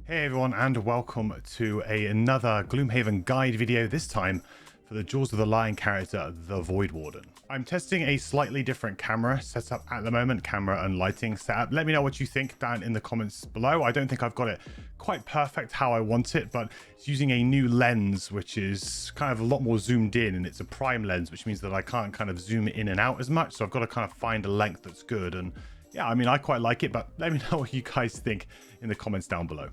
Hey everyone, and welcome to another Gloomhaven guide video, this time for the Jaws of the Lion character, the Voidwarden. I'm testing a slightly different camera setup at the moment, camera and lighting setup. Let me know what you think down in the comments below. I don't think I've got it quite perfect how I want it, but it's using a new lens, which is kind of a lot more zoomed in, and it's a prime lens, which means that I can't kind of zoom in and out as much. So I've got to kind of find a length that's good. And yeah, I mean, I quite like it, but let me know what you guys think in the comments down below.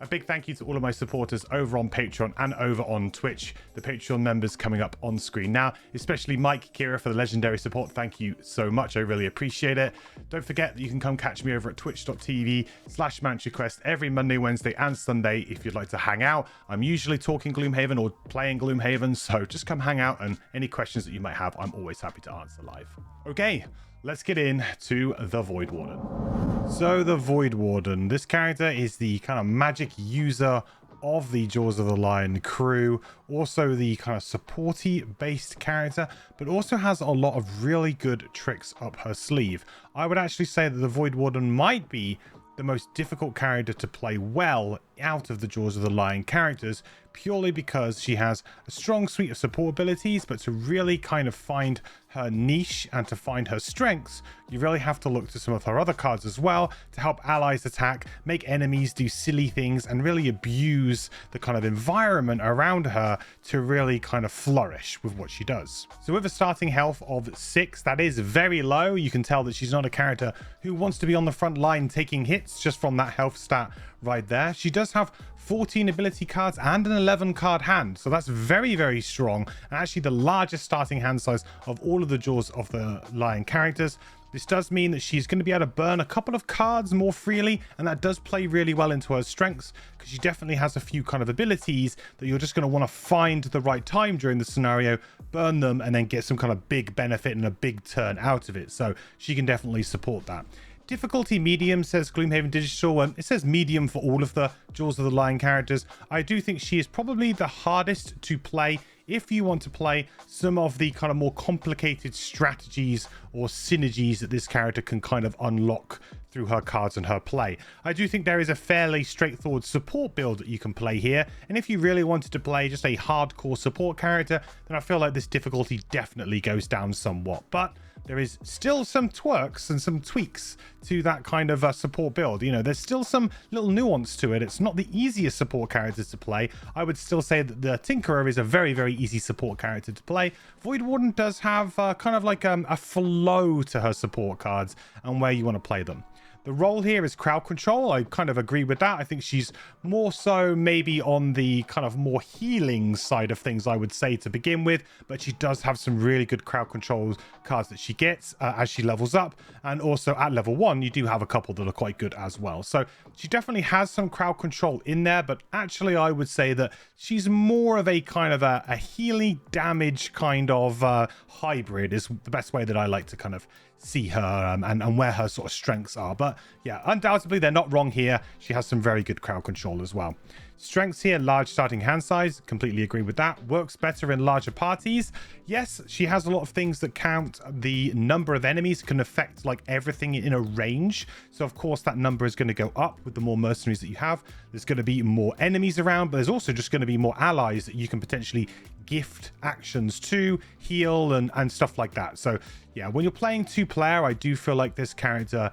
A big thank you to all of my supporters over on Patreon and over on Twitch. The Patreon members coming up on screen now, especially Mike, Kira for the legendary support. Thank you so much. I really appreciate it. Don't forget that you can come catch me over at twitch.tv/MantraQuest every Monday, Wednesday, and Sunday if you'd like to hang out. I'm usually talking Gloomhaven or playing Gloomhaven, so just come hang out, and any questions that you might have, I'm always happy to answer live. Okay, let's get into the Voidwarden. So the Voidwarden, this character is the kind of magic user of the Jaws of the Lion crew, also the kind of supporty based character, but also has a lot of really good tricks up her sleeve. I would actually say that the Voidwarden might be the most difficult character to play well out of the Jaws of the Lion characters, purely because she has a strong suite of support abilities, but to really kind of find her niche and to find her strengths, you really have to look to some of her other cards as well to help allies attack, make enemies do silly things, and really abuse the kind of environment around her to really kind of flourish with what she does. So with a starting health of 6, that is very low. You can tell that she's not a character who wants to be on the front line taking hits just from that health stat right there. She does have 14 ability cards and an 11 card hand, so that's very, very strong, and actually the largest starting hand size of all of the Jaws of the Lion characters. This does mean that she's going to be able to burn a couple of cards more freely, and that does play really well into her strengths, because she definitely has a few kind of abilities that you're just going to want to find the right time during the scenario, burn them, and then get some kind of big benefit and a big turn out of it. So she can definitely support that. Difficulty medium, says Gloomhaven Digital, and it says medium for all of the Jaws of the Lion characters. I do think she is probably the hardest to play if you want to play some of the kind of more complicated strategies or synergies that this character can kind of unlock through her cards and her play. I do think there is a fairly straightforward support build that you can play here, and if you really wanted to play just a hardcore support character, then I feel like this difficulty definitely goes down somewhat. But there is still some twerks and some tweaks to that kind of support build. You know, there's still some little nuance to it. It's not the easiest support character to play. I would still say that the Tinkerer is a very, very easy support character to play. Voidwarden does have kind of like a flow to her support cards and where you want to play them. The role here is crowd control. I kind of agree with that. I think she's more so maybe on the kind of more healing side of things, I would say, to begin with, but she does have some really good crowd control cards that she gets as she levels up, and also at level 1 you do have a couple that are quite good as well. So she definitely has some crowd control in there, but actually I would say that she's more of a kind of a healing damage kind of hybrid is the best way that I like to kind of see her and where her sort of strengths are. But yeah, undoubtedly they're not wrong here. She has some very good crowd control as well. Strengths here, large starting hand size, completely agree with that. Works better in larger parties. Yes, she has a lot of things that count the number of enemies, can affect like everything in a range. So of course that number is going to go up with the more mercenaries that you have. There's going to be more enemies around, but there's also just going to be more allies that you can potentially gift actions to, heal and stuff like that. So yeah, when you're playing 2-player, I do feel like this character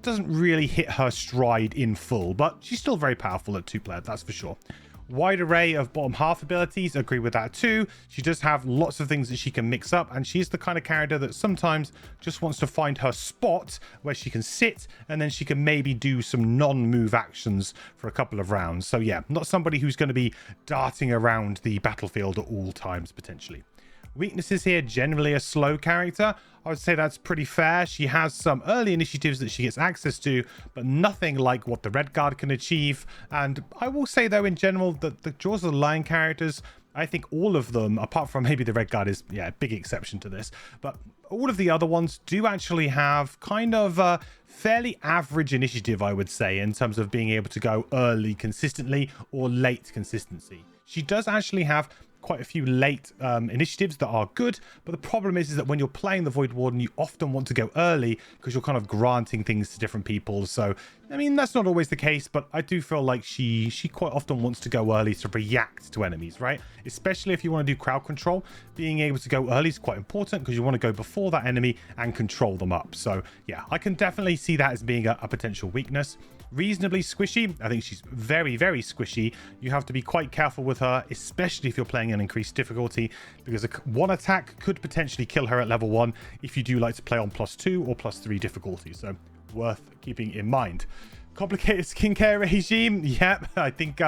doesn't really hit her stride in full, but she's still very powerful at 2-player, that's for sure. Wide array of bottom half abilities, agree with that too. She does have lots of things that she can mix up, and she's the kind of character that sometimes just wants to find her spot where she can sit, and then she can maybe do some non-move actions for a couple of rounds. So yeah, not somebody who's going to be darting around the battlefield at all times potentially. Weaknesses here, generally a slow character. I would say that's pretty fair. She has some early initiatives that she gets access to, but nothing like what the Red Guard can achieve. And I will say, though, in general, that the Jaws of the Lion characters, I think all of them, apart from maybe the Red Guard is, yeah, a big exception to this, but all of the other ones do actually have kind of a fairly average initiative, I would say, in terms of being able to go early consistently or late consistency. She does actually have quite a few late initiatives that are good, but the problem is that when you're playing the Voidwarden, you often want to go early because you're kind of granting things to different people. So I mean, that's not always the case, but I do feel like she quite often wants to go early to react to enemies, right? Especially if you want to do crowd control, being able to go early is quite important because you want to go before that enemy and control them up. So yeah, I can definitely see that as being a potential weakness. Reasonably squishy. I think she's very, very squishy. You have to be quite careful with her, especially if you're playing an increased difficulty, because one attack could potentially kill her at level 1 if you do like to play on +2 or +3 difficulty. So worth keeping in mind. Complicated skincare regime. Yep, I think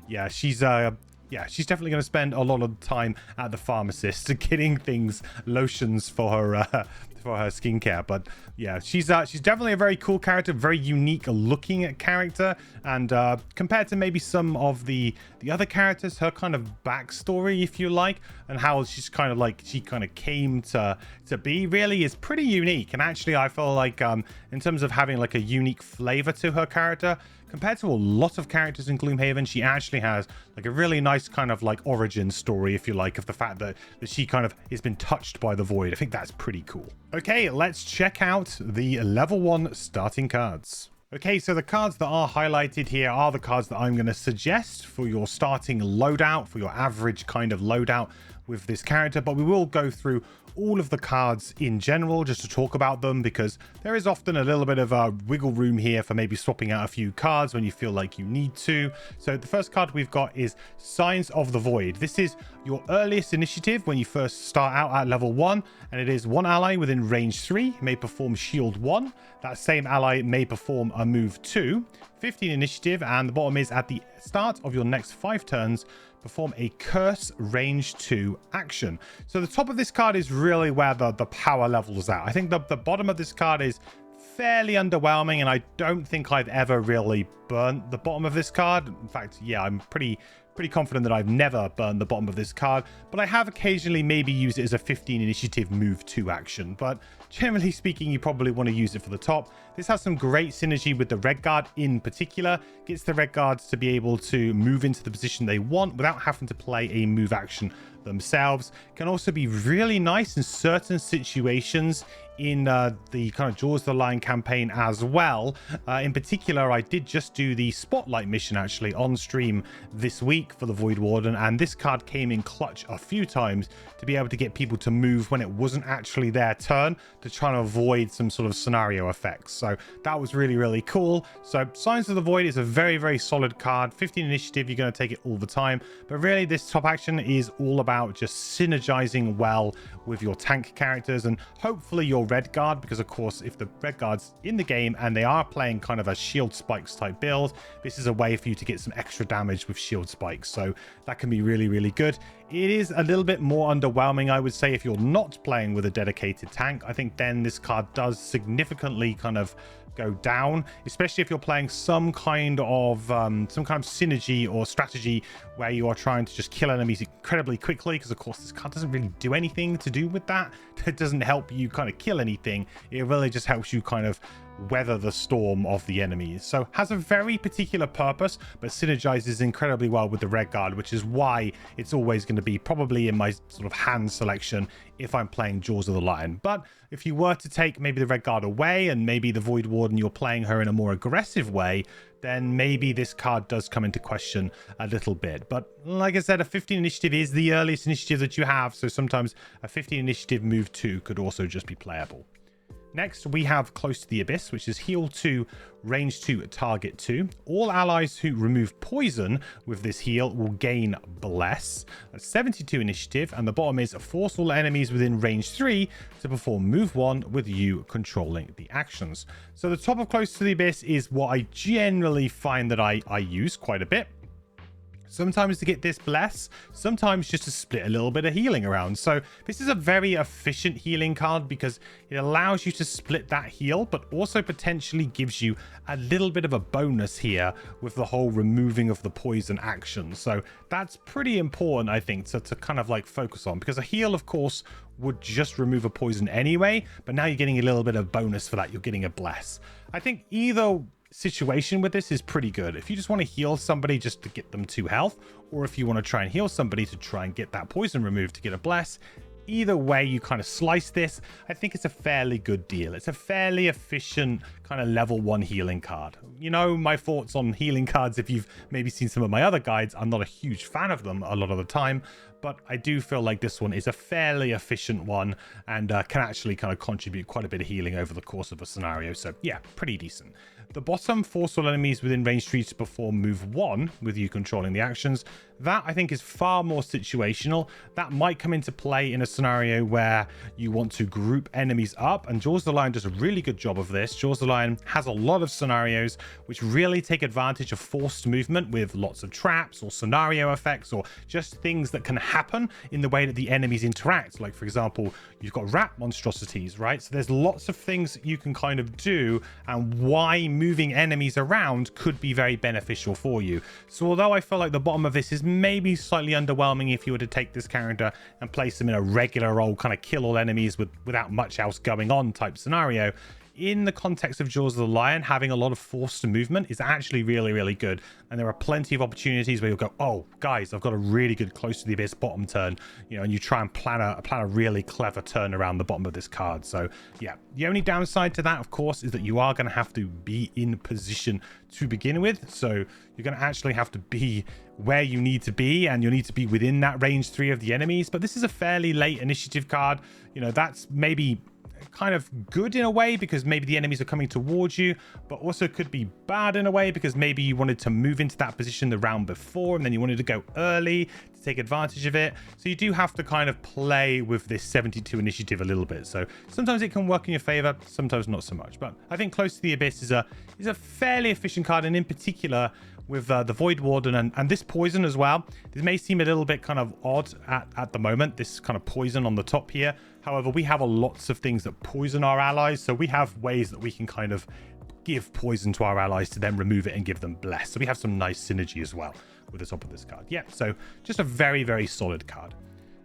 yeah, she's definitely going to spend a lot of time at the pharmacist getting things, lotions for her skincare. But yeah, she's definitely a very cool character, very unique looking character, and compared to maybe some of the other characters, her kind of backstory, if you like, and how she's kind of like she kind of came to be really is pretty unique. And actually I feel like in terms of having like a unique flavor to her character compared to a lot of characters in Gloomhaven, she actually has like a really nice kind of like origin story, if you like, of the fact that she kind of has been touched by the void. I think that's pretty cool. Okay, let's check out the level 1 starting cards. Okay, so the cards that are highlighted here are the cards that I'm going to suggest for your starting loadout, for your average kind of loadout with this character, but we will go through all of the cards in general just to talk about them, because there is often a little bit of a wiggle room here for maybe swapping out a few cards when you feel like you need to. So the first card we've got is Signs of the Void. This is your earliest initiative when you first start out at level 1, and it is one ally within range 3 may perform shield 1. That same ally may perform a move 2. 15 initiative, and the bottom is at the start of your next 5 turns, perform a curse range 2 action. So the top of this card is really where the power level is at. I think the bottom of this card is fairly underwhelming, and I don't think I've ever really burnt the bottom of this card. In fact, yeah, I'm pretty confident that I've never burned the bottom of this card, but I have occasionally maybe used it as a 15 initiative move 2 action. But generally speaking, you probably want to use it for the top. This has some great synergy with the red guard in particular. Gets the red guards to be able to move into the position they want without having to play a move action themselves. Can also be really nice in certain situations in the kind of Jaws of the Lion campaign as well. In particular, I did just do the Spotlight mission actually on stream this week for the Voidwarden, and this card came in clutch a few times to be able to get people to move when it wasn't actually their turn, to try and avoid some sort of scenario effects. So that was really, really cool. So Signs of the Void is a very, very solid card. 15 initiative, you're going to take it all the time, but really this top action is all about just synergizing well with your tank characters and hopefully your red guard, because of course if the red guard's in the game and they are playing kind of a shield spikes type build, this is a way for you to get some extra damage with shield spikes. So that can be really, really good. It is a little bit more underwhelming, I would say, if you're not playing with a dedicated tank. I think then this card does significantly kind of go down, especially if you're playing some kind of synergy or strategy where you are trying to just kill enemies incredibly quickly, because of course this card doesn't really do anything to do with that. It doesn't help you kind of kill anything. It really just helps you kind of weather the storm of the enemies. So has a very particular purpose, but synergizes incredibly well with the red guard, which is why it's always going to be probably in my sort of hand selection if I'm playing Jaws of the Lion. But if you were to take maybe the red guard away and maybe the Voidwarden, you're playing her in a more aggressive way, then maybe this card does come into question a little bit. But like I said, a 15 initiative is the earliest initiative that you have, so sometimes a 15 initiative move 2 could also just be playable. Next, we have Close to the Abyss, which is heal 2, range 2, target 2. All allies who remove poison with this heal will gain Bless. That's 72 initiative, and the bottom is force all enemies within range 3 to perform move 1 with you controlling the actions. So the top of Close to the Abyss is what I generally find that I use quite a bit. Sometimes to get this Bless, sometimes just to split a little bit of healing around. So this is a very efficient healing card because it allows you to split that heal, but also potentially gives you a little bit of a bonus here with the whole removing of the poison action. So that's pretty important, I think, to kind of like focus on, because a heal, of course, would just remove a poison anyway, but now you're getting a little bit of bonus for that. You're getting a Bless. I think either situation with this is pretty good. If you just want to heal somebody just to get them 2 health, or if you want to try and heal somebody to try and get that poison removed to get a bless, either way you kind of slice this, I think it's a fairly good deal. It's a fairly efficient kind of level 1 healing card. You know my thoughts on healing cards. If you've maybe seen some of my other guides, I'm not a huge fan of them a lot of the time, but I do feel like this one is a fairly efficient one and can actually kind of contribute quite a bit of healing over the course of a scenario. So yeah, pretty decent. The bottom, force all enemies within range 3 to perform move 1 with you controlling the actions. That I think is far more situational. That might come into play in a scenario where you want to group enemies up, and Jaws the Lion does a really good job of this. Jaws the Lion has a lot of scenarios which really take advantage of forced movement with lots of traps or scenario effects or just things that can happen in the way that the enemies interact. Like, for example, you've got rat monstrosities, right? So there's lots of things you can kind of do, and why moving enemies around could be very beneficial for you. So although I feel like the bottom of this is maybe slightly underwhelming if you were to take this character and place them in a regular old kind of kill all enemies without much else going on type scenario, in the context of Jaws of the Lion, having a lot of forced movement is actually really, really good. And there are plenty of opportunities where you'll go, oh, guys, I've got a really good close to the abyss bottom turn, you know, and you try and plan a really clever turn around the bottom of this card. So yeah, the only downside to that, of course, is that you are going to have to be in position to begin with. So you're going to actually have to be where you need to be, and you'll need to be within that range 3 of the enemies. But this is a fairly late initiative card. You know, that's maybe kind of good in a way because maybe the enemies are coming towards you, but also could be bad in a way because maybe you wanted to move into that position the round before and then you wanted to go early to take advantage of it. So you do have to kind of play with this 72 initiative a little bit. So sometimes it can work in your favor, sometimes not so much. But I think Close to the Abyss is a fairly efficient card, and in particular with the Voidwarden and this poison as well. This may seem a little bit kind of odd at the moment, this kind of poison on the top here. However, we have lots of things that poison our allies, so we have ways that we can kind of give poison to our allies to then remove it and give them bless. So we have some nice synergy as well with the top of this card. Yeah, so just a very, very solid card.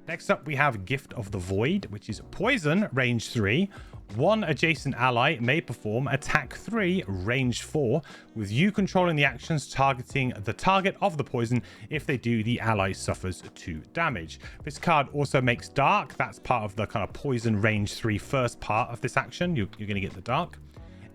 Next up, we have Gift of the Void, which is poison, range 3. 1 adjacent ally may perform attack 3, range 4, with you controlling the actions targeting the target of the poison. If they do, the ally suffers 2 damage. This card also makes dark. That's part of the kind of poison range 3 first part of this action. You're going to get the dark.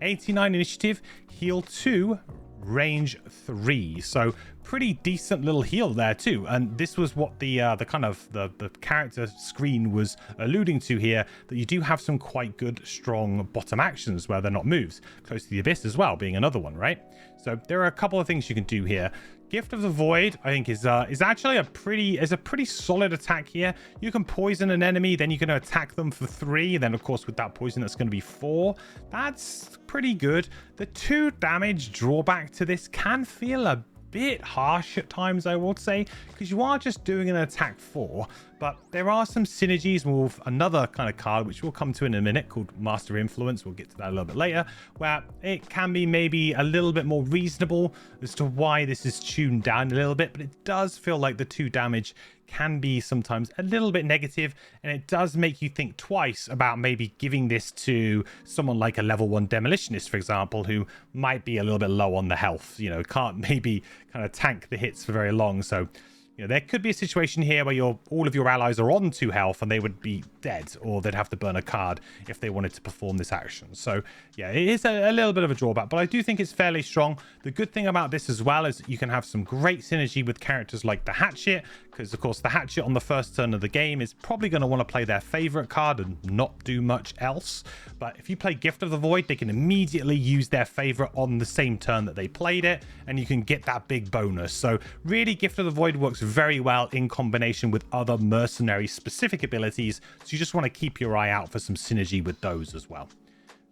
89 initiative, heal 2, range 3. So pretty decent little heal there too, and this was what the kind of the character screen was alluding to here, that you do have some quite good strong bottom actions where they're not moves. Close to the Abyss as well being another one, right? So there are a couple of things you can do here. Gift of the Void, I think, is actually a pretty solid attack here. You can poison an enemy, then you're going to attack them for 3, and then of course with that poison that's going to be 4. That's pretty good. The 2 damage drawback to this can feel a bit harsh at times, I would say, because you are just doing an attack 4, but there are some synergies with another kind of card which we'll come to in a minute called Master Influence. We'll get to that a little bit later, where it can be maybe a little bit more reasonable as to why this is tuned down a little bit, but it does feel like the 2 damage can be sometimes a little bit negative, and it does make you think twice about maybe giving this to someone like a level 1 demolitionist, for example, who might be a little bit low on the health, you know, can't maybe kind of tank the hits for very long. So you know, there could be a situation here where all of your allies are on 2 health and they would be dead, or they'd have to burn a card if they wanted to perform this action. So yeah, it is a little bit of a drawback, but I do think it's fairly strong. The good thing about this as well is you can have some great synergy with characters like the Hatchet, because of course the Hatchet on the first turn of the game is probably going to want to play their favorite card and not do much else. But if you play Gift of the Void, they can immediately use their favorite on the same turn that they played it, and you can get that big bonus. So really, Gift of the Void works very well in combination with other mercenary specific abilities, so you just want to keep your eye out for some synergy with those as well.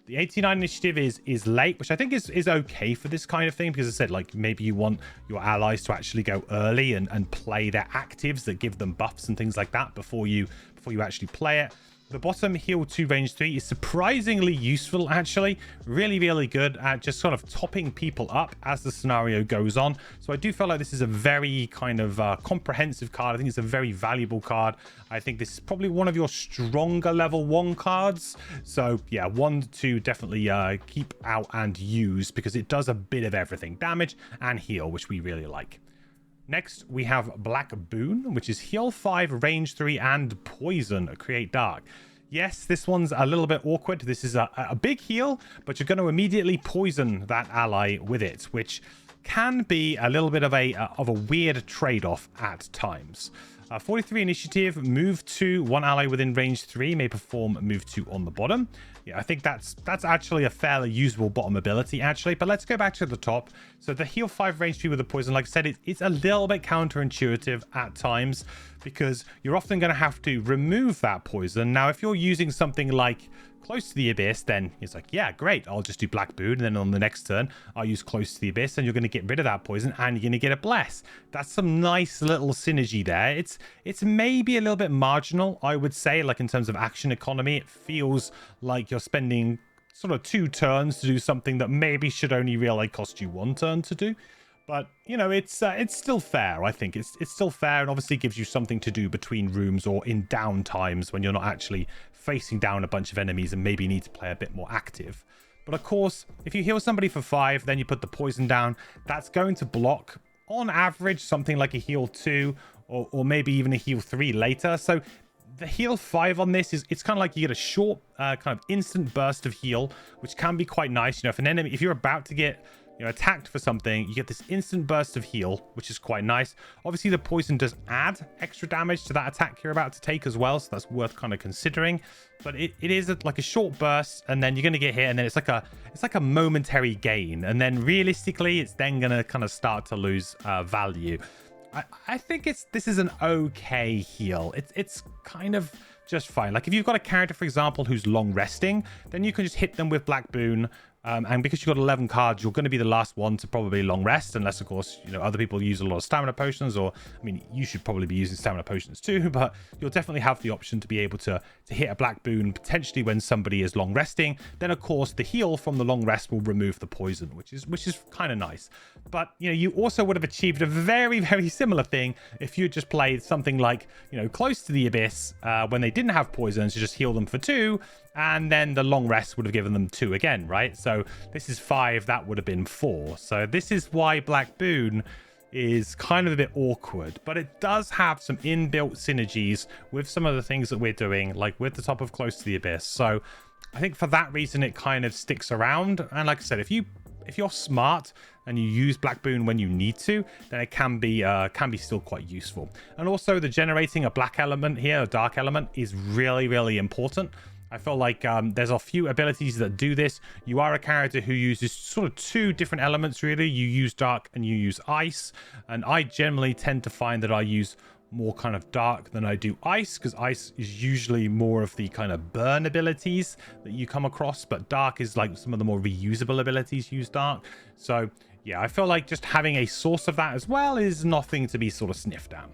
The 89 initiative is late, which I think is okay for this kind of thing, because I said, like, maybe you want your allies to actually go early and play their actives that give them buffs and things like that before you actually play it. The bottom heal 2 range 3 is surprisingly useful, actually. Really, really good at just sort of topping people up as the scenario goes on. So I do feel like this is a very kind of comprehensive card. I think it's a very valuable card. I think this is probably one of your stronger level 1 cards. So yeah, 1 to definitely keep out and use, because it does a bit of everything. Damage and heal, which we really like. Next, we have Black Boon, which is heal 5, range 3, and poison, create dark. Yes, this one's a little bit awkward. This is a big heal, but you're going to immediately poison that ally with it, which can be a little bit of a weird trade-off at times. 43 initiative, move 2, 1 ally within range 3 may perform move 2 on the bottom. Yeah, I think that's actually a fairly usable bottom ability, actually. But let's go back to the top. So the heal 5 range 3 with the poison, like I said, it's a little bit counterintuitive at times, because you're often going to have to remove that poison. Now, if you're using something like Close to the Abyss, then it's like, yeah, great, I'll just do Black Boon, and then on the next turn I'll use Close to the Abyss, and you're going to get rid of that poison and you're going to get a Bless. That's some nice little synergy there. It's maybe a little bit marginal, I would say, like in terms of action economy. It feels like you're spending sort of 2 turns to do something that maybe should only really cost you 1 turn to do. But, you know, it's still fair, I think. It's still fair, and obviously gives you something to do between rooms or in down times when you're not actually facing down a bunch of enemies and maybe need to play a bit more active. But of course, if you heal somebody for 5, then you put the poison down, that's going to block, on average, something like a heal 2 or maybe even a heal 3 later. So the heal 5 on this it's kind of like you get a short kind of instant burst of heal, which can be quite nice. You know, if an enemy, if you're about to get attacked for something, you get this instant burst of heal, which is quite nice. Obviously, the poison does add extra damage to that attack you're about to take as well, so that's worth kind of considering. But it is like a short burst, and then you're going to get hit, and then it's like a momentary gain, and then realistically, it's then going to kind of start to lose value. I think this is an okay heal. It's kind of just fine. Like if you've got a character, for example, who's long resting, then you can just hit them with Black Boon. And because you've got 11 cards, you're going to be the last one to probably long rest, unless, of course, you know, other people use a lot of stamina potions, or, I mean, you should probably be using stamina potions too, but you'll definitely have the option to be able to hit a Black Boon, potentially when somebody is long resting. Then, of course, the heal from the long rest will remove the poison, which is kind of nice. But, you know, you also would have achieved a very, very similar thing if you just played something like, you know, Close to the Abyss, when they didn't have poisons, to just heal them for 2, and then the long rest would have given them 2 again, right? So this is 5, that would have been 4. So this is why Black Boon is kind of a bit awkward, but it does have some inbuilt synergies with some of the things that we're doing, like with the top of Close to the Abyss. So I think for that reason, it kind of sticks around. And like I said, if you're smart and you use Black Boon when you need to, then it can be still quite useful. And also the generating a black element here, a dark element, is really, really important. I feel like there's a few abilities that do this. You are a character who uses sort of 2 different elements, really. You use dark and you use ice. And I generally tend to find that I use more kind of dark than I do ice, because ice is usually more of the kind of burn abilities that you come across, but dark is like some of the more reusable abilities use dark. So yeah, I feel like just having a source of that as well is nothing to be sort of sniffed at.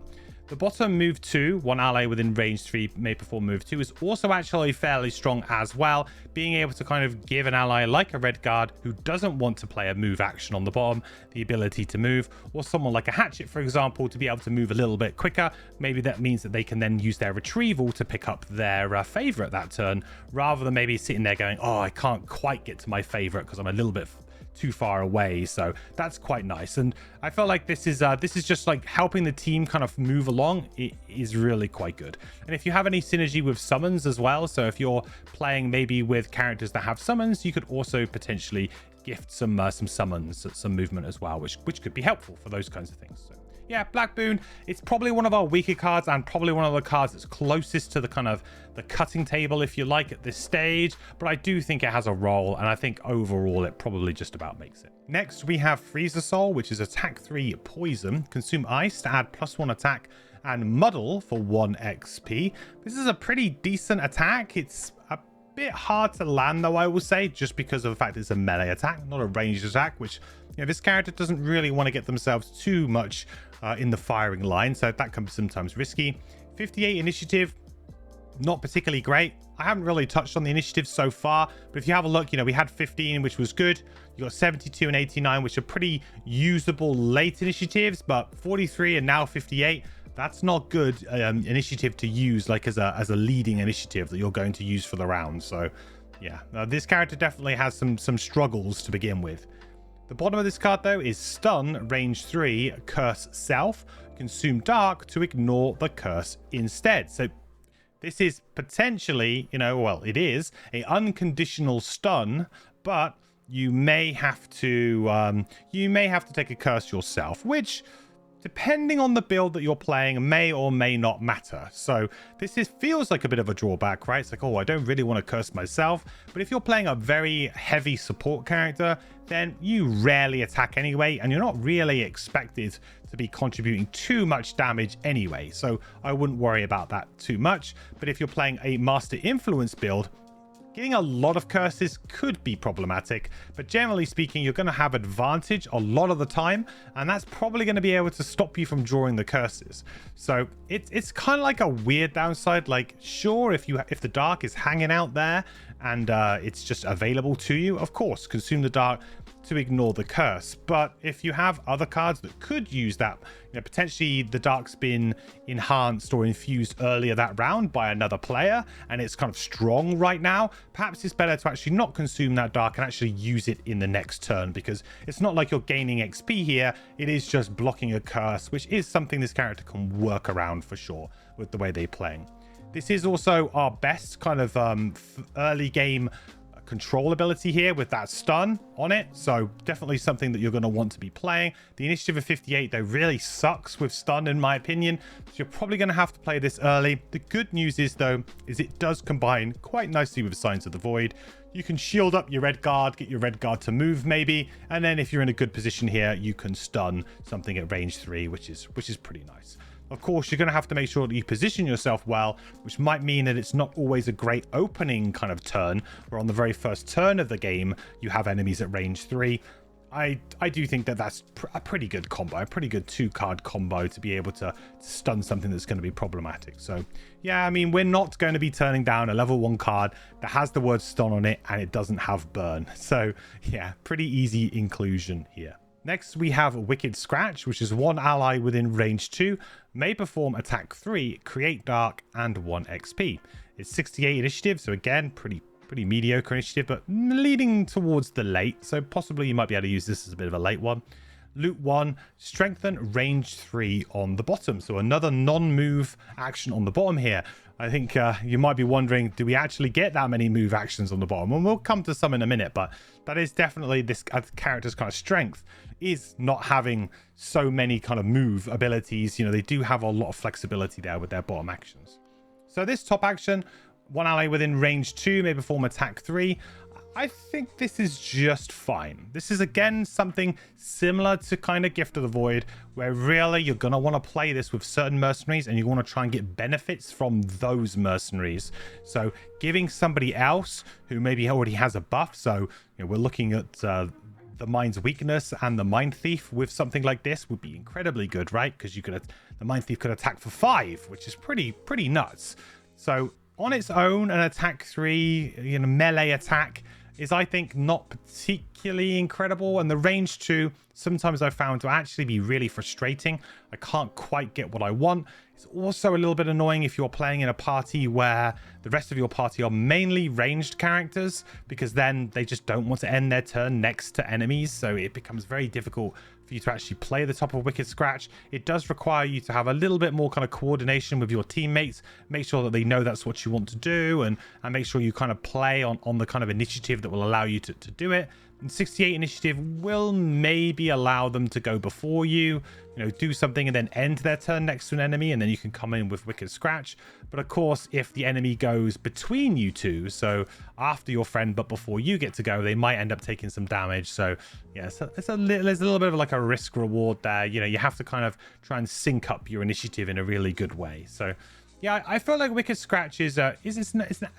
The bottom move 2, 1 ally within range 3 may perform move 2, is also actually fairly strong as well. Being able to kind of give an ally like a red guard who doesn't want to play a move action on the bottom the ability to move, or someone like a hatchet, for example, to be able to move a little bit quicker. Maybe that means that they can then use their retrieval to pick up their favorite that turn, rather than maybe sitting there going, oh, I can't quite get to my favorite because I'm a little bit too far away. So that's quite nice, and I feel like this is just like helping the team kind of move along. It is really quite good. And if you have any synergy with summons as well, so if you're playing maybe with characters that have summons, you could also potentially gift some summons, some movement as well, which could be helpful for those kinds of things. So yeah, Black Boon, it's probably one of our weaker cards, and probably one of the cards that's closest to the kind of the cutting table, if you like, at this stage. But I do think it has a role, and I think overall it probably just about makes it. Next, we have Freezer Soul, which is attack 3 poison, consume ice to add +1 attack, and muddle for 1 XP. This is a pretty decent attack. It's a bit hard to land, though, I will say, just because of the fact it's a melee attack, not a ranged attack, which, you know, this character doesn't really want to get themselves too much in the firing line, so that can be sometimes risky. 58 initiative, not particularly great. I haven't really touched on the initiative so far, but if you have a look, we had 15, which was good. You got 72 and 89, which are pretty usable late initiatives, but 43 and now 58, that's not good initiative to use like as a leading initiative that you're going to use for the round. So yeah, this character definitely has some struggles to begin with. The bottom of this card though is Stun, range 3, Curse Self, Consume Dark to ignore the curse instead. So this is potentially, well, it is a unconditional stun, but you may have to take a curse yourself, which, depending on the build that you're playing, may or may not matter. So feels like a bit of a drawback, right? It's like, oh, I don't really want to curse myself. But if you're playing a very heavy support character, then you rarely attack anyway, and you're not really expected to be contributing too much damage anyway. So I wouldn't worry about that too much. But if you're playing a Master Influence build, getting a lot of curses could be problematic, but generally speaking, you're going to have advantage a lot of the time, and that's probably going to be able to stop you from drawing the curses. So it's kind of like a weird downside. Like, sure, if the dark is hanging out there and it's just available to you, of course, consume the dark to ignore the curse. But if you have other cards that could use that, potentially the dark's been enhanced or infused earlier that round by another player and it's kind of strong right now, perhaps it's better to actually not consume that dark and actually use it in the next turn, because it's not like you're gaining XP here. It is just blocking a curse, which is something this character can work around for sure with the way they're playing. This is also our best kind of early game control ability here with that stun on it, so definitely something that you're going to want to be playing. The initiative of 58 though really sucks with stun in my opinion, so you're probably going to have to play this early. The good news is though, is it does combine quite nicely with Signs of the Void. You can shield up your red guard, get your red guard to move maybe, and then if you're in a good position here, you can stun something at range 3, which is pretty nice. Of course, you're going to have to make sure that you position yourself well, which might mean that it's not always a great opening kind of turn, where on the very first turn of the game, you have enemies at range 3. I do think that that's a pretty good combo, a pretty good 2-card combo to be able to stun something that's going to be problematic. So, yeah, I mean, we're not going to be turning down a level 1 card that has the word stun on it and it doesn't have burn. So, yeah, pretty easy inclusion here. Next, we have Wicked Scratch, which is 1 ally within range 2, may perform attack 3, create dark, and 1 XP. It's 68 initiative, so again, pretty mediocre initiative, but leading towards the late, so possibly you might be able to use this as a bit of a late one. Loot 1, strengthen range 3 on the bottom, so another non-move action on the bottom here. I think you might be wondering, do we actually get that many move actions on the bottom? And we'll come to some in a minute, but that is definitely this character's kind of strength, is not having so many kind of move abilities. They do have a lot of flexibility there with their bottom actions. So this top action, 1 ally within range 2 may perform attack 3. I think this is just fine. This is again something similar to kind of Gift of the Void, where really you're going to want to play this with certain mercenaries and you want to try and get benefits from those mercenaries. So giving somebody else who maybe already has a buff, so we're looking at the Mind's Weakness and the Mind Thief with something like this would be incredibly good, right? Because the Mind Thief could attack for 5, which is pretty nuts. So on its own, an attack 3, melee attack is, I think, not particularly incredible. And the range 2, sometimes I've found to actually be really frustrating. I can't quite get what I want. It's also a little bit annoying if you're playing in a party where the rest of your party are mainly ranged characters, because then they just don't want to end their turn next to enemies. So it becomes very difficult for you to actually play the top of Wicked Scratch. It does require you to have a little bit more kind of coordination with your teammates, make sure that they know that's what you want to do, and make sure you kind of play on the kind of initiative that will allow you to do it. And 68 initiative will maybe allow them to go before you, do something and then end their turn next to an enemy, and then you can come in with Wicked Scratch. But of course, if the enemy goes between you two, so after your friend but before you get to go, they might end up taking some damage. So yeah, there's a little bit of like a risk reward there. You have to kind of try and sync up your initiative in a really good way. So yeah, I feel like Wicked Scratch is a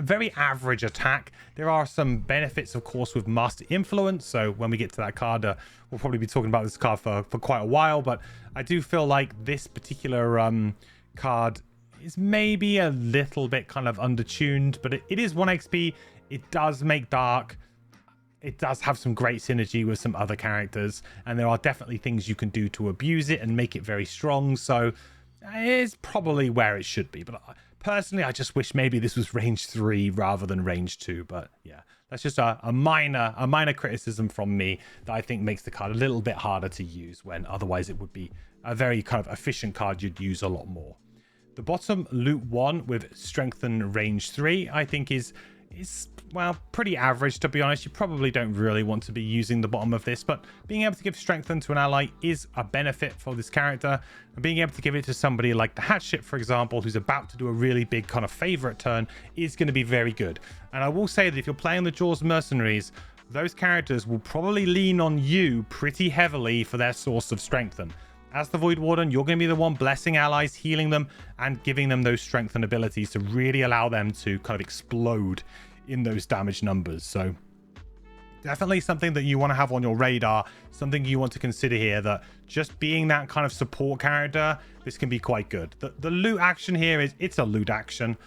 very average attack. There are some benefits, of course, with Master Influence. So when we get to that card, we'll probably be talking about this card for quite a while. But I do feel like this particular card is maybe a little bit kind of undertuned, but it is 1 XP. It does make dark. It does have some great synergy with some other characters, and there are definitely things you can do to abuse it and make it very strong. So it's probably where it should be. But personally, I just wish maybe this was range 3 rather than range 2. But yeah, that's just a minor criticism from me that I think makes the card a little bit harder to use, when otherwise it would be a very kind of efficient card you'd use a lot more. The bottom loot 1 with strengthen range 3, I think is well, pretty average, to be honest. You probably don't really want to be using the bottom of this, but being able to give strengthen to an ally is a benefit for this character, and being able to give it to somebody like the hatchet, for example, who's about to do a really big kind of favorite turn, is going to be very good. And I will say that if you're playing the Jaws mercenaries, those characters will probably lean on you pretty heavily for their source of strengthen. As the Voidwarden, you're going to be the one blessing allies, healing them, and giving them those strengthen abilities to really allow them to kind of explode in those damage numbers. So definitely something that you want to have on your radar, something you want to consider here, that just being that kind of support character, this can be quite good. The loot action here it's a loot action.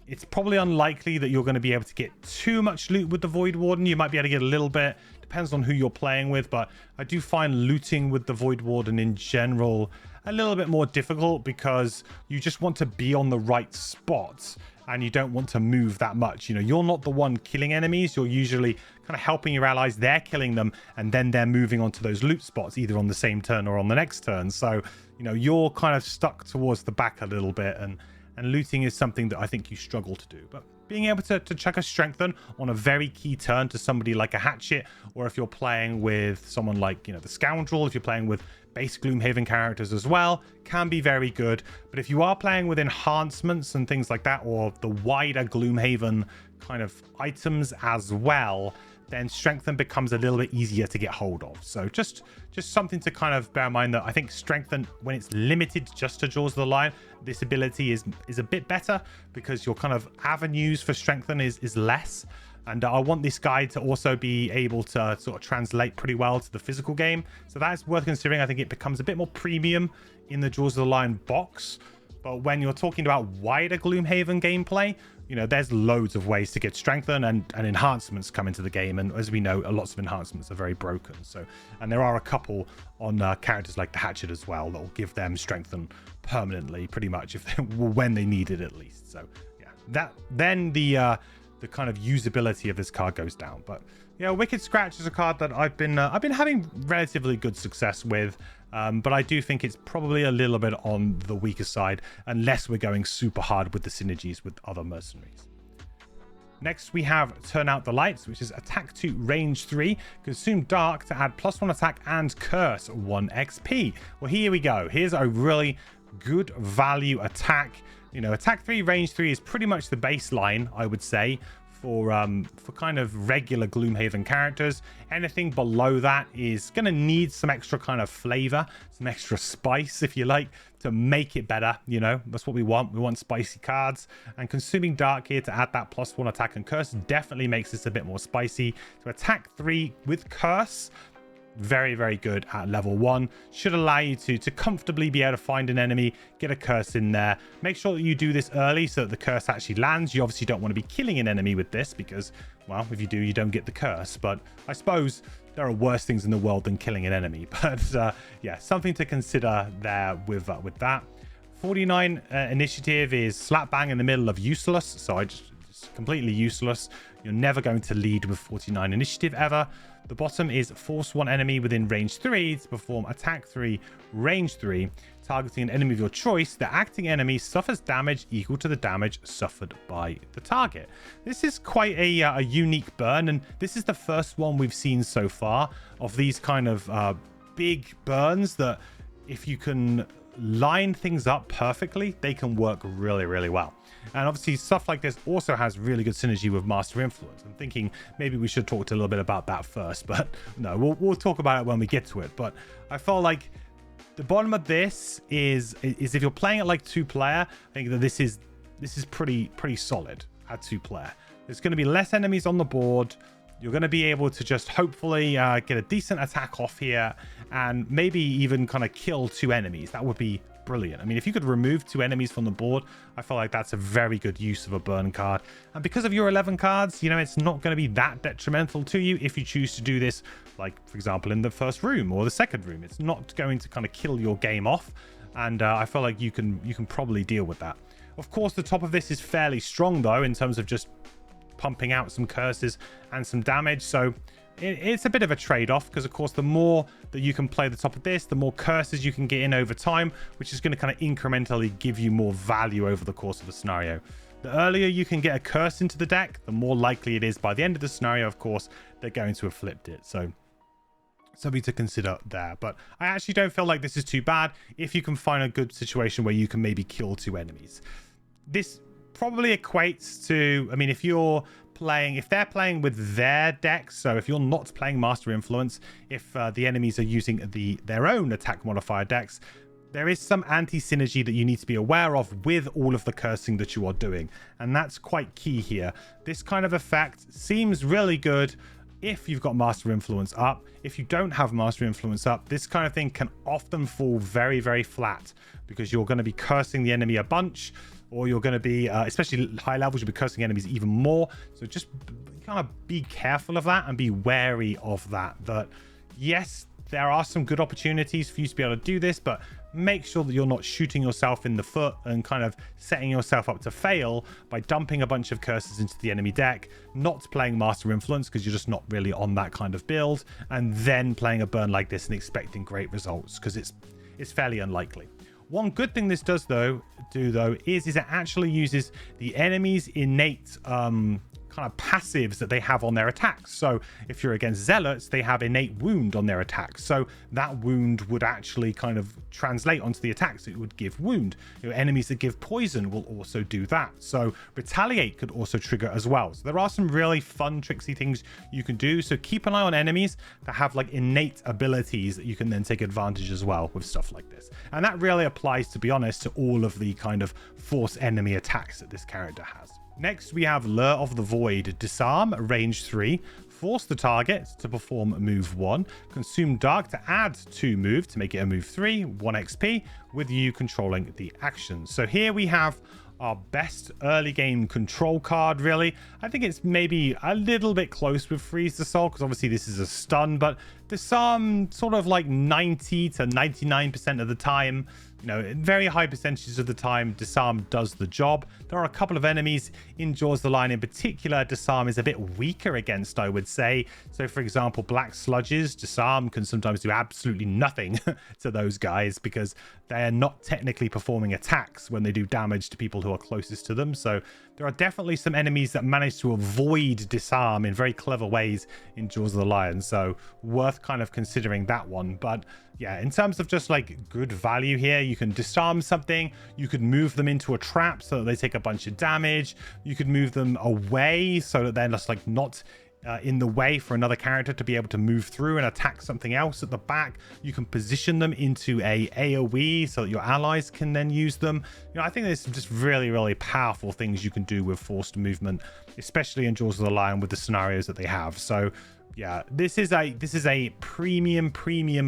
It's probably unlikely that you're going to be able to get too much loot with the Voidwarden. You might be able to get a little bit, depends on who you're playing with, but I do find looting with the Voidwarden in general a little bit more difficult, because you just want to be on the right spots and you don't want to move that much. You know, you're not the one killing enemies. You're usually kind of helping your allies. They're killing them, and then they're moving on to those loot spots, either on the same turn or on the next turn. So, you know, you're kind of stuck towards the back a little bit, and looting is something that I think you struggle to do. But being able to chuck a strengthen on a very key turn to somebody like a hatchet, or if you're playing with someone like, you know, the scoundrel, if you're playing with base Gloomhaven characters as well, can be very good. But if you are playing with enhancements and things like that, or the wider Gloomhaven kind of items as well, then strengthen becomes a little bit easier to get hold of. So just something to kind of bear in mind, that I think strengthen, when it's limited just to Jaws of the Lion, this ability is a bit better, because your kind of avenues for strengthen is less. And I want this guide to also be able to sort of translate pretty well to the physical game. So that's worth considering. I think it becomes a bit more premium in the Jaws of the Lion box. But when you're talking about wider Gloomhaven gameplay, you know, there's loads of ways to get strengthen, and enhancements come into the game. And as we know, lots of enhancements are very broken. So, and there are a couple on characters like the hatchet as well that will give them strengthen permanently, pretty much, if they, when they need it at least. So yeah, then the kind of usability of this card goes down. But yeah, Wicked Scratch is a card that I've been having relatively good success with, but I do think it's probably a little bit on the weaker side, unless we're going super hard with the synergies with other mercenaries. Next, we have Turn Out the Lights, which is attack 2, range 3, consume dark to add +1 attack and curse 1 XP. Well, here we go. Here's a really good value attack. You know, attack 3, range 3 is pretty much the baseline, I would say, for kind of regular Gloomhaven characters. Anything below that is going to need some extra kind of flavor, some extra spice, if you like, to make it better. You know, that's what we want. We want spicy cards, and consuming dark here to add that +1 attack and curse definitely makes this a bit more spicy. So attack 3 with curse, very, very good at level 1. Should allow you to comfortably be able to find an enemy, get a curse in there. Make sure that you do this early so that the curse actually lands. You obviously don't want to be killing an enemy with this, because, well, if you do, you don't get the curse. But I suppose there are worse things in the world than killing an enemy. But yeah, something to consider there with that. 49 initiative is slap bang in the middle of useless, so it's completely useless. You're never going to lead with 49 initiative ever. The bottom is force one enemy within range 3 to perform attack 3, range 3, targeting an enemy of your choice. The acting enemy suffers damage equal to the damage suffered by the target. This is quite a unique burn, and this is the first one we've seen so far of these kind of big burns that, if you can line things up perfectly, they can work really, really well. And obviously stuff like this also has really good synergy with Master Influence. I'm thinking maybe we should talk a little bit about that first, but no, we'll talk about it when we get to it. But I felt like the bottom of this is if you're playing it like 2-player, I think that this is pretty solid at 2-player. There's going to be less enemies on the board. you're going to be able to just hopefully get a decent attack off here and maybe even kind of kill 2 enemies. That would be brilliant. I mean, if you could remove 2 enemies from the board, I feel like that's a very good use of a burn card. And because of your 11 cards, you know, it's not going to be that detrimental to you if you choose to do this, like, for example, in the first room or the second room. It's not going to kind of kill your game off. And I feel like you can probably deal with that. Of course, the top of this is fairly strong, though, in terms of just pumping out some curses and some damage. So it's a bit of a trade-off because, of course, the more that you can play the top of this, the more curses you can get in over time, which is going to kind of incrementally give you more value over the course of the scenario. The earlier you can get a curse into the deck, the more likely it is by the end of the scenario, of course, they're going to have flipped it. So something to consider there. But I actually don't feel like this is too bad if you can find a good situation where you can maybe kill 2 enemies. This probably equates to, I mean, if they're playing with their decks, so if you're not playing Master Influence, if the enemies are using their own attack modifier decks, there is some anti-synergy that you need to be aware of with all of the cursing that you are doing. And that's quite key here. This kind of effect seems really good if you've got Master Influence up. If you don't have Master Influence up, this kind of thing can often fall very, very flat because you're going to be cursing the enemy a bunch, or you're going to be, especially high levels, you'll be cursing enemies even more. So just kind of be careful of that and be wary of that. That, yes, there are some good opportunities for you to be able to do this, but make sure that you're not shooting yourself in the foot and kind of setting yourself up to fail by dumping a bunch of curses into the enemy deck, not playing Master Influence because you're just not really on that kind of build, and then playing a burn like this and expecting great results, because it's fairly unlikely. One good thing this does though is it actually uses the enemy's innate kind of passives that they have on their attacks. So if you're against zealots, they have innate wound on their attacks, so that wound would actually kind of translate onto the attacks. It would give wound. Enemies that give poison will also do that. So retaliate could also trigger as well. So there are some really fun tricksy things you can do. So keep an eye on enemies that have like innate abilities that you can then take advantage as well with stuff like this. And that really applies, to be honest, to all of the kind of force enemy attacks that this character has. Next, we have Lure of the Void. Disarm, range 3. Force the target to perform move 1. Consume Dark to add 2 move to make it a move 3. 1 XP with you controlling the action. So here we have our best early game control card, really. I think it's maybe a little bit close with Freeze the Soul, because obviously this is a stun, but Disarm sort of like 90 to 99% of the time, you know, very high percentages of the time, Disarm does the job. There are a couple of enemies in Jaws of the Lion in particular Disarm is a bit weaker against, I would say. So for example, Black Sludges, Disarm can sometimes do absolutely nothing to those guys because they're not technically performing attacks when they do damage to people who are closest to them. So there are definitely some enemies that manage to avoid Disarm in very clever ways in Jaws of the Lion. So worth kind of considering that one. But yeah, in terms of just like good value here, you can disarm something, you could move them into a trap so that they take a bunch of damage, you could move them away so that they're just like not in the way for another character to be able to move through and attack something else at the back. You can position them into a AoE so that your allies can then use them. You know, I think there's just really, really powerful things you can do with forced movement, especially in Jaws of the Lion with the scenarios that they have. So yeah, this is a premium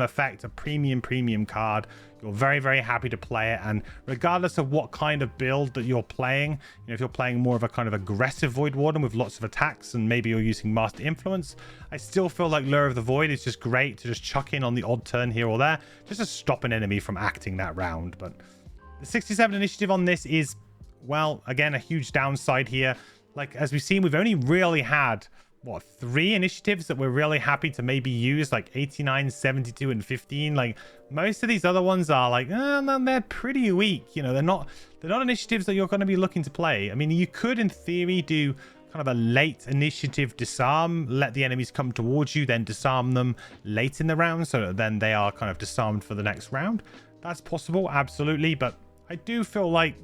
effect, a premium card. You're very, very happy to play it, and regardless of what kind of build that you're playing, you know, if you're playing more of a kind of aggressive Voidwarden with lots of attacks and maybe you're using Master Influence, I still feel like Lure of the Void is just great to just chuck in on the odd turn here or there, just to stop an enemy from acting that round. But the 67 initiative on this is, well, again, a huge downside here. Like, as we've seen, we've only really had what, 3 initiatives that we're really happy to maybe use, like 89, 72, and 15. Like, most of these other ones are like, no, they're pretty weak. You know, they're not initiatives that you're going to be looking to play. I mean, you could, in theory, do kind of a late initiative disarm, let the enemies come towards you, then disarm them late in the round, so that then they are kind of disarmed for the next round. That's possible, absolutely. But I do feel like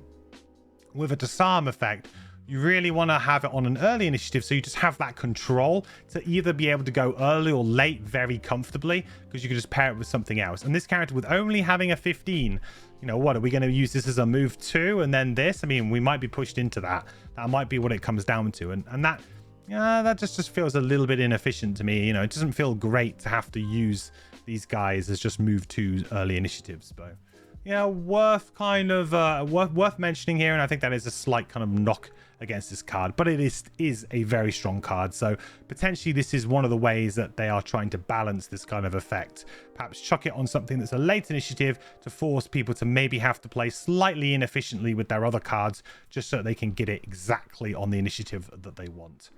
with a disarm effect, you really want to have it on an early initiative, so you just have that control to either be able to go early or late very comfortably, because you can just pair it with something else. And this character, with only having a 15, you know, what are we going to use this as a move 2 and then this? I mean, we might be pushed into that. That might be what it comes down to. And that yeah, that just feels a little bit inefficient to me. You know, it doesn't feel great to have to use these guys as just move 2 early initiatives, but yeah, worth kind of worth mentioning here. And I think that is a slight kind of knock against this card, but it is a very strong card. So potentially this is one of the ways that they are trying to balance this kind of effect. Perhaps chuck it on something that's a late initiative to force people to maybe have to play slightly inefficiently with their other cards, just so that they can get it exactly on the initiative that they want.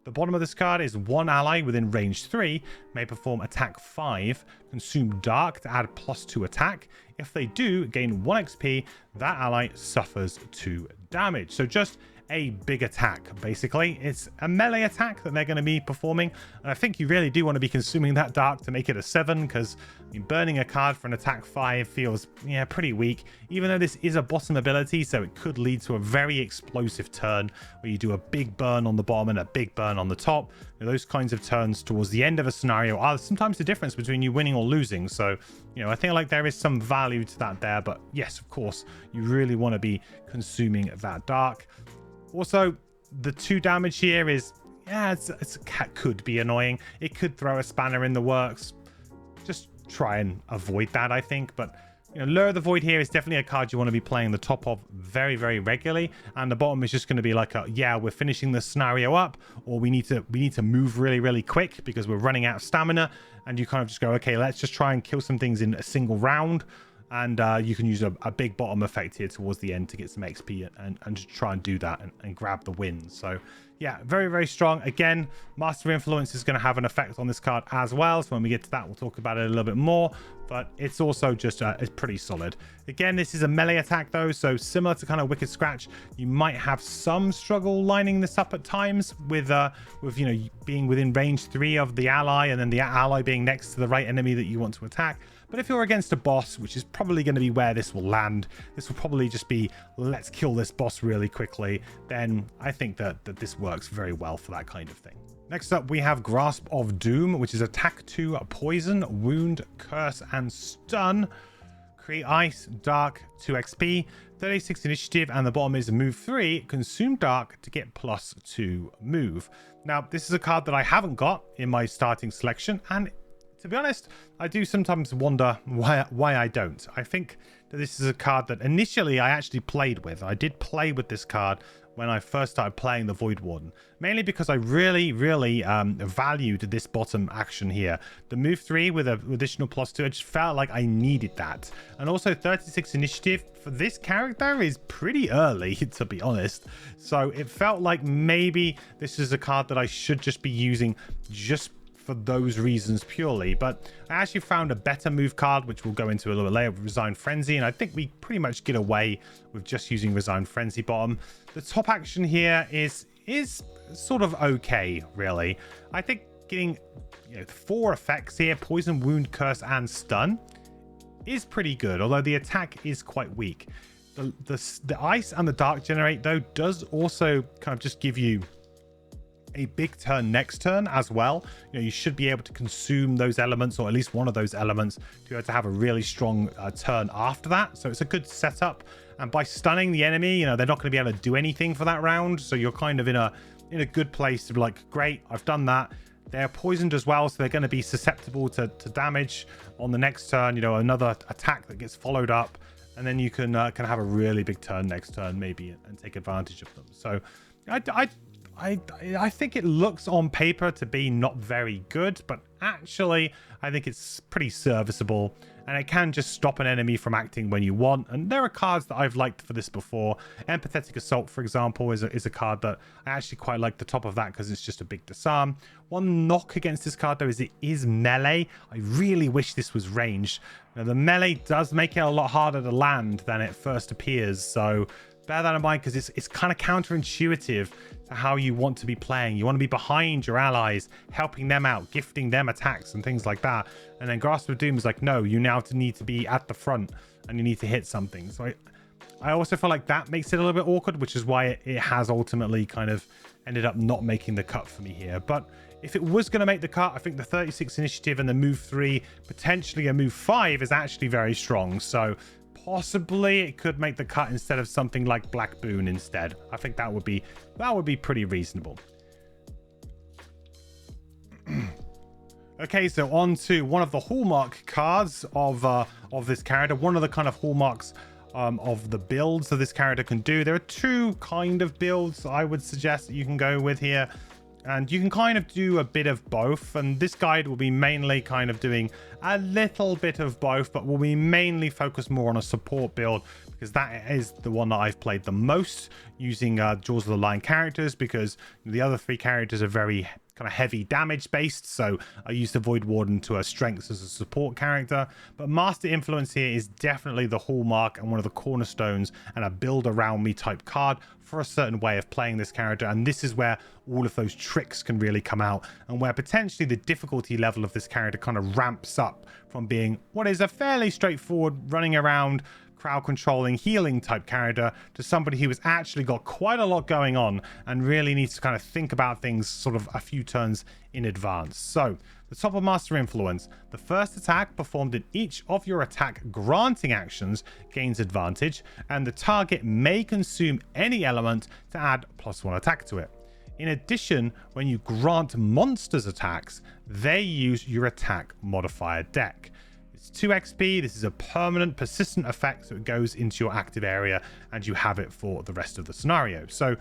The bottom of this card is one ally within range 3 may perform attack 5, consume dark to add +2 attack. If they do, gain 1 XP, that ally suffers 2 damage. So just a big attack, basically. It's a melee attack that they're going to be performing, and I think you really do want to be consuming that dark to make it a 7, because I mean, burning a card for an attack 5 feels, yeah, pretty weak, even though this is a bottom ability, so it could lead to a very explosive turn where you do a big burn on the bottom and a big burn on the top. Those kinds of turns towards the end of a scenario are sometimes the difference between you winning or losing. So, you know, I think like there is some value to that there, but yes, of course, you really want to be consuming that dark. Also, the 2 damage here is, yeah, it could be annoying. It could throw a spanner in the works. Just try and avoid that, I think. But, you know, Lure of the Void here is definitely a card you want to be playing the top of very, very regularly. And the bottom is just going to be like, yeah, we're finishing the scenario up, or we need to move really, really quick because we're running out of stamina. And you kind of just go, okay, let's just try and kill some things in a single round. And you can use a big bottom effect here towards the end to get some XP and just try and do that and grab the win. So yeah, very, very strong. Again, Master Influence is going to have an effect on this card as well. So when we get to that, we'll talk about it a little bit more. But it's also just it's pretty solid. Again, this is a melee attack though. So similar to kind of Wicked Scratch, you might have some struggle lining this up at times with you know, being within range 3 of the ally and then the ally being next to the right enemy that you want to attack. But if you're against a boss, which is probably going to be where this will land, this will probably just be, let's kill this boss really quickly, then I think that this works very well for that kind of thing. Next up, we have Grasp of Doom, which is attack 2, poison, wound, curse, and stun. Create ice, dark, 2 XP, 36 initiative, and the bottom is move 3, consume dark to get +2 move. Now, this is a card that I haven't got in my starting selection, and to be honest, I do sometimes wonder why I don't. I think that this is a card that initially I actually played with. I did play with this card when I first started playing the Voidwarden, mainly because I really, really valued this bottom action here. The move 3 with an additional +2, I just felt like I needed that. And also 36 initiative for this character is pretty early, to be honest. So it felt like maybe this is a card that I should just be using just for those reasons purely. But I actually found a better move card, which we'll go into a little bit later, with Resigned Frenzy, and I think we pretty much get away with just using Resigned Frenzy bottom. The top action here is sort of okay, really. I think getting, you know, 4 effects here, poison, wound, curse, and stun, is pretty good, although the attack is quite weak. The ice and the dark generate though does also kind of just give you a big turn next turn as well. You know, you should be able to consume those elements, or at least one of those elements, to be able to have a really strong turn after that. So it's a good setup, and by stunning the enemy, you know, they're not going to be able to do anything for that round, so you're kind of in a good place to be like, great, I've done that. They're poisoned as well, so they're going to be susceptible to damage on the next turn. You know, another attack that gets followed up, and then you can have a really big turn next turn maybe and take advantage of them. So I think it looks on paper to be not very good, but actually I think it's pretty serviceable, and it can just stop an enemy from acting when you want. And there are cards that I've liked for this before. Empathetic Assault, for example, is a card that I actually quite like the top of that because it's just a big disarm. One knock against this card though is it is melee. I really wish this was ranged. Now the melee does make it a lot harder to land than it first appears, so bear that in mind, because it's kind of counterintuitive to how you want to be playing. You want to be behind your allies, helping them out, gifting them attacks and things like that. And then Grasp of Doom is like, no, you now need to be at the front and you need to hit something. So I also feel like that makes it a little bit awkward, which is why it has ultimately kind of ended up not making the cut for me here. But if it was going to make the cut, I think the 36 initiative and the move 3, potentially a move 5, is actually very strong. So possibly it could make the cut instead of something like Black Boon instead. I think that would be pretty reasonable. Okay, so on to one of the hallmark cards of this character. One of the kind of hallmarks of the builds that this character can do. There are two kind of builds I would suggest that you can go with here. And you can kind of do a bit of both. And this guide will be mainly kind of doing a little bit of both, but will be mainly focused more on a support build, because that is the one that I've played the most using Jaws of the Lion characters, because the other three characters are very kind of heavy damage based. So I use the Voidwarden to her strengths as a support character. But Master Influence here is definitely the hallmark and one of the cornerstones and a build around me type card for a certain way of playing this character. And this is where all of those tricks can really come out, and where potentially the difficulty level of this character kind of ramps up from being what is a fairly straightforward running around crowd controlling healing type character to somebody who has actually got quite a lot going on and really needs to kind of think about things sort of a few turns in advance. So the top of Master Influence, the first attack performed in each of your attack granting actions gains advantage, and the target may consume any element to add +1 attack to it. In addition, when you grant monsters attacks, they use your attack modifier deck. It's 2 XP. This is a permanent, persistent effect, so it goes into your active area and you have it for the rest of the scenario. So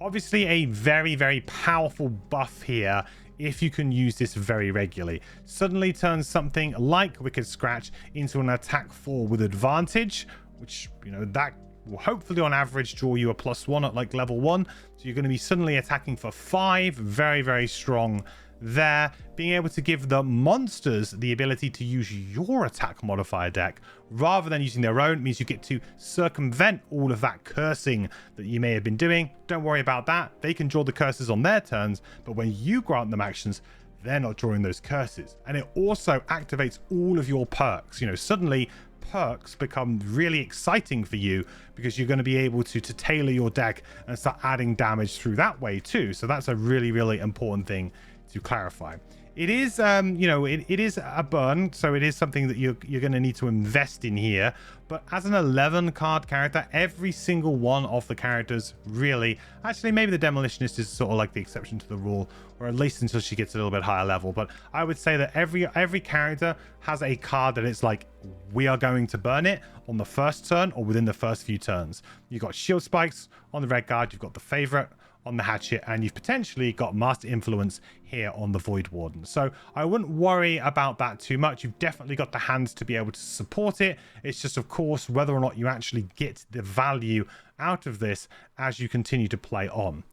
obviously a very, very powerful buff here if you can use this very regularly. Suddenly turns something like Wicked Scratch into an attack 4 with advantage, which, you know, that will hopefully on average draw you a +1 at like level 1. So you're going to be suddenly attacking for 5. Very, very strong there. Being able to give the monsters the ability to use your attack modifier deck rather than using their own means you get to circumvent all of that cursing that you may have been doing. Don't worry about that. They can draw the curses on their turns, but when you grant them actions, they're not drawing those curses. And it also activates all of your perks. You know, suddenly perks become really exciting for you because you're going to be able to tailor your deck and start adding damage through that way too. So that's a really, really important thing to clarify. It is you know, it is a burn, so it is something that you're going to need to invest in here. But as an 11 card character, every single one of the characters really, actually maybe the Demolitionist is sort of like the exception to the rule, or at least until she gets a little bit higher level. But I would say that every character has a card that it's like, we are going to burn it on the first turn or within the first few turns. You've got Shield Spikes on the red guard, you've got the Favorite on the Hatchet, and you've potentially got Master Influence here on the Voidwarden. So I wouldn't worry about that too much. You've definitely got the hands to be able to support it. It's just, of course, whether or not you actually get the value out of this as you continue to play on.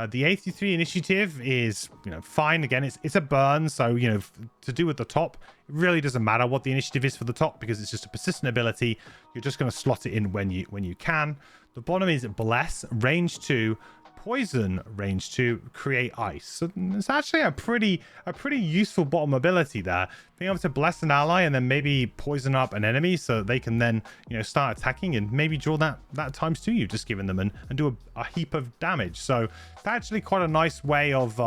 The 83 initiative is, you know, fine. Again, it's a burn, so, you know, to do at the top, it really doesn't matter what the initiative is for the top because it's just a persistent ability. You're just going to slot it in when you can. The bottom is Bless, range 2, Poison, range 2, create ice. So it's actually a pretty useful bottom ability there. Being able to bless an ally and then maybe poison up an enemy so they can then, you know, start attacking and maybe draw that times to you, just giving them and do a heap of damage. So that's actually quite a nice way of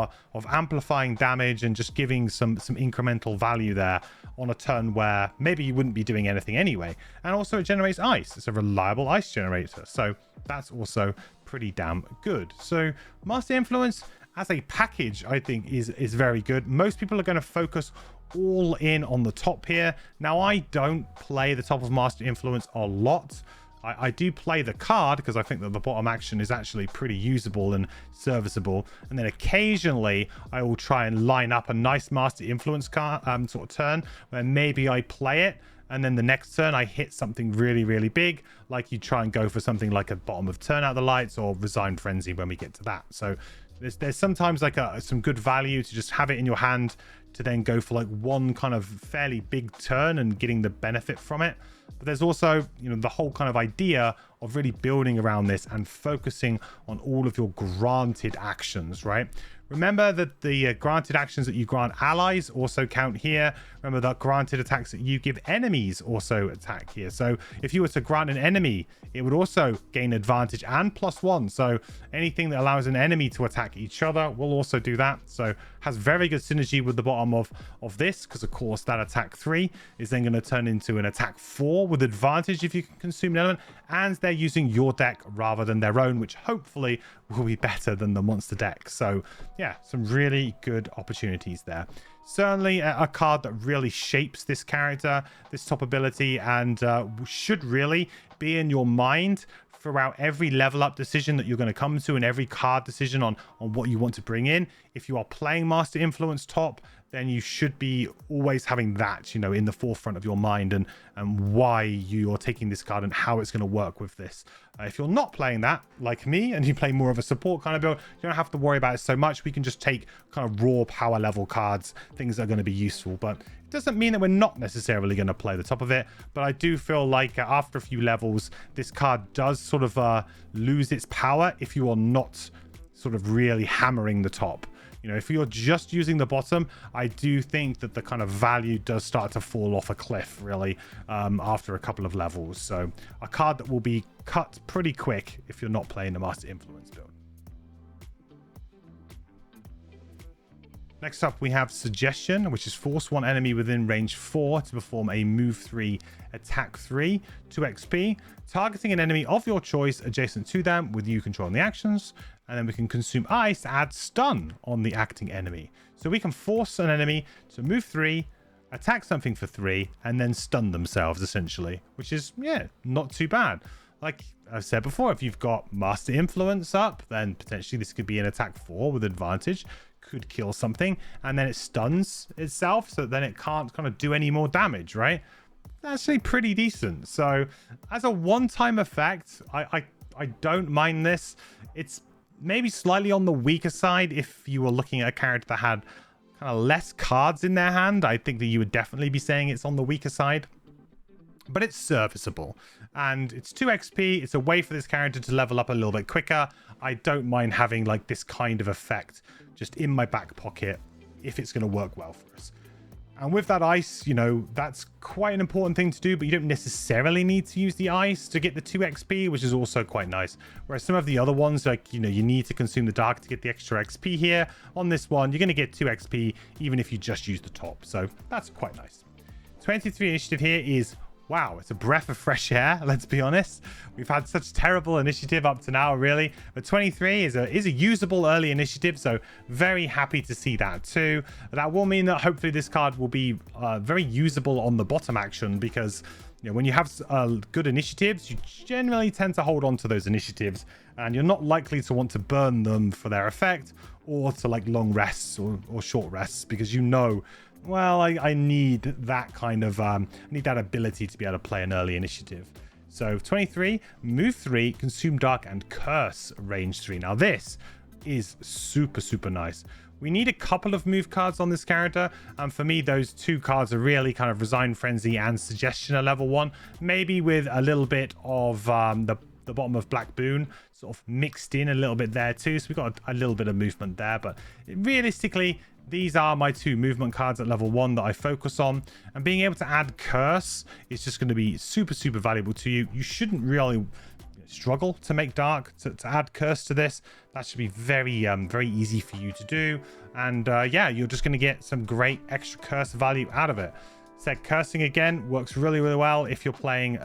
amplifying damage and just giving some incremental value there on a turn where maybe you wouldn't be doing anything anyway. And also it generates ice. It's a reliable ice generator. So that's also pretty damn good. So Master Influence as a package, I think is very good. Most people are going to focus all in on the top here. Now, I don't play the top of Master Influence a lot. I do play the card because I think that the bottom action is actually pretty usable and serviceable. And then occasionally I will try and line up a nice Master Influence card sort of turn where maybe I play it, and then the next turn I hit something really, really big, like you try and go for something like a bottom of turn out the lights or Resigned Frenzy when we get to that. So there's sometimes like some good value to just have it in your hand to then go for like one kind of fairly big turn and getting the benefit from it. But there's also, you know, the whole kind of idea of really building around this and focusing on all of your granted actions, right? Remember that the granted actions that you grant allies also count here. Remember that granted attacks that you give enemies also attack here. So if you were to grant an enemy, it would also gain advantage and +1. So anything that allows an enemy to attack each other will also do that. So has very good synergy with the bottom of this, because of course that attack 3 is then going to turn into an attack 4 with advantage if you can consume an element. and they're using your deck rather than their own, which hopefully will be better than the monster deck. So yeah, some really good opportunities there. Certainly a card that really shapes this character, this top ability, and should really be in your mind throughout every level up decision that you're going to come to, and every card decision on what you want to bring in. If you are playing Master Influence top, then you should be always having that, you know, in the forefront of your mind, and why you are taking this card and how it's going to work with this. If you're not playing that, like me, and you play more of a support kind of build, you don't have to worry about it so much. We can just take kind of raw power level cards, things that are going to be useful. But it doesn't mean that we're not necessarily going to play the top of it. But I do feel like after a few levels, this card does sort of lose its power if you are not sort of really hammering the top. You know, if you're just using the bottom, I do think that the kind of value does start to fall off a cliff, really, after a couple of levels. So a card that will be cut pretty quick if you're not playing the Master Influence build. Next up, we have Suggestion, which is force one enemy within range 4 to perform a move 3, attack 3, 2 XP, targeting an enemy of your choice adjacent to them with you controlling the actions. And then we can consume ice to add stun on the acting enemy. So we can force an enemy to move 3, attack something for 3, and then stun themselves, essentially, which is, yeah, not too bad. Like I've said before, if you've got Master Influence up, then potentially this could be an attack 4 with advantage. Could kill something, and then it stuns itself, so then it can't kind of do any more damage, right? That's actually pretty decent. So as a one-time effect, I don't mind this. It's maybe slightly on the weaker side if you were looking at a character that had kind of less cards in their hand. I think that you would definitely be saying it's on the weaker side, but it's serviceable, and it's 2 XP. It's a way for this character to level up a little bit quicker. I don't mind having like this kind of effect just in my back pocket if it's going to work well for us. And with that ice, you know, that's quite an important thing to do, but you don't necessarily need to use the ice to get the 2 XP, which is also quite nice. Whereas some of the other ones, like, you know, you need to consume the dark to get the extra XP here. On this one, you're going to get 2 XP even if you just use the top. So that's quite nice. 23 initiative here is, wow, it's a breath of fresh air, let's be honest. We've had such terrible initiative up to now, really. But 23 is a usable early initiative, so very happy to see that too. That will mean that hopefully this card will be very usable on the bottom action, because, you know, when you have good initiatives, you generally tend to hold on to those initiatives, and you're not likely to want to burn them for their effect, or to like long rests or short rests, because you know, well, I need that kind of, I need that ability to be able to play an early initiative. So 23, move 3, consume dark, and curse range 3. Now this is super, super nice. We need a couple of move cards on this character, and for me, those 2 cards are really kind of Resign Frenzy and Suggestion at level 1, maybe with a little bit of the bottom of Black Boon sort of mixed in a little bit there too. So we've got a little bit of movement there, but realistically, these are my 2 movement cards at level 1 that I focus on, and being able to add curse is just going to be super, super valuable to you. You shouldn't really struggle to make dark to add curse to this. That should be very very easy for you to do, and yeah, you're just going to get some great extra curse value out of it. Said cursing again works really, really well if you're playing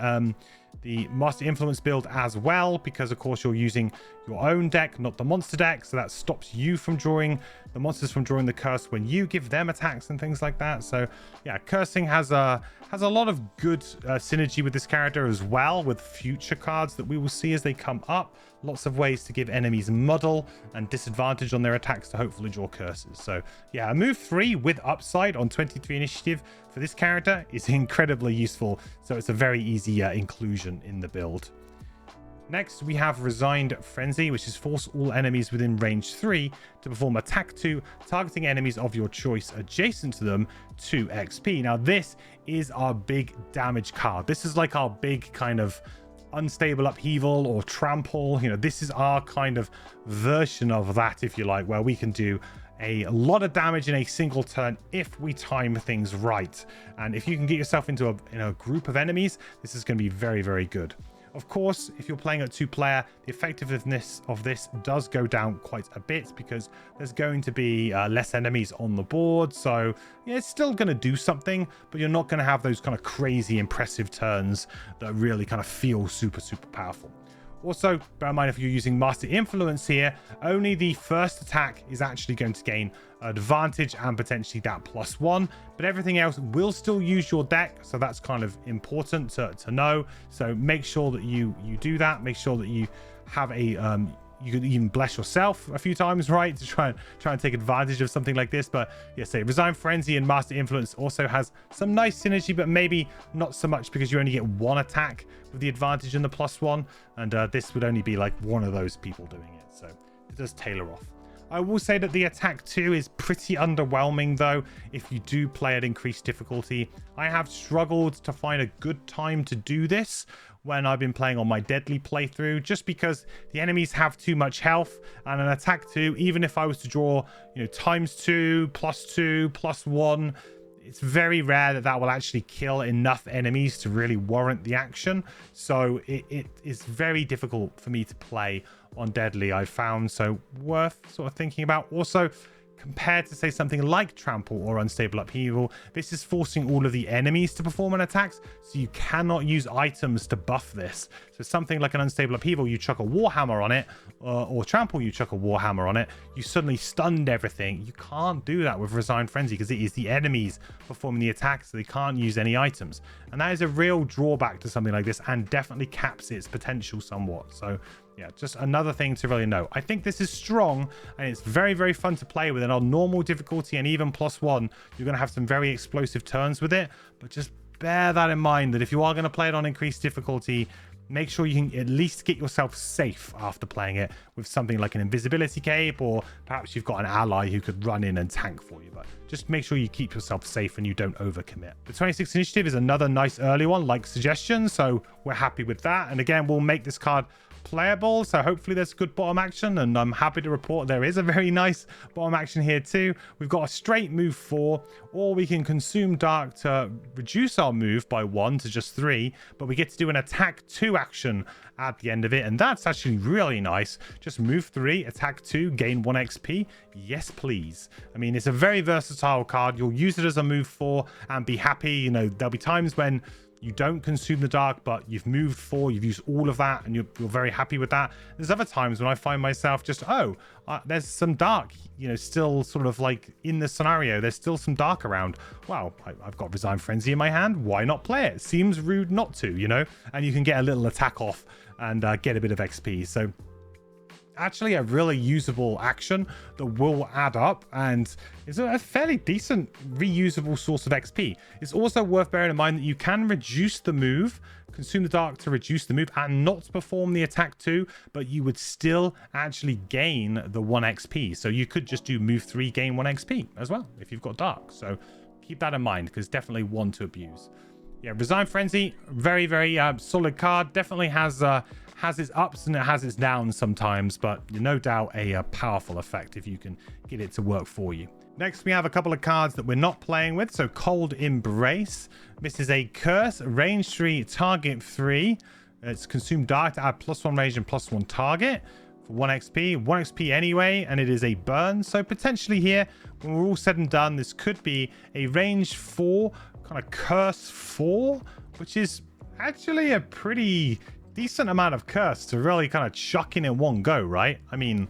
the Master Influence build as well, because of course you're using your own deck, not the monster deck, so that stops you from drawing the monsters from drawing the curse when you give them attacks and things like that. So yeah, cursing has a lot of good synergy with this character as well, with future cards that we will see as they come up. Lots of ways to give enemies muddle and disadvantage on their attacks to hopefully draw curses. So yeah, a move 3 with upside on 23 initiative for this character is incredibly useful, so it's a very easy inclusion in the build. Next, we have Resigned Frenzy, which is force all enemies within range 3 to perform attack 2, targeting enemies of your choice adjacent to them, 2 XP. Now, this is our big damage card. This is like our big kind of unstable upheaval or trample. You know, this is our kind of version of that, if you like, where we can do a lot of damage in a single turn if we time things right. And if you can get yourself into a group of enemies, this is going to be very, very good. Of course, if you're playing at 2-player, the effectiveness of this does go down quite a bit because there's going to be less enemies on the board. So yeah, it's still going to do something, but you're not going to have those kind of crazy impressive turns that really kind of feel super, super powerful. Also, bear in mind if you're using Master Influence here, only the first attack is actually going to gain advantage and potentially that +1, but everything else will still use your deck, so that's kind of important to know. So make sure that you do that. Make sure that you have a you could even bless yourself a few times, right, to try and take advantage of something like this. But yeah, say Resign Frenzy and Master Influence also has some nice synergy, but maybe not so much because you only get one attack with the advantage and the +1, and this would only be like one of those people doing it, so it does tailor off. I will say that the attack 2 is pretty underwhelming though if you do play at increased difficulty. I have struggled to find a good time to do this when I've been playing on my deadly playthrough, just because the enemies have too much health, and an attack 2, even if I was to draw, you know, ×2, +2, +1, it's very rare that that will actually kill enough enemies to really warrant the action. So it is very difficult for me to play on deadly, I found, so worth sort of thinking about. Also, compared to say something like Trample or Unstable Upheaval, this is forcing all of the enemies to perform an attack, so you cannot use items to buff this. So something like an Unstable Upheaval, you chuck a Warhammer on it, or Trample, you chuck a Warhammer on it, you suddenly stunned everything. You can't do that with Resign Frenzy because it is the enemies performing the attack, so they can't use any items. And that is a real drawback to something like this, and definitely caps its potential somewhat. So yeah, just another thing to really know. I think this is strong, and it's very, very fun to play with. And on normal difficulty and even +1, you're going to have some very explosive turns with it. But just bear that in mind, that if you are going to play it on increased difficulty, make sure you can at least get yourself safe after playing it with something like an invisibility cape, or perhaps you've got an ally who could run in and tank for you. But just make sure you keep yourself safe and you don't overcommit. The 26th initiative is another nice early one, like Suggestion, so we're happy with that. And again, we'll make this card playable, so hopefully there's good bottom action, and I'm happy to report there is a very nice bottom action here too. We've got a straight move 4, or we can consume dark to reduce our move by 1 to just 3, but we get to do an attack 2 action at the end of it, and that's actually really nice. Just move 3, attack 2, gain 1 XP. Yes please. I mean, it's a very versatile card. You'll use it as a move 4 and be happy. You know, there'll be times when you don't consume the dark, but you've moved 4, you've used all of that, and you're very happy with that. There's other times when I find myself just, there's some dark, you know, still sort of like in the scenario, there's still some dark around. Wow, I've got Resign Frenzy in my hand. Why not play it? Seems rude not to, you know, and you can get a little attack off and get a bit of XP. So actually a really usable action that will add up, and is a fairly decent reusable source of XP. It's also worth bearing in mind that you can reduce the move, consume the dark to reduce the move, and not perform the attack 2, but you would still actually gain the 1 XP. So you could just do move 3, gain 1 XP as well if you've got dark. So keep that in mind, because definitely one to abuse. Yeah, Resign Frenzy, very, very solid card. Definitely has its ups and it has its downs sometimes, but no doubt a powerful effect if you can get it to work for you. Next, we have a couple of cards that we're not playing with. So Cold Embrace. This is a curse, range 3, target 3. It's consume dark to add +1 range and +1 target for 1 XP. 1 XP anyway, and it is a burn. So potentially here, when we're all said and done, this could be a range 4, kind of curse 4, which is actually a pretty decent amount of curse to really kind of chuck in one go, right? I mean,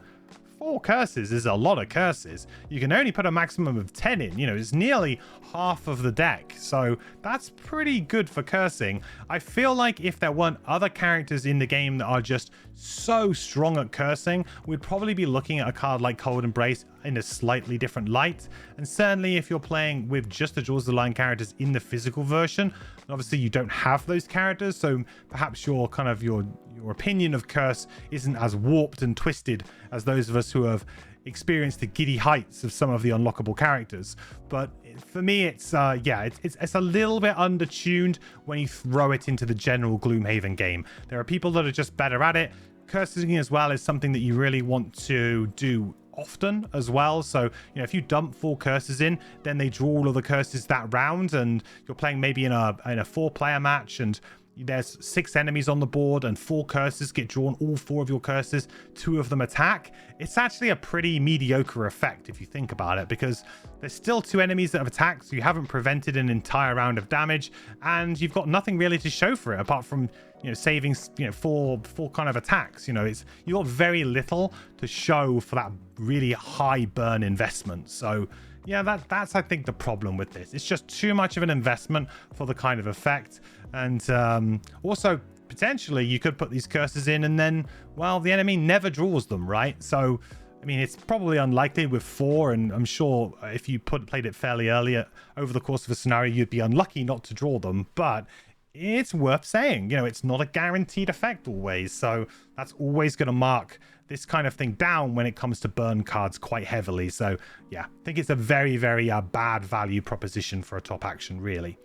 4 curses is a lot of curses. You can only put a maximum of 10 in, you know, it's nearly half of the deck. So that's pretty good for cursing. I feel like if there weren't other characters in the game that are just so strong at cursing, we'd probably be looking at a card like Cold Embrace in a slightly different light. And certainly if you're playing with just the Jaws of the Lion characters in the physical version, obviously you don't have those characters, so perhaps your kind of your opinion of curse isn't as warped and twisted as those of us who have experienced the giddy heights of some of the unlockable characters. But for me, it's it's a little bit undertuned when you throw it into the general Gloomhaven game. There are people that are just better at it. Cursing as well is something that you really want to do often as well. So, you know, if you dump 4 curses in, then they draw all of the curses that round, and you're playing maybe in a 4-player match, and there's 6 enemies on the board and 4 curses get drawn, all 4 of your curses, 2 of them attack, it's actually a pretty mediocre effect if you think about it, because there's still 2 enemies that have attacked, so you haven't prevented an entire round of damage, and you've got nothing really to show for it apart from, you know, saving, you know, four kind of attacks. You know, it's, you've got very little to show for that really high burn investment. So yeah, that's I think the problem with this. It's just too much of an investment for the kind of effect. And also potentially you could put these curses in and then, well, the enemy never draws them, right? So I mean, it's probably unlikely with 4, and I'm sure if you played it fairly early over the course of a scenario, you'd be unlucky not to draw them. But it's worth saying, you know, it's not a guaranteed effect always, so that's always going to mark this kind of thing down when it comes to burn cards quite heavily. So yeah, I think it's a very, very bad value proposition for a top action, really.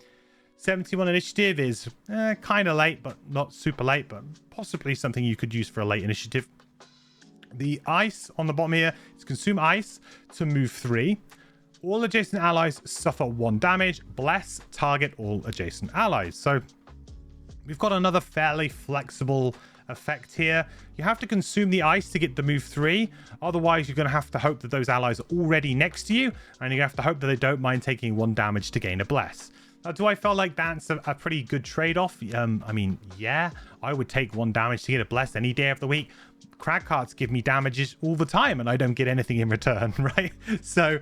71 initiative is kind of late, but not super late, but possibly something you could use for a late initiative. The ice on the bottom here is consume ice to move 3. All adjacent allies suffer 1 damage. Bless target all adjacent allies. So we've got another fairly flexible effect here. You have to consume the ice to get the move 3. Otherwise, you're going to have to hope that those allies are already next to you, and you have to hope that they don't mind taking 1 damage to gain a bless. Do I feel like that's a pretty good trade-off? I mean, yeah, I would take 1 damage to get a bless any day of the week. Crag cards give me damages all the time, and I don't get anything in return, right? So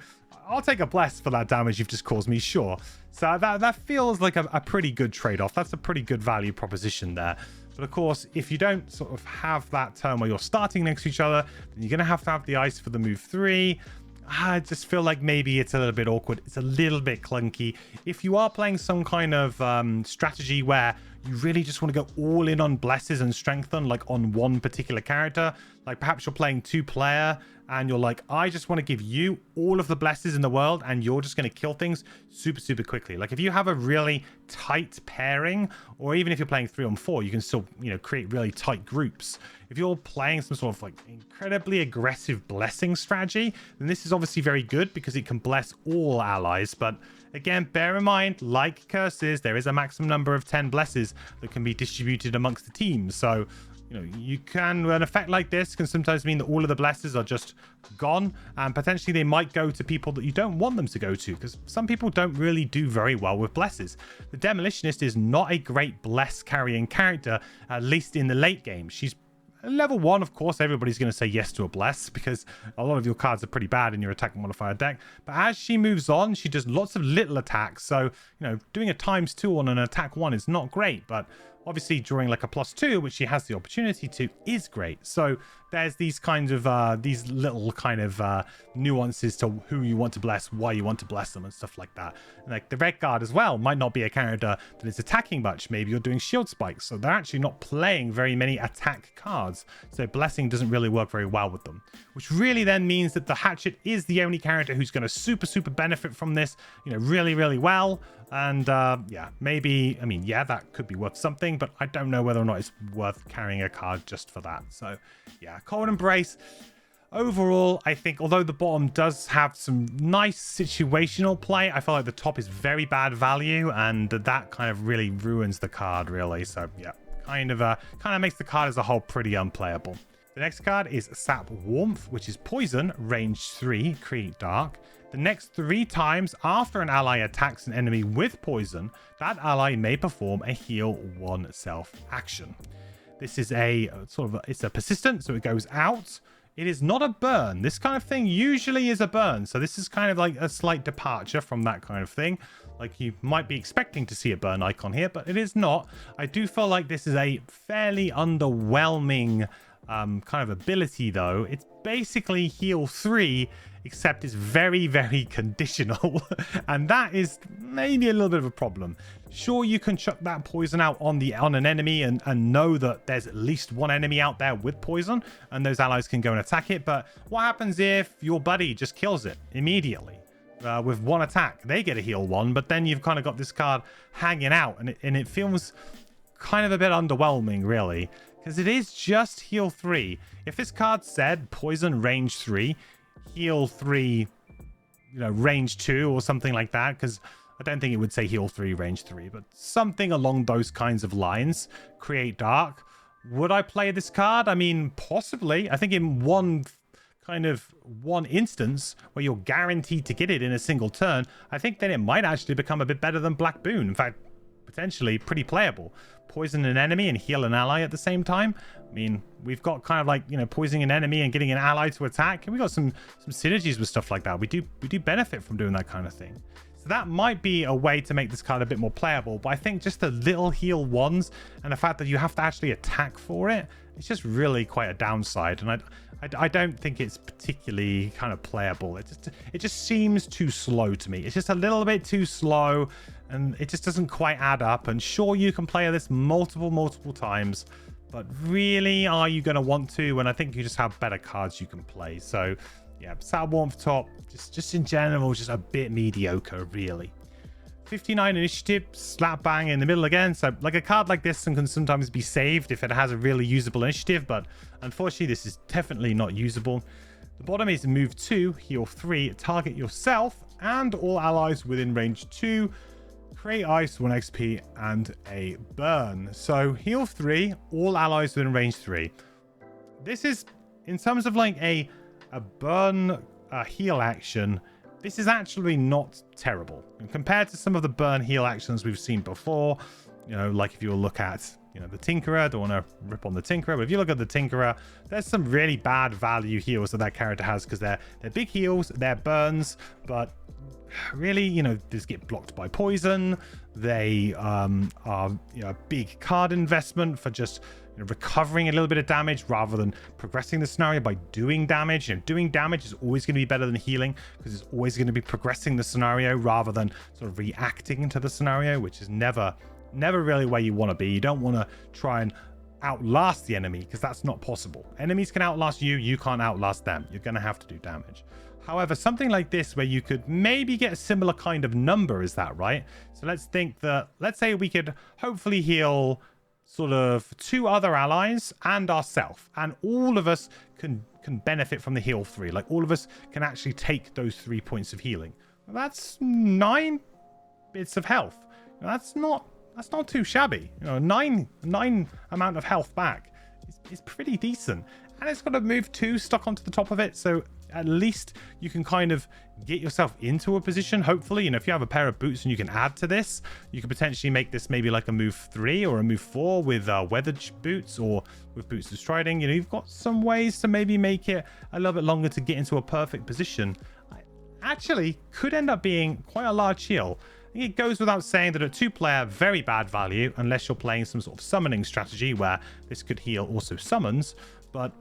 I'll take a bless for that damage you've just caused me, sure. So that feels like a pretty good trade-off. That's a pretty good value proposition there. But of course, if you don't sort of have that turn where you're starting next to each other, then you're going to have the ice for the move 3. I just feel like maybe it's a little bit awkward. It's a little bit clunky. If you are playing some kind of strategy where you really just want to go all in on blesses and strengthen, like on one particular character, like perhaps you're playing 2-player and you're like, I just want to give you all of the blesses in the world and you're just going to kill things super, super quickly. Like if you have a really tight pairing, or even if you're playing 3 on 4, you can still, you know, create really tight groups. If you're playing some sort of like incredibly aggressive blessing strategy, then this is obviously very good because it can bless all allies. But again, bear in mind, like curses, there is a maximum number of 10 blesses that can be distributed amongst the team. So, you know, you can, an effect like this can sometimes mean that all of the blesses are just gone, and potentially they might go to people that you don't want them to go to, because some people don't really do very well with blesses. The Demolitionist is not a great bless carrying character, at least in the late game. She's level 1, of course, everybody's going to say yes to a bless because a lot of your cards are pretty bad in your attack modifier deck. But as she moves on, she does lots of little attacks. So, you know, doing a ×2 on an attack 1 is not great, but obviously drawing like a +2, which she has the opportunity to, is great. So there's these kinds of these little kind of nuances to who you want to bless, why you want to bless them, and stuff like that. And like the red guard as well might not be a character that is attacking much. Maybe you're doing shield spikes, so they're actually not playing very many attack cards, so blessing doesn't really work very well with them, which really then means that the hatchet is the only character who's going to super benefit from this, you know, really well. And yeah, maybe, I mean, yeah, that could be worth something, but I don't know whether or not it's worth carrying a card just for that. So yeah, Cold Embrace overall, I think, although the bottom does have some nice situational play, I feel like the top is very bad value, and that kind of really ruins the card, really. So yeah, kind of makes the card as a whole pretty unplayable. The next card is Sap Warmth, which is poison, range 3, create dark. The next 3 times after an ally attacks an enemy with poison, that ally may perform a heal 1 self action. This is a sort of, it's a persistent, so it goes out. It is not a burn. This kind of thing usually is a burn, so this is kind of like a slight departure from that kind of thing. Like you might be expecting to see a burn icon here, but it is not. I do feel like this is a fairly underwhelming kind of ability, though. It's basically heal 3, except it's very conditional, and that is maybe a little bit of a problem. Sure, you can chuck that poison out on an enemy and know that there's at least one enemy out there with poison, and those allies can go and attack it. But what happens if your buddy just kills it immediately with 1 attack? They get a heal 1, but then you've kind of got this card hanging out, and it feels kind of a bit underwhelming, really, because it is just heal 3. If this card said poison range 3, heal 3, you know, range 2 or something like that, because I don't think it would say heal 3, range 3, but something along those kinds of lines. Create dark. Would I play this card? I mean, possibly. I think in one instance where you're guaranteed to get it in a single turn, I think then it might actually become a bit better than Black Boon. In fact, potentially pretty playable. Poison an enemy and heal an ally at the same time. I mean, we've got kind of like, you know, poisoning an enemy and getting an ally to attack, and we got some synergies with stuff like that. We do benefit from doing that kind of thing. So that might be a way to make this card a bit more playable, but I think just the little heal ones and the fact that you have to actually attack for it, it's just really quite a downside, and I don't think it's particularly kind of playable. It just seems too slow to me. It's just a little bit too slow, and it just doesn't quite add up. And sure, you can play this multiple times, but really, are you going to want to? And I think you just have better cards you can play. So yeah, Satyr Warmth top, just in general, just a bit mediocre, really. 59 initiative, slap bang in the middle again. So like a card like this can sometimes be saved if it has a really usable initiative, but unfortunately this is definitely not usable. The bottom is move 2, heal 3, target yourself and all allies within range 2, create ice, 1 XP and a burn. So heal 3, all allies within range 3. This is, in terms of like a burn heal action, this is actually not terrible. And compared to some of the burn heal actions we've seen before, you know, like if you look at, you know, the Tinkerer, I don't want to rip on the Tinkerer, but if you look at the Tinkerer, there's some really bad value heals that character has, because they're big heals, they're burns, but really, you know, these get blocked by poison. They are, you know, a big card investment for just, you know, recovering a little bit of damage rather than progressing the scenario by doing damage. You know, doing damage is always going to be better than healing, because it's always going to be progressing the scenario rather than sort of reacting to the scenario, which is never really where you want to be. You don't want to try and outlast the enemy, because that's not possible. Enemies can outlast you, you can't outlast them. You're going to have to do damage. However, something like this where you could maybe get a similar kind of number as that, right? So let's think that, let's say we could hopefully heal sort of 2 other allies and ourselves, and all of us can benefit from the heal 3. Like all of us can actually take those 3 points of healing. Well, that's 9 bits of health. That's not too shabby. You know, 9 amount of health back is pretty decent, and it's got a move 2 stuck onto the top of it, so at least you can kind of get yourself into a position. Hopefully, you know, if you have a pair of boots and you can add to this, you could potentially make this maybe like a move 3 or a move 4 with weathered boots, or with boots of striding. You know, you've got some ways to maybe make it a little bit longer to get into a perfect position. Actually could end up being quite a large heal. I think it goes without saying that a 2-player, very bad value, unless you're playing some sort of summoning strategy where this could heal also summons. But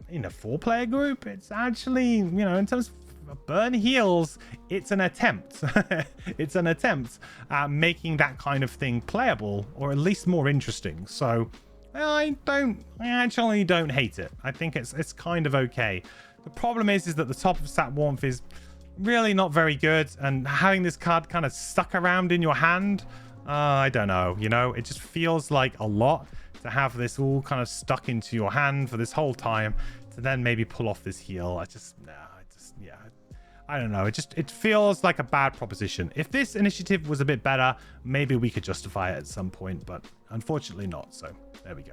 in a 4-player group, it's actually, you know, in terms of burn heals, it's an attempt. It's an attempt at making that kind of thing playable, or at least more interesting. So I actually don't hate it. I think it's kind of okay. The problem is that the top of Satyr Warmth is really not very good, and having this card kind of stuck around in your hand, I don't know, you know, it just feels like a lot to have this all kind of stuck into your hand for this whole time, to then maybe pull off this heal. I don't know. It feels like a bad proposition. If this initiative was a bit better, maybe we could justify it at some point, but unfortunately not. So there we go.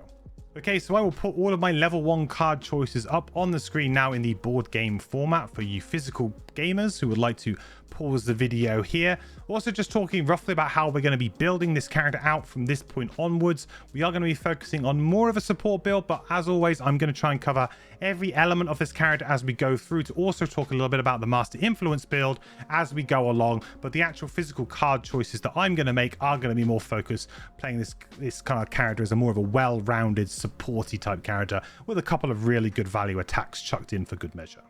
Okay, so I will put all of my level 1 card choices up on the screen now in the board game format for you physical gamers who would like to pause the video here. Also, just talking roughly about how we're going to be building this character out from this point onwards. We are going to be focusing on more of a support build, but as always, I'm going to try and cover every element of this character as we go through, to also talk a little bit about the Master Influence build as we go along. But the actual physical card choices that I'm going to make are going to be more focused playing this kind of character as a more of a well-rounded, supporty type character with a couple of really good value attacks chucked in for good measure.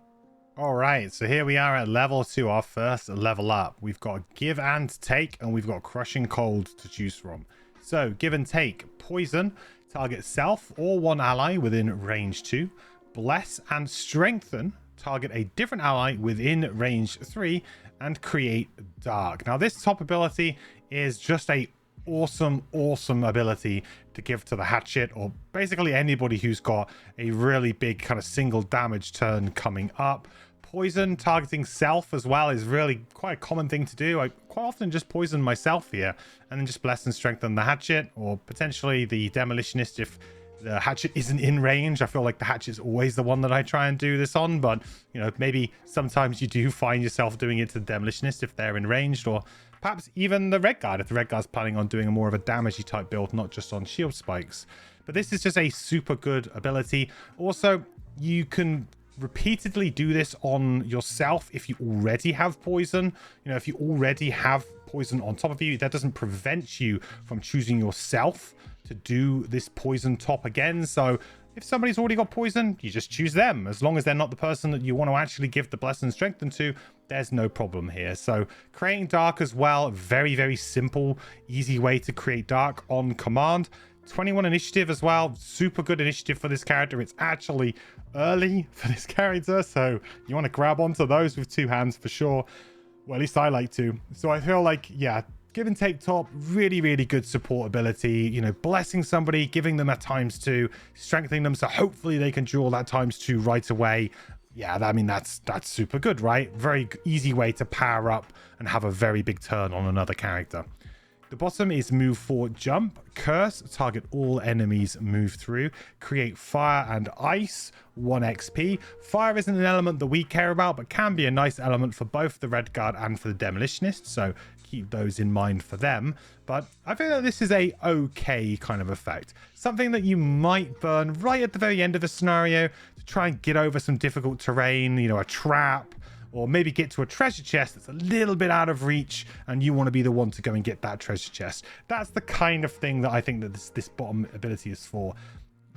All right, so here we are at level 2, our first level up. We've got Give and Take, and we've got Crushing Cold to choose from. So Give and Take: poison, target self or 1 ally within range 2. Bless and Strengthen, target a different ally within range 3. And Create Dark. Now this top ability is just a awesome ability to give to the hatchet, or basically anybody who's got a really big kind of single damage turn coming up. Poison targeting self as well is really quite a common thing to do. I quite often just poison myself here and then just bless and strengthen the hatchet, or potentially the demolitionist if the hatchet isn't in range. I feel like the hatchet is always the one that I try and do this on, but you know, maybe sometimes you do find yourself doing it to the demolitionist if they're in ranged, or perhaps even the red guard if the red guard's planning on doing a more of a damagey type build, not just on shield spikes. But this is just a super good ability. Also, you can repeatedly do this on yourself if you already have poison. You know, if you already have poison on top of you, that doesn't prevent you from choosing yourself to do this poison top again. So if somebody's already got poison, you just choose them. As long as they're not the person that you want to actually give the bless and strengthen to, there's no problem here. So creating dark as well, very, very simple, easy way to create dark on command. 21 initiative as well, super good initiative for this character. It's actually early for this character, so you want to grab onto those with two hands for sure. Well, at least I like to. So I feel like, yeah, give and take top, really, really good support ability. You know, blessing somebody, giving them a ×2, strengthening them so hopefully they can draw that ×2 right away. Yeah, I mean, that's super good, right? Very easy way to power up and have a very big turn on another character. The bottom is move 4 jump, curse, target all enemies move through, create fire and ice, 1 XP. Fire isn't an element that we care about, but can be a nice element for both the red guard and for the demolitionist, so keep those in mind for them. But I feel that this is a okay kind of effect. Something that you might burn right at the very end of a scenario to try and get over some difficult terrain, you know, a trap, or maybe get to a treasure chest that's a little bit out of reach and you want to be the one to go and get that treasure chest. That's the kind of thing that I think that this bottom ability is for.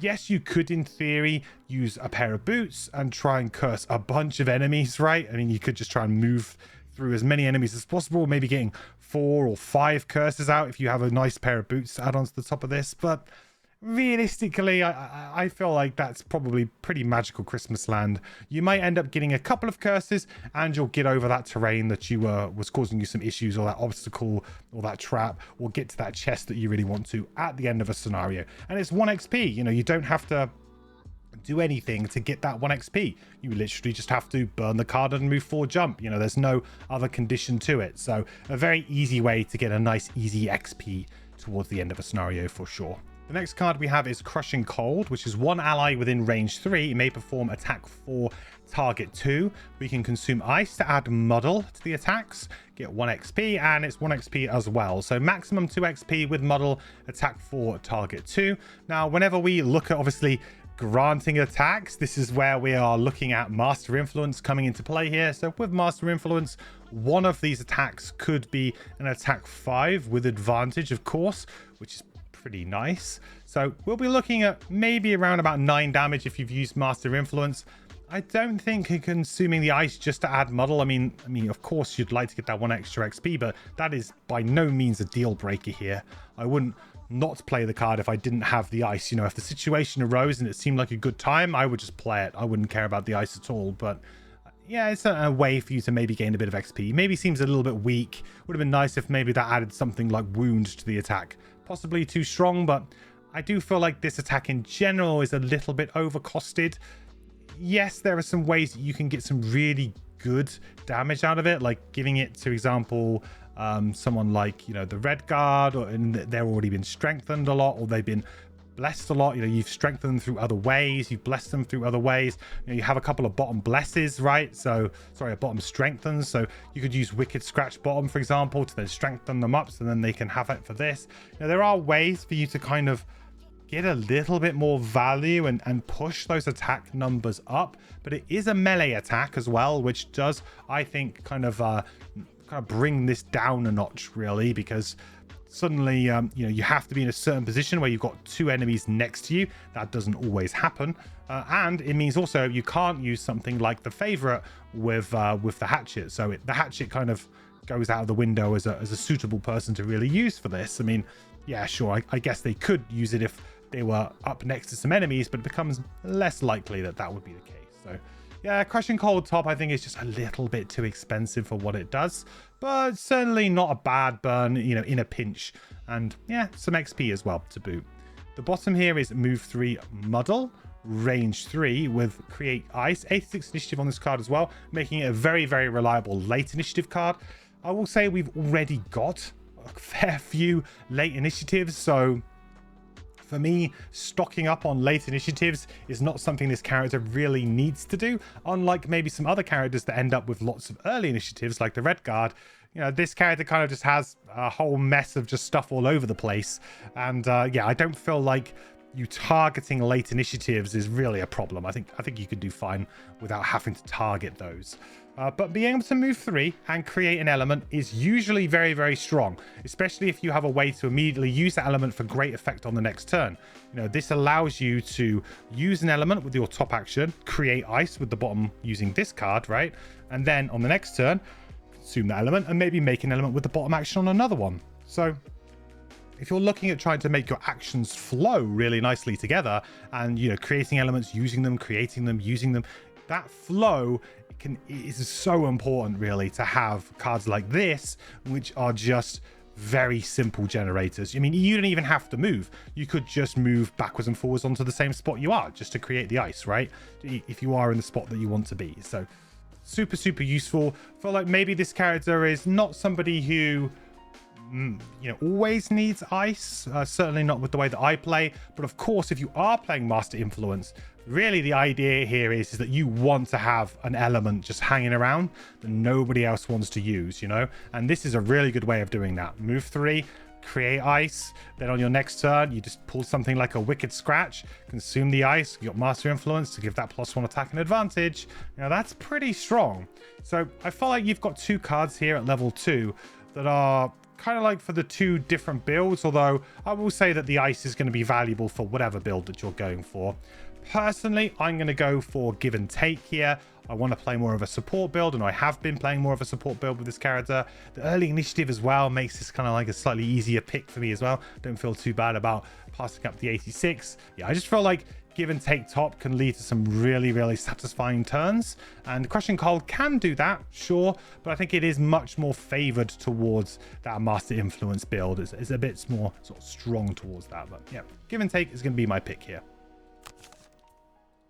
Yes, you could in theory use a pair of boots and try and curse a bunch of enemies, right? I mean, you could just try and move through as many enemies as possible, maybe getting 4 or 5 curses out if you have a nice pair of boots to add onto the top of this. But realistically, I feel like that's probably pretty magical Christmas land. You might end up getting a couple of curses and you'll get over that terrain that you was causing you some issues, or that obstacle or that trap, or get to that chest that you really want to at the end of a scenario. And it's 1 XP. You know, you don't have to do anything to get that 1 XP. You literally just have to burn the card and move 4 jump. You know, there's no other condition to it. So a very easy way to get a nice easy XP towards the end of a scenario for sure. The next card we have is Crushing Cold, which is 1 ally within range 3. It may perform attack 4, target 2. We can consume ice to add muddle to the attacks, get 1 XP, and it's 1 XP as well. So maximum 2 XP with muddle, attack 4, target 2. Now, whenever we look at obviously granting attacks, this is where we are looking at Master Influence coming into play here. So with Master Influence, one of these attacks could be an attack 5 with advantage, of course, which is pretty nice. So we'll be looking at maybe around about 9 damage if you've used Master Influence. I don't think consuming the ice just to add muddle. I mean, of course you'd like to get that 1 extra XP, but that is by no means a deal breaker here. I wouldn't not play the card if I didn't have the ice. You know, if the situation arose and it seemed like a good time, I would just play it. I wouldn't care about the ice at all. But yeah, it's a way for you to maybe gain a bit of XP. Maybe seems a little bit weak. Would have been nice if maybe that added something like wound to the attack. Possibly too strong, but I do feel like this attack in general is a little bit overcosted. Yes, there are some ways that you can get some really good damage out of it, like giving it, to example, someone like, you know, the red guard, and they've already been strengthened a lot, or they've been blessed a lot. You know, you've strengthened them through other ways, you've blessed them through other ways. You know, you have a couple of bottom blesses, right? So sorry, a bottom strengthens, so you could use wicked scratch bottom, for example, to then strengthen them up so then they can have it for this. You know, there are ways for you to kind of get a little bit more value and push those attack numbers up, but it is a melee attack as well, which does, I think, kind of bring this down a notch, really, because suddenly you know, you have to be in a certain position where you've got 2 enemies next to you. That doesn't always happen, and it means also you can't use something like the favorite with the hatchet. So the hatchet kind of goes out of the window as a suitable person to really use for this. I mean, yeah, sure, I guess they could use it if they were up next to some enemies, but it becomes less likely that that would be the case. So yeah, Crushing Cold top, I think, is just a little bit too expensive for what it does, but certainly not a bad burn, you know, in a pinch. And yeah, some XP as well to boot. The bottom here is move 3 muddle, range 3 with create ice. 86 initiative on this card as well, making it a very, very reliable late initiative card. I will say we've already got a fair few late initiatives, so for me, stocking up on late initiatives is not something this character really needs to do, unlike maybe some other characters that end up with lots of early initiatives like the Red Guard. You know, this character kind of just has a whole mess of just stuff all over the place, and yeah, I don't feel like you targeting late initiatives is really a problem. I think you could do fine without having to target those. But being able to move 3 and create an element is usually very, very strong, especially if you have a way to immediately use that element for great effect on the next turn. You know, this allows you to use an element with your top action, create ice with the bottom using this card, right? And then on the next turn, consume that element and maybe make an element with the bottom action on another one. So if you're looking at trying to make your actions flow really nicely together and, you know, creating elements, using them, creating them, using them, that flow is so important, really, to have cards like this, which are just very simple generators. I mean, you don't even have to move. You could just move backwards and forwards onto the same spot you are just to create the ice, right? If you are in the spot that you want to be. So super, super useful. I feel like maybe this character is not somebody who you know, always needs ice, certainly not with the way that I play, but of course if you are playing Master Influence, really the idea here is that you want to have an element just hanging around that nobody else wants to use, you know, and this is a really good way of doing that. Move 3, create ice, then on your next turn you just pull something like a Wicked Scratch, consume the ice, you got Master Influence to give that +1 attack and advantage. Now that's pretty strong. So I feel like you've got 2 cards here at level 2 that are kind of like for the 2 different builds, although I will say that the ice is going to be valuable for whatever build that you're going for. Personally, I'm going to go for give and take here. I want to play more of a support build, and I have been playing more of a support build with this character. The early initiative as well makes this kind of like a slightly easier pick for me as well. Don't feel too bad about passing up the 86. Yeah, I just feel like give and take top can lead to some really, really satisfying turns, and Crushing Cold can do that, sure, but I think it is much more favored towards that Master Influence build. It's a bit more sort of strong towards that, but yeah, give and take is going to be my pick here.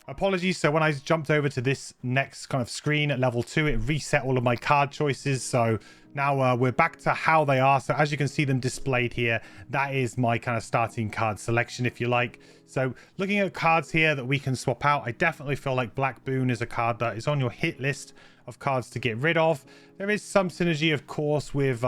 Apologies, so when I jumped over to this next kind of screen at level 2, it reset all of my card choices, so now we're back to how they are. So as you can see them displayed here, that is my kind of starting card selection, if you like. So looking at cards here that we can swap out, I definitely feel like Black Boon is a card that is on your hit list of cards to get rid of. There is some synergy, of course, with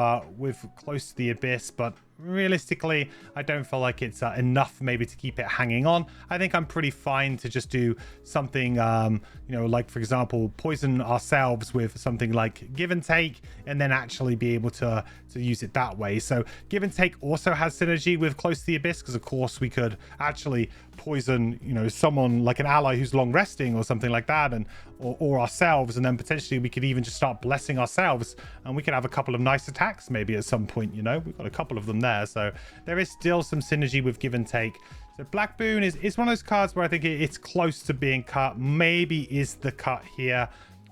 Close to the Abyss, but realistically, I don't feel like it's enough maybe to keep it hanging on. I think I'm pretty fine to just do something, you know, like, for example, poison ourselves with something like Give and Take, and then actually be able to use it that way. So Give and Take also has synergy with Close to the Abyss, because of course we could actually poison, you know, someone like an ally who's long resting or something like that, and or ourselves, and then potentially we could even just start blessing ourselves, and we could have a couple of nice attacks maybe at some point. You know, we've got a couple of them there, so there is still some synergy with Give and Take. So Black Boon is one of those cards where I think it's close to being cut, maybe is the cut here.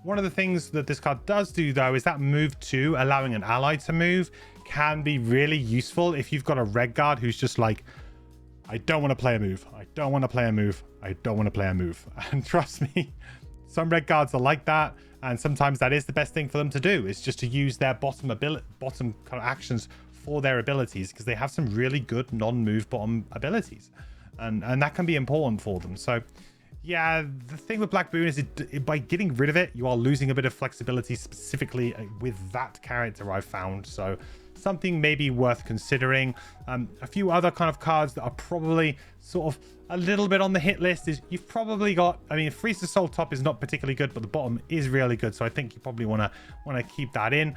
One of the things that this card does do, though, is that move 2, allowing an ally to move, can be really useful if you've got a Red Guard who's just like, I don't want to play a move. I don't want to play a move. I don't want to play a move. And trust me, some Red Guards are like that. And sometimes that is the best thing for them to do, is just to use their bottom kind of actions for their abilities, because they have some really good non-move bottom abilities. And that can be important for them. So yeah, the thing with Black Boon is by getting rid of it, you are losing a bit of flexibility specifically with that character, I found. So something maybe worth considering. A few other kind of cards that are probably sort of a little bit on the hit list is you've probably got, I mean, Freeze the Soul top is not particularly good, but the bottom is really good. So I think you probably want to keep that in.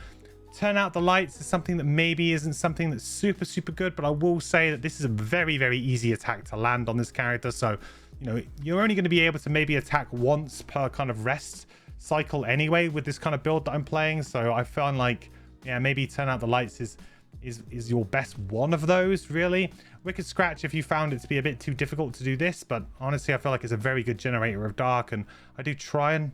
Turn Out the Lights is something that maybe isn't something that's super, super good, but I will say that this is a very, very easy attack to land on this character. So, you know, you're only going to be able to maybe attack once per kind of rest cycle anyway with this kind of build that I'm playing. So I feel like, yeah, maybe Turn Out the Lights is your best one of those, really. Wicked Scratch, if you found it to be a bit too difficult to do this, but honestly, I feel like it's a very good generator of dark, and I do try and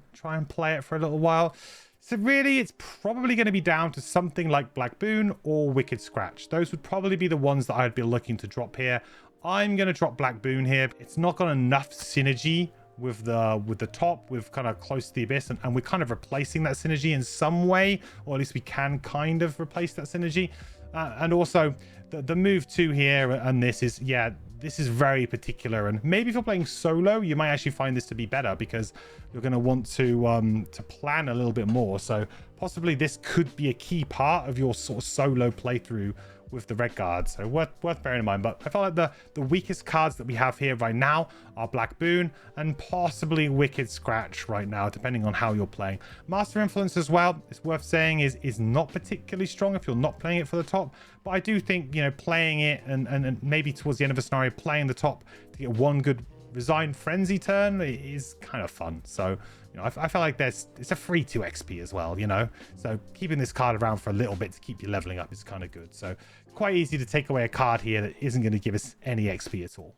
play it for a little while. So really, it's probably going to be down to something like Black Boon or Wicked Scratch. Those would probably be the ones that I'd be looking to drop here. I'm going to drop Black Boon here. It's not got enough synergy with the top, with kind of close to the abyss, and we're kind of replacing that synergy in some way, or at least we can kind of replace that synergy. And also the move 2 here and this is, yeah, this is very particular, and maybe if you're playing solo you might actually find this to be better because you're going to want to plan a little bit more. So possibly this could be a key part of your sort of solo playthrough with the red guard, so worth bearing in mind. But I feel like the weakest cards that we have here right now are Black Boon and possibly Wicked Scratch right now, depending on how you're playing. Master Influence as well, it's worth saying, is not particularly strong if you're not playing it for the top, but I do think, you know, playing it and maybe towards the end of a scenario playing the top to get one good Resigned Frenzy turn is kind of fun. So, you know, I feel like it's a free 2 XP as well, you know, so keeping this card around for a little bit to keep you leveling up is kind of good. So quite easy to take away a card here that isn't going to give us any XP at all.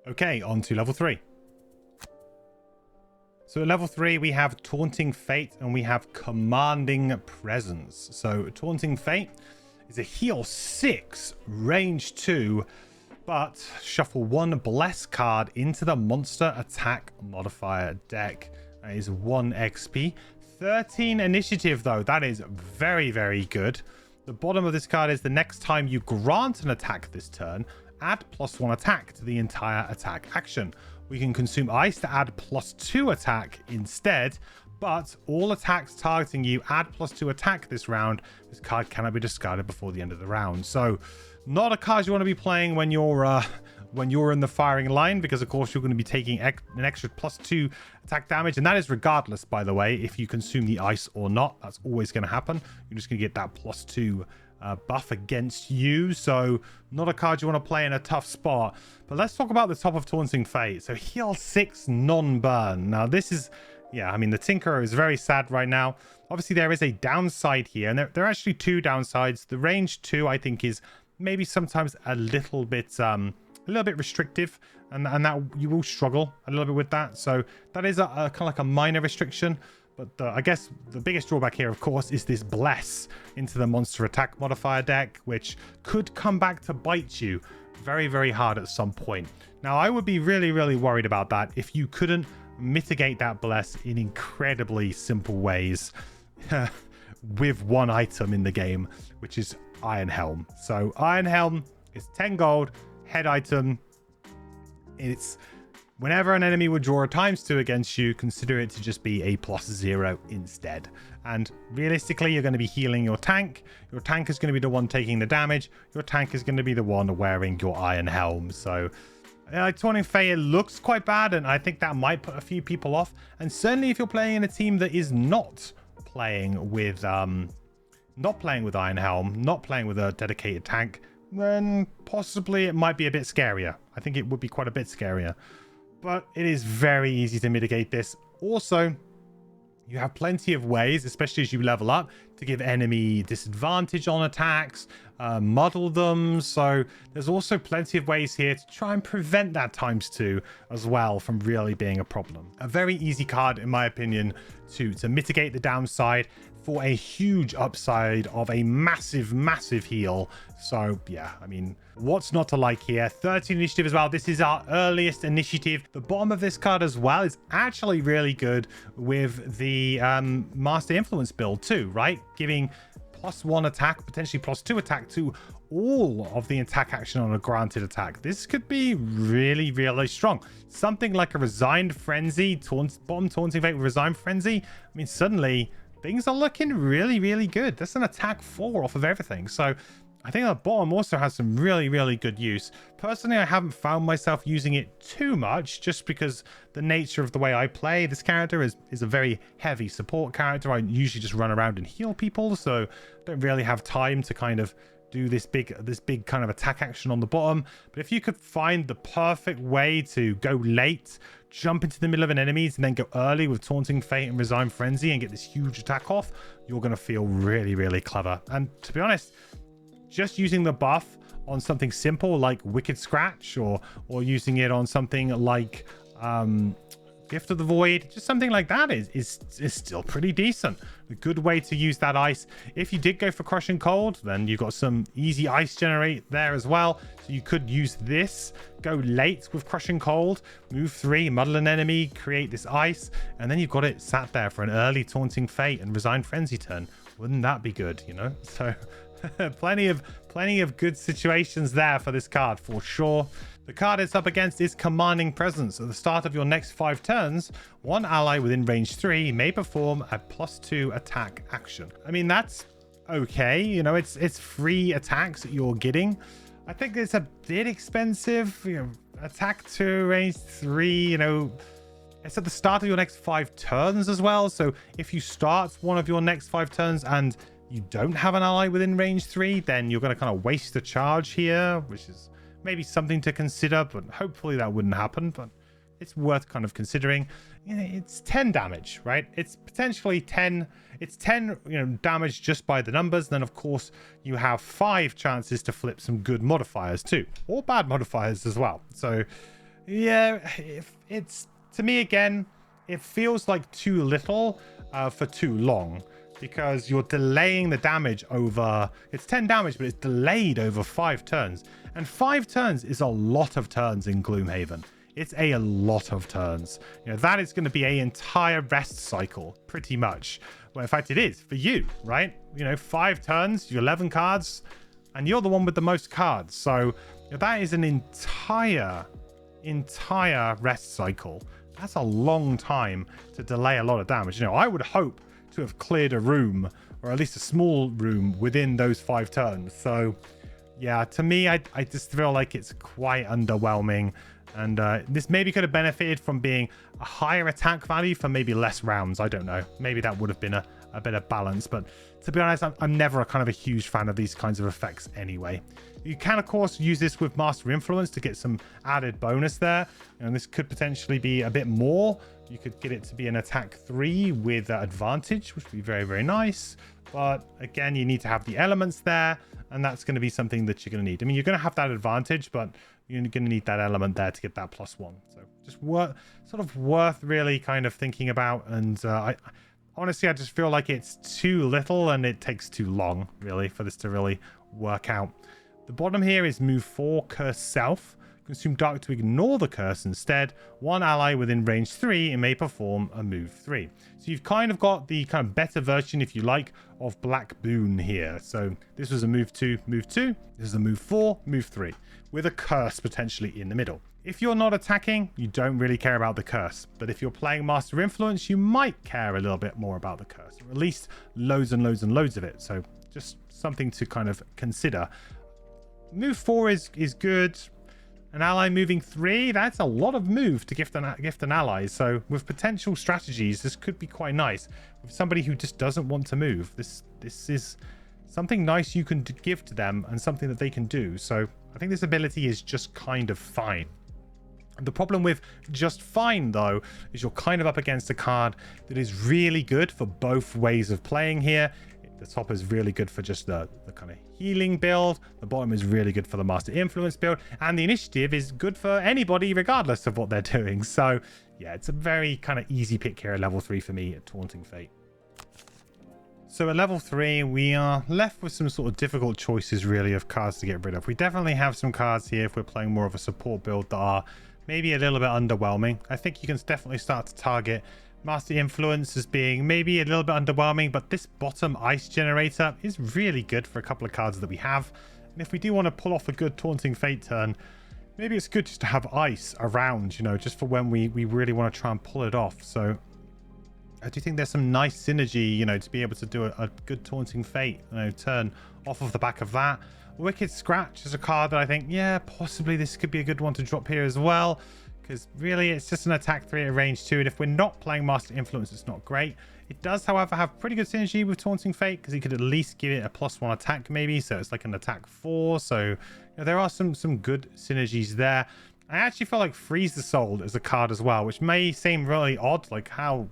Okay, on to level 3. So at level 3 we have Taunting Fate and we have Commanding Presence. So Taunting Fate is a heal 6, range 2, but shuffle 1 Bless card into the monster attack modifier deck. That is 1 XP. 13 initiative though, that is very, very good. The bottom of this card is the next time you grant an attack this turn, add +1 attack to the entire attack action. We can consume ice to add +2 attack instead, but all attacks targeting you add +2 attack this round. This card cannot be discarded before the end of the round. So not a card you want to be playing when you're in the firing line, because of course you're going to be taking an extra +2 attack damage, and that is regardless, by the way, if you consume the ice or not. That's always going to happen. You're just going to get that +2 buff against you. So not a card you want to play in a tough spot. But let's talk about the top of Taunting Fate. So heal 6 non-burn. Now this is, yeah, I mean, the Tinkerer is very sad right now. Obviously there is a downside here, and there are actually 2 downsides. The range 2 I think is maybe sometimes a little bit restrictive, and that you will struggle a little bit with that. So that is a kind of like a minor restriction. But I guess the biggest drawback here, of course, is this Bless into the monster attack modifier deck, which could come back to bite you very, very hard at some point. Now, I would be really, really worried about that if you couldn't mitigate that Bless in incredibly simple ways with 1 item in the game, which is Iron Helm. So Iron Helm is 10 gold, head item. It's whenever an enemy would draw a ×2 against you, consider it to just be a +0 instead. And realistically, you're going to be healing your tank. Your tank is going to be the one taking the damage. Your tank is going to be the one wearing your Iron Helm. So Taunting Fate looks quite bad, and I think that might put a few people off. And certainly if you're playing in a team that is not playing with Iron Helm, not playing with a dedicated tank, then possibly it might be a bit scarier. I think it would be quite a bit scarier. But it is very easy to mitigate this. Also, you have plenty of ways, especially as you level up, to give enemy disadvantage on attacks, muddle them. So there's also plenty of ways here to try and prevent that ×2 as well from really being a problem. A very easy card, in my opinion, to mitigate the downside for a huge upside of a massive, massive heal. So yeah, I mean, what's not to like here? 13 initiative as well. This is our earliest initiative. The bottom of this card as well is actually really good with the Master Influence build too, right? Giving +1 attack, potentially +2 attack to all of the attack action on a granted attack. This could be really, really strong. Something like a Resigned Frenzy, bottom Taunting Fate with Resigned Frenzy. I mean, suddenly things are looking really, really good. That's an attack 4 off of everything. So I think the bottom also has some really, really good use. Personally, I haven't found myself using it too much, just because the nature of the way I play this character is a very heavy support character. I usually just run around and heal people, so I don't really have time to kind of do this big kind of attack action on the bottom. But if you could find the perfect way to go late, jump into the middle of an enemy, and then go early with Taunting Fate and Resigned Frenzy and get this huge attack off, you're going to feel really, really clever. And to be honest, just using the buff on something simple like Wicked Scratch, or using it on something like Gift of the Void, just something like that is still pretty decent. A good way to use that ice. If you did go for Crushing Cold, then you've got some easy ice generate there as well. So you could use this, go late with Crushing Cold, move 3, muddle an enemy, create this ice, and then you've got it sat there for an early Taunting Fate and Resign Frenzy turn. Wouldn't that be good, you know? So plenty of good situations there for this card for sure. The card it's up against is Commanding Presence. At the start of your next 5 turns, one ally within range 3 may perform a +2 attack action. I mean, that's okay. You know, it's free attacks that you're getting. I think it's a bit expensive. You know, attack to range 3, you know, it's at the start of your next 5 turns as well. So if you start one of your next 5 turns and you don't have an ally within range 3, then you're going to kind of waste a charge here, which is maybe something to consider, but hopefully that wouldn't happen. But it's worth kind of considering. You know, it's 10 damage, right? It's potentially 10. It's 10, you know, damage just by the numbers. Then of course you have 5 chances to flip some good modifiers too, or bad modifiers as well. So yeah, if it's, to me again, it feels like too little for too long, because you're delaying the damage over, it's 10 damage, but it's delayed over 5 turns. And 5 turns is a lot of turns in Gloomhaven. It's a lot of turns. You know, that is going to be an entire rest cycle, pretty much. Well, in fact, it is for you, right? You know, 5 turns, you're 11 cards, and you're the one with the most cards. So you know, that is an entire rest cycle. That's a long time to delay a lot of damage. You know, I would hope to have cleared a room, or at least a small room, within those 5 turns. So yeah, to me, I just feel like it's quite underwhelming, and this maybe could have benefited from being a higher attack value for maybe less rounds. I don't know, maybe that would have been a better balance, but to be honest, I'm never a huge fan of these kinds of effects anyway. You can of course use this with Master Influence to get some added bonus there, and this could potentially be a bit more. You could get it to be an attack 3 with advantage, which would be very, very nice. But again, you need to have the elements there, and that's going to be something that you're going to need. I mean, you're going to have that advantage, but you're going to need that element there to get that +1. So just worth really kind of thinking about. And honestly, I just feel like it's too little and it takes too long, really, for this to really work out. The bottom here is move 4, curse self. Consume dark to ignore the curse instead. One ally within range 3, it may perform a move 3. So you've kind of got the kind of better version, if you like, of Black Boon here. So this was a move 2, move 2. This is a move 4, move 3, with a curse potentially in the middle. If you're not attacking, you don't really care about the curse. But if you're playing Master Influence, you might care a little bit more about the curse, or at least loads and loads and loads of it. So just something to kind of consider. Move 4 is good. An ally moving 3, that's a lot of move to gift an ally. So with potential strategies, this could be quite nice. With somebody who just doesn't want to move, this is something nice you can give to them and something that they can do. So I think this ability is just kind of fine. The problem with just fine, though, is you're kind of up against a card that is really good for both ways of playing here. The top is really good for just the kind of healing build. The bottom is really good for the Master Influence build. And the initiative is good for anybody regardless of what they're doing. So yeah, it's a very kind of easy pick here at level 3 for me at Taunting Fate. So at level 3, we are left with some sort of difficult choices really of cards to get rid of. We definitely have some cards here if we're playing more of a support build that are maybe a little bit underwhelming. I think you can definitely start to target Master Influence as being maybe a little bit underwhelming, but this bottom ice generator is really good for a couple of cards that we have. And if we do want to pull off a good Taunting Fate turn, maybe it's good just to have ice around, you know, just for when we really want to try and pull it off. So I do think there's some nice synergy, you know, to be able to do a good Taunting Fate, you know, turn off of the back of that. Wicked Scratch is a card that I think, yeah, possibly this could be a good one to drop here as well. Because really, it's just an attack 3 at range 2. And if we're not playing Master Influence, it's not great. It does, however, have pretty good synergy with Taunting Fate, because you could at least give it a +1 attack, maybe. So it's like an attack 4. So you know, there are some good synergies there. I actually feel like Freeze the Soul is a card as well, which may seem really odd. Like, how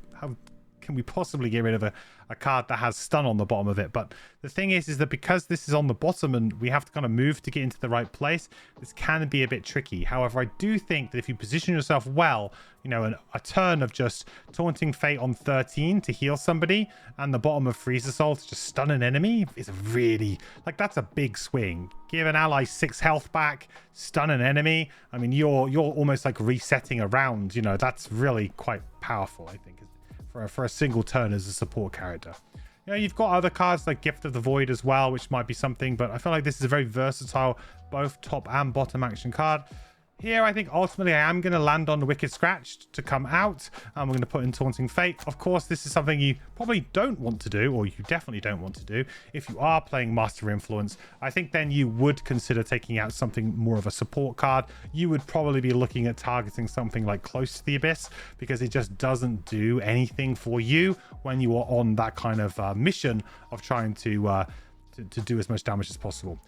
can we possibly get rid of a card that has stun on the bottom of it? But the thing is that because this is on the bottom and we have to kind of move to get into the right place, this can be a bit tricky. However, I do think that if you position yourself well, you know, a turn of just Taunting Fate on 13 to heal somebody and the bottom of Freezer Soul to just stun an enemy is really, like, that's a big swing. Give an ally 6 health back, stun an enemy. I mean, you're almost like resetting a round, you know, that's really quite powerful, I think, for a single turn as a support character. You know, you've got other cards like Gift of the Void as well, which might be something, but I feel like this is a very versatile, both top and bottom action card. Here, I think ultimately I am going to land on the Wicked Scratch to come out, and we're going to put in Taunting Fate. Of course, this is something you probably don't want to do, or you definitely don't want to do. If you are playing Master Influence, I think then you would consider taking out something more of a support card. You would probably be looking at targeting something like Close to the Abyss, because it just doesn't do anything for you when you are on that kind of mission of trying to do as much damage as possible.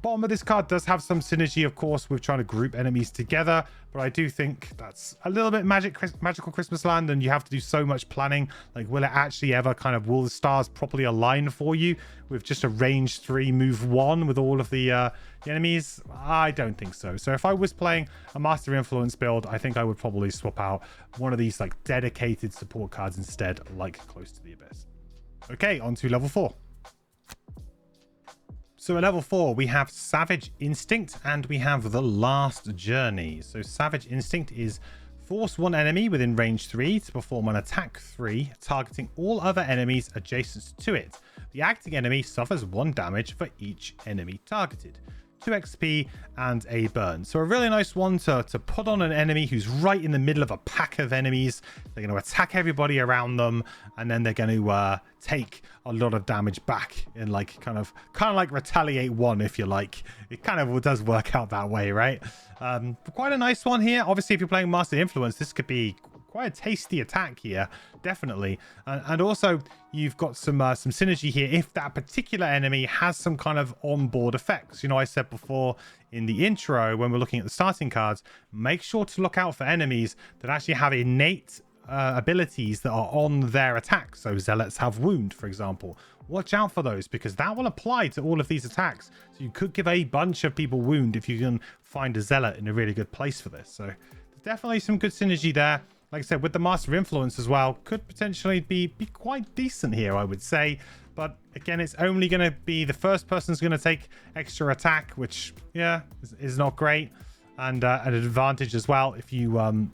Bottom of this card does have some synergy, of course, with trying to group enemies together, but I do think that's a little bit magical Christmas land, and you have to do so much planning. Like, will it actually ever kind of, will the stars properly align for you with just a range 3 move 1 with all of the enemies? I don't think so. So if I was playing a Master Influence build, I think I would probably swap out one of these like dedicated support cards instead, like Close to the Abyss. Okay, on to level 4. So at level 4, we have Savage Instinct and we have The Last Journey. So Savage Instinct is force one enemy within range 3 to perform an attack 3, targeting all other enemies adjacent to it. The acting enemy suffers 1 damage for each enemy targeted. 2 XP and a burn. So a really nice one to put on an enemy who's right in the middle of a pack of enemies. They're going to attack everybody around them, and then they're going to take a lot of damage back in like kind of like Retaliate 1, if you like. It kind of does work out that way, right? Quite a nice one here. Obviously, if you're playing Master Influence, this could be quite a tasty attack here, definitely. And also you've got some synergy here if that particular enemy has some kind of onboard effects. You know, I said before in the intro when we're looking at the starting cards, make sure to look out for enemies that actually have innate abilities that are on their attack. So zealots have wound, for example. Watch out for those, because that will apply to all of these attacks. So you could give a bunch of people wound if you can find a zealot in a really good place for this. So there's definitely some good synergy there. Like I said, with the Master Influence as well, could potentially be quite decent here, I would say. But again, it's only going to be the first person's going to take extra attack, which, yeah, is not great. And an advantage as well if you... well,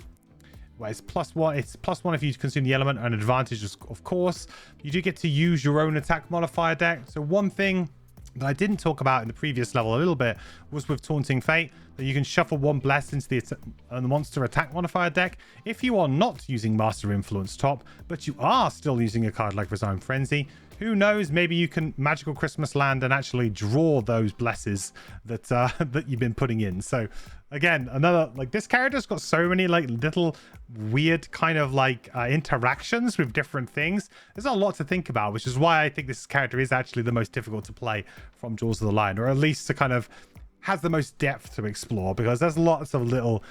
it's +1. It's +1 if you consume the element, and advantage, of course. You do get to use your own attack modifier deck. So one thing that I didn't talk about in the previous level a little bit was with Taunting Fate, that you can shuffle 1 Bless into the monster attack modifier deck if you are not using Master Influence top, but you are still using a card like Resign Frenzy. Who knows, maybe you can Magical Christmas land and actually draw those blesses that that you've been putting in. So again, another, like, this character's got so many like little weird kind of like interactions with different things. There's a lot to think about, which is why I think this character is actually the most difficult to play from Jaws of the Lion, or at least to kind of has the most depth to explore, because there's lots of little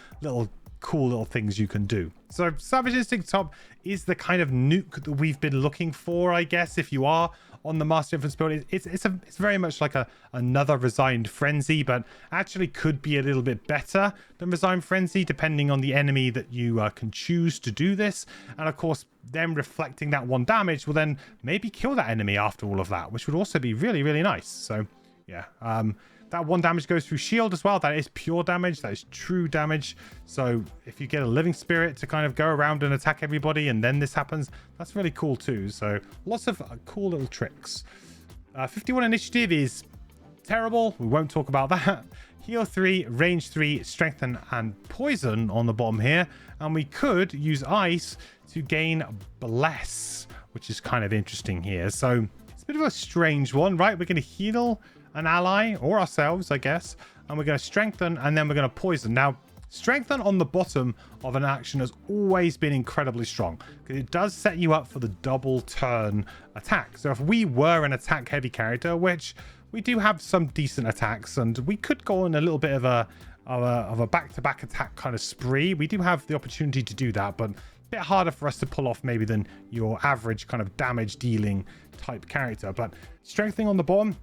cool little things you can do. So Savage Instinct top is the kind of nuke that we've been looking for, I guess, if you are on the Master Influence build. It's very much like another Resigned Frenzy, but actually could be a little bit better than Resigned Frenzy, depending on the enemy that you can choose to do this. And of course, them reflecting that 1 damage will then maybe kill that enemy after all of that, which would also be really, really nice. So yeah, that 1 damage goes through shield as well. That is pure damage. That is true damage. So if you get a Living Spirit to kind of go around and attack everybody, and then this happens, that's really cool too. So lots of cool little tricks. 51 initiative is terrible. We won't talk about that. Heal 3, range 3, strengthen and poison on the bottom here. And we could use ice to gain bless, which is kind of interesting here. So it's a bit of a strange one, right? We're going to heal an ally or ourselves, I guess, and we're going to strengthen, and then we're going to poison. Now, strengthen on the bottom of an action has always been incredibly strong, because it does set you up for the double turn attack. So if we were an attack heavy character, which we do have some decent attacks, and we could go on a little bit of a back-to-back attack kind of spree, we do have the opportunity to do that, but bit harder for us to pull off maybe than your average kind of damage dealing type character. But strengthening on the bottom,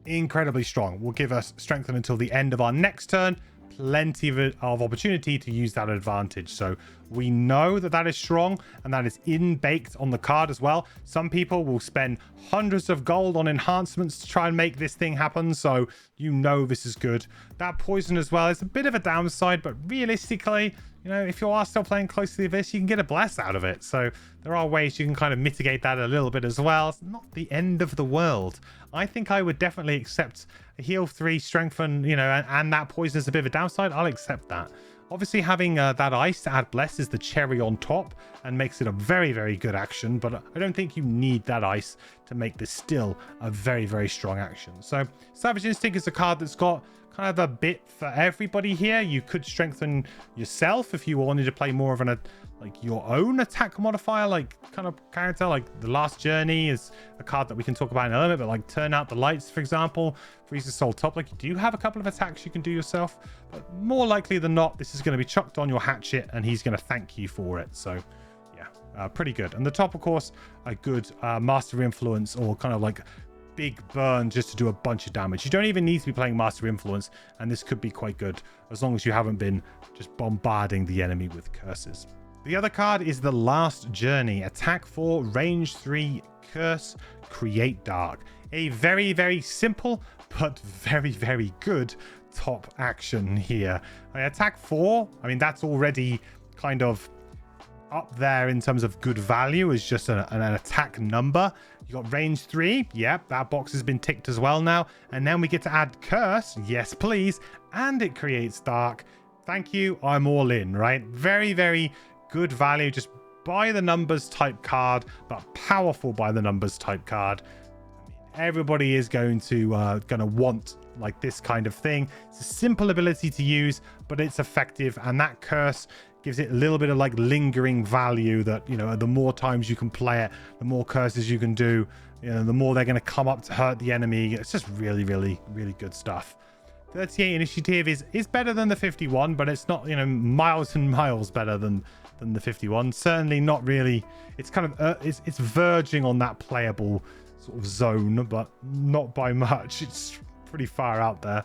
incredibly strong. Will give us strengthen until the end of our next turn. Plenty of opportunity to use that advantage. So we know that that is strong, and that is baked on the card as well. Some people will spend hundreds of gold on enhancements to try and make this thing happen, so you know this is good. That poison as well is a bit of a downside, but realistically, you know, if you are still playing closely with this, you can get a bless out of it. So there are ways you can kind of mitigate that a little bit as well. It's not the end of the world. I think I would definitely accept a heal 3, strengthen, you know, and that poison is a bit of a downside. I'll accept that. Obviously, having that ice to add bless is the cherry on top and makes it a very, very good action. But I don't think you need that ice to make this still a very, very strong action. So Savage Instinct is a card that's got kind of a bit for everybody here. You could strengthen yourself if you wanted to play more of an like your own attack modifier like kind of character. Like the Last Journey is a card that we can talk about in a little bit, but like Turn Out the Lights, for example, Freeze the Soul Top, like you do have a couple of attacks you can do yourself, but more likely than not this is going to be chucked on your hatchet and he's going to thank you for it. So yeah, pretty good. And the top, of course, a good Master Influence or kind of like big burn just to do a bunch of damage. You don't even need to be playing Master Influence, and this could be quite good as long as you haven't been just bombarding the enemy with curses. The other card is the Last Journey. Attack 4, range 3, curse, create dark. A very, very simple but very, very good top action here. Attack 4, I mean, that's already kind of up there in terms of good value as just an attack number. You got range 3. Yep, that box has been ticked as well now. And then we get to add curse. Yes, please. And it creates dark. Thank you. I'm all in, right? Very, very good value. Just by the numbers type card, but powerful by the numbers type card. I mean, everybody is going to want like this kind of thing. It's a simple ability to use, but it's effective. And that curse gives it a little bit of like lingering value that, you know, the more times you can play it, the more curses you can do, you know, the more they're going to come up to hurt the enemy. It's just really, really, really good stuff. 38 initiative is better than the 51, but it's not, you know, miles and miles better than the 51. Certainly not really. It's kind of it's verging on that playable sort of zone, but not by much. It's pretty far out there.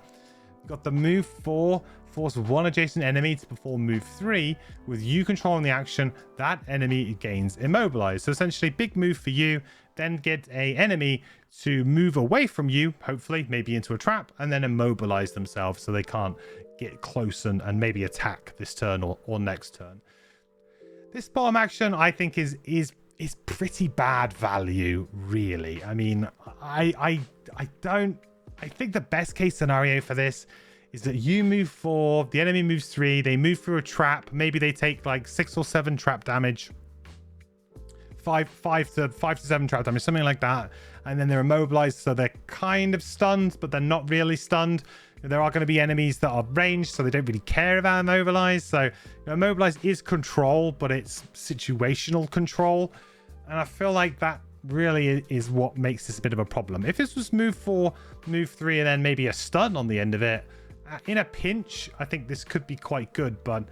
You've got the move 4. Force one adjacent enemy to perform move 3. With you controlling the action, that enemy gains immobilized. So essentially, big move for you. Then get a enemy to move away from you, hopefully, maybe into a trap, and then immobilize themselves so they can't get close and maybe attack this turn or next turn. This bottom action, I think, is pretty bad value, really. I mean, I think the best case scenario for this is that you move 4, the enemy moves 3, they move through a trap, maybe they take like 6 or 7 trap damage, 5 to 7 trap damage, something like that, and then they're immobilized, so they're kind of stunned, but they're not really stunned. There are going to be enemies that are ranged, so they don't really care about immobilized. So, you know, immobilized is control, but it's situational control, and I feel like that really is what makes this a bit of a problem. If this was move 4, move 3, and then maybe a stun on the end of it, in a pinch, I think this could be quite good, but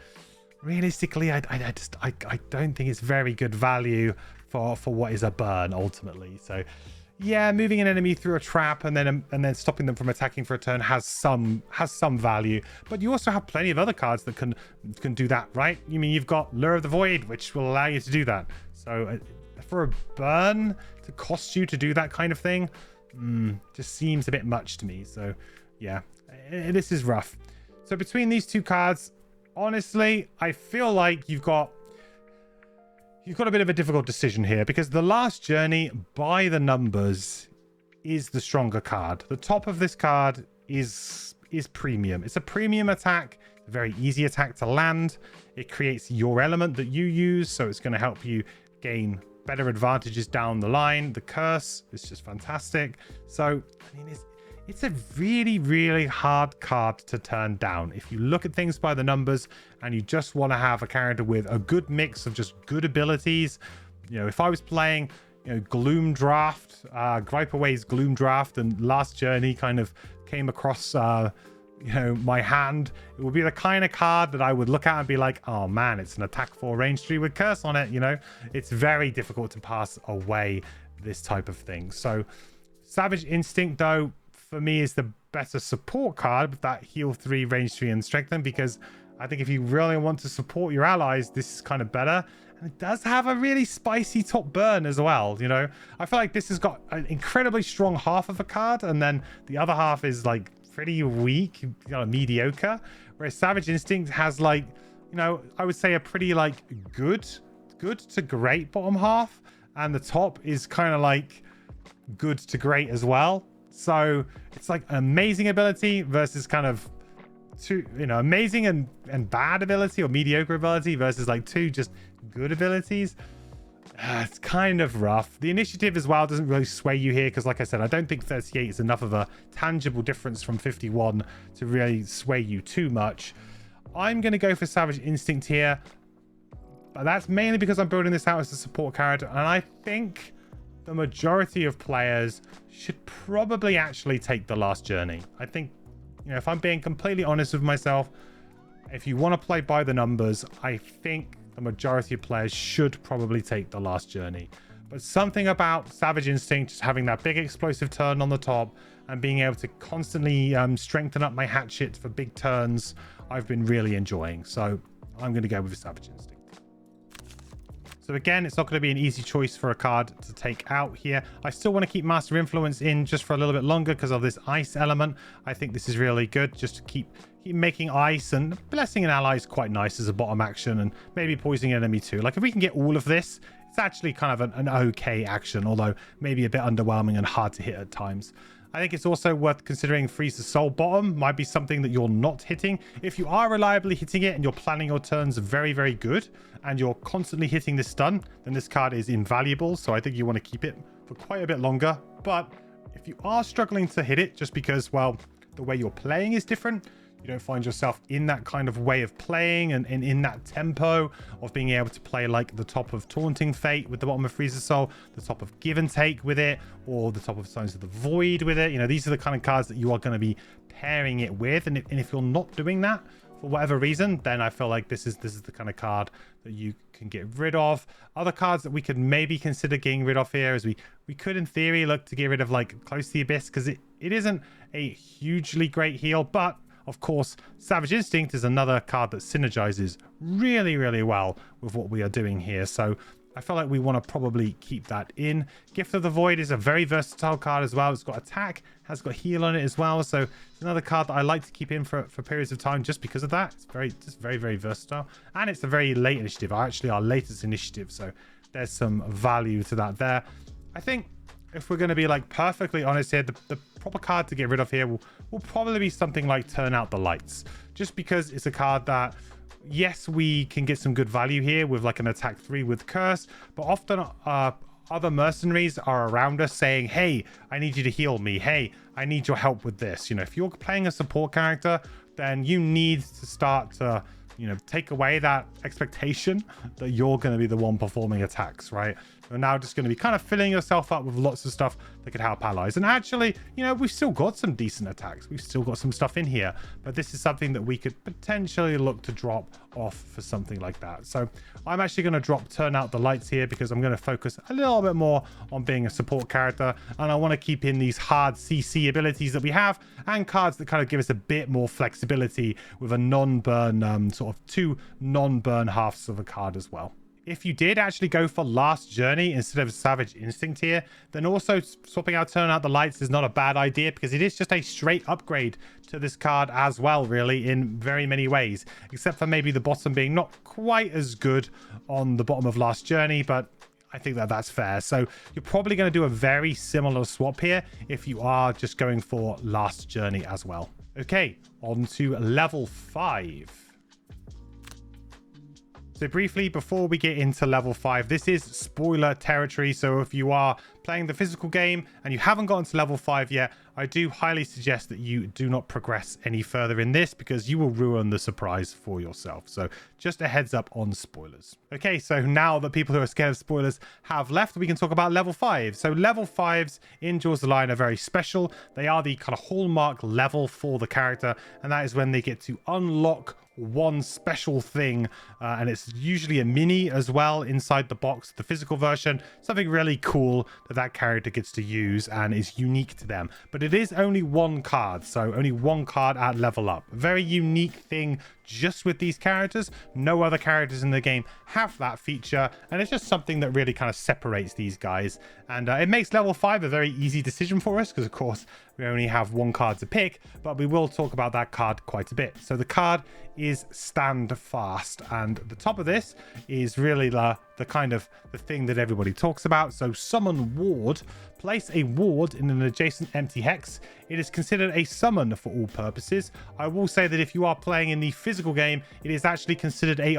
realistically, I don't think it's very good value for what is a burn ultimately. So yeah, moving an enemy through a trap and then stopping them from attacking for a turn has some value, but you also have plenty of other cards that can do that, right? You mean you've got Lure of the Void, which will allow you to do that. So for a burn to cost you to do that kind of thing, just seems a bit much to me. So yeah, this is rough. So between these two cards, honestly, I feel like you've got a bit of a difficult decision here, because the Last Journey by the numbers is the stronger card. The top of this card is premium. It's a premium attack, a very easy attack to land. It creates your element that you use, so it's going to help you gain better advantages down the line. The curse is just fantastic. So I mean, it's a really, really hard card to turn down. If you look at things by the numbers and you just want to have a character with a good mix of just good abilities, you know, if I was playing, you know, Gloom Draft, Gripe Away's Gloom Draft, and Last Journey kind of came across, you know, my hand, it would be the kind of card that I would look at and be like, oh man, it's an attack 4 range 3 with curse on it. You know, it's very difficult to pass away this type of thing. So Savage Instinct, though, for me is the better support card with that heal 3, range 3 and strengthen, because I think if you really want to support your allies, this is kind of better. And it does have a really spicy top burn as well. You know, I feel like this has got an incredibly strong half of a card, and then the other half is like pretty weak, you know, mediocre. Whereas Savage Instinct has, like, you know, I would say a pretty like good to great bottom half, and the top is kind of like good to great as well. So it's like an amazing ability versus kind of two, you know, amazing and bad ability, or mediocre ability versus like two just good abilities. It's kind of rough. The initiative as well doesn't really sway you here, because like I said, I don't think 38 is enough of a tangible difference from 51 to really sway you too much. I'm going to go for Savage Instinct here, but that's mainly because I'm building this out as a support character, and I think the majority of players should probably actually take the Last Journey. I think, you know, if I'm being completely honest with myself, if you want to play by the numbers, I think the majority of players should probably take the Last Journey. But something about Savage Instinct, just having that big explosive turn on the top and being able to constantly strengthen up my hatchet for big turns, I've been really enjoying. So I'm going to go with Savage Instinct. So again, it's not going to be an easy choice for a card to take out here. I still want to keep Master Influence in just for a little bit longer because of this ice element. I think this is really good just to keep making ice, and blessing an ally is quite nice as a bottom action, and maybe poisoning an enemy too. Like if we can get all of this, it's actually kind of an okay action, although maybe a bit underwhelming and hard to hit at times. I think it's also worth considering Freeze the Soul bottom might be something that you're not hitting. If you are reliably hitting it and you're planning your turns very, very good, and you're constantly hitting this stun, then this card is invaluable. So I think you want to keep it for quite a bit longer. But if you are struggling to hit it just because, well, the way you're playing is different, you don't find yourself in that kind of way of playing and in that tempo of being able to play like the top of Taunting Fate with the bottom of Freeze the Soul, the top of Give and Take with it, or the top of Signs of the Void with it. You know, these are the kind of cards that you are going to be pairing it with. And if you're not doing that for whatever reason, then I feel like this is the kind of card that you can get rid of. Other cards that we could maybe consider getting rid of here is we could in theory look to get rid of like Close to the Abyss, because it isn't a hugely great heal, but of course, Savage Instinct is another card that synergizes really, really well with what we are doing here. So I feel like we want to probably keep that in. Gift of the Void is a very versatile card as well. It's got attack, has got heal on it as well. So it's another card that I like to keep in for periods of time just because of that. It's very, very versatile. And it's a very late initiative, actually our latest initiative. So there's some value to that there. I think if we're going to be like perfectly honest here, the proper card to get rid of here will probably be something like Turn Out the Lights, just because it's a card that, yes, we can get some good value here with like an attack 3 with curse, but often other mercenaries are around us saying, hey, I need you to heal me, hey, I need your help with this. You know, if you're playing a support character, then you need to start to, you know, take away that expectation that you're going to be the one performing attacks, right? You're now just going to be kind of filling yourself up with lots of stuff that could help allies. And actually, you know, we've still got some decent attacks. We've still got some stuff in here, but this is something that we could potentially look to drop off for something like that. So I'm actually going to drop Turn Out the Lights here because I'm going to focus a little bit more on being a support character, and I want to keep in these hard CC abilities that we have and cards that kind of give us a bit more flexibility with a non-burn, sort of 2 non-burn halves of a card as well. If you did actually go for Last Journey instead of Savage Instinct here, then also swapping out Turn Out the Lights is not a bad idea, because it is just a straight upgrade to this card as well, really, in very many ways, except for maybe the bottom being not quite as good on the bottom of Last Journey, but I think that that's fair. So you're probably going to do a very similar swap here if you are just going for Last Journey as well. Okay, on to level 5. So briefly, before we get into level 5, this is spoiler territory. So if you are playing the physical game and you haven't gotten to level 5 yet, I do highly suggest that you do not progress any further in this, because you will ruin the surprise for yourself. So just a heads up on spoilers. Okay, so now that people who are scared of spoilers have left, we can talk about level 5. So level 5s in Jaws of the Lion are very special. They are the kind of hallmark level for the character, and that is when they get to unlock one special thing, and it's usually a mini as well inside the box, the physical version, something really cool that character gets to use and is unique to them. But it is only one card, so only one card at level up. A very unique thing just with these characters. No other characters in the game have that feature, and it's just something that really kind of separates these guys, and it makes level 5 a very easy decision for us, because of course we only have one card to pick, but we will talk about that card quite a bit. So the card is Stand Fast, and the top of this is really the kind of the thing that everybody talks about. So summon ward. Place a ward in an adjacent empty hex. It is considered a summon for all purposes. I will say that if you are playing in the physical game, it is actually considered a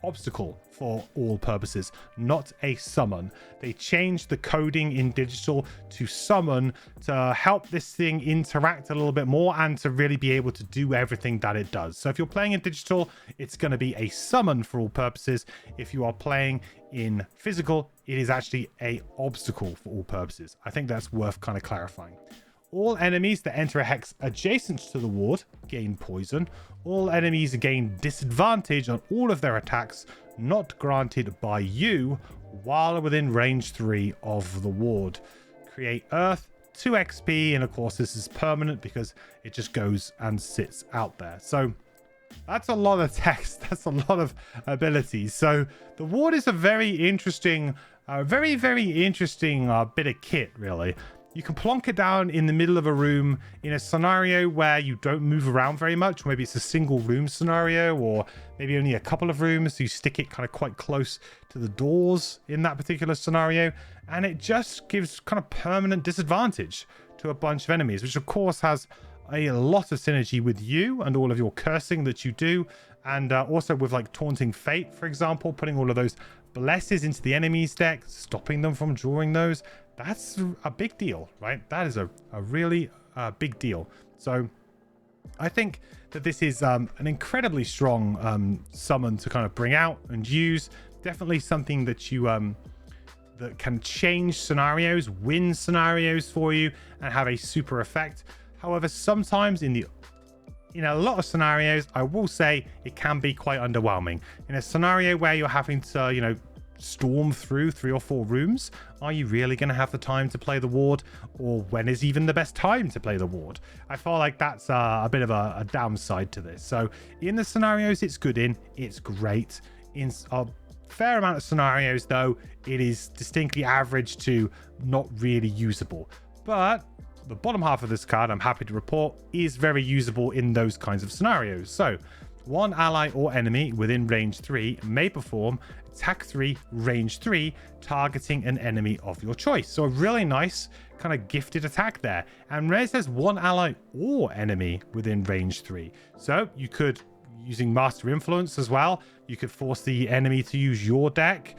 obstacle for all purposes, not a summon. They changed the coding in digital to summon to help this thing interact a little bit more and to really be able to do everything that it does. So if you're playing in digital, it's going to be a summon for all purposes. If you are playing in physical, it is actually a obstacle for all purposes. I think that's worth kind of clarifying. All enemies that enter a hex adjacent to the ward gain poison. All enemies gain disadvantage on all of their attacks not granted by you while within range 3 of the ward. Create earth, 2 XP, and of course this is permanent because it just goes and sits out there. So that's a lot of text. That's a lot of abilities. So the ward is a very interesting, very interesting bit of kit, really. You can plonk it down in the middle of a room in a scenario where you don't move around very much. Maybe it's a single room scenario, or maybe only a couple of rooms. So you stick it kind of quite close to the doors in that particular scenario. And it just gives kind of permanent disadvantage to a bunch of enemies, which of course has a lot of synergy with you and all of your cursing that you do. And also with like Taunting Fate, for example, putting all of those blesses into the enemy's deck, stopping them from drawing those. That's a big deal, right? That is a really big deal. So I think that this is an incredibly strong summon to kind of bring out and use. Definitely something that you that can change scenarios, win scenarios for you, and have a super effect. However, sometimes in a lot of scenarios, I will say it can be quite underwhelming. In a scenario where you're having to, storm through 3 or 4 rooms, are you really going to have the time to play the ward? Or when is even the best time to play the ward? I feel like that's a bit of a downside to this. So in the scenarios it's good in, it's great. In a fair amount of scenarios, though, it is distinctly average to not really usable. But the bottom half of this card, I'm happy to report, is very usable in those kinds of scenarios. So one ally or enemy within range 3 may perform attack 3, range 3, targeting an enemy of your choice. So a really nice kind of gifted attack there. And Ray says one ally or enemy within range 3. So you could, using Master Influence as well, you could force the enemy to use your deck.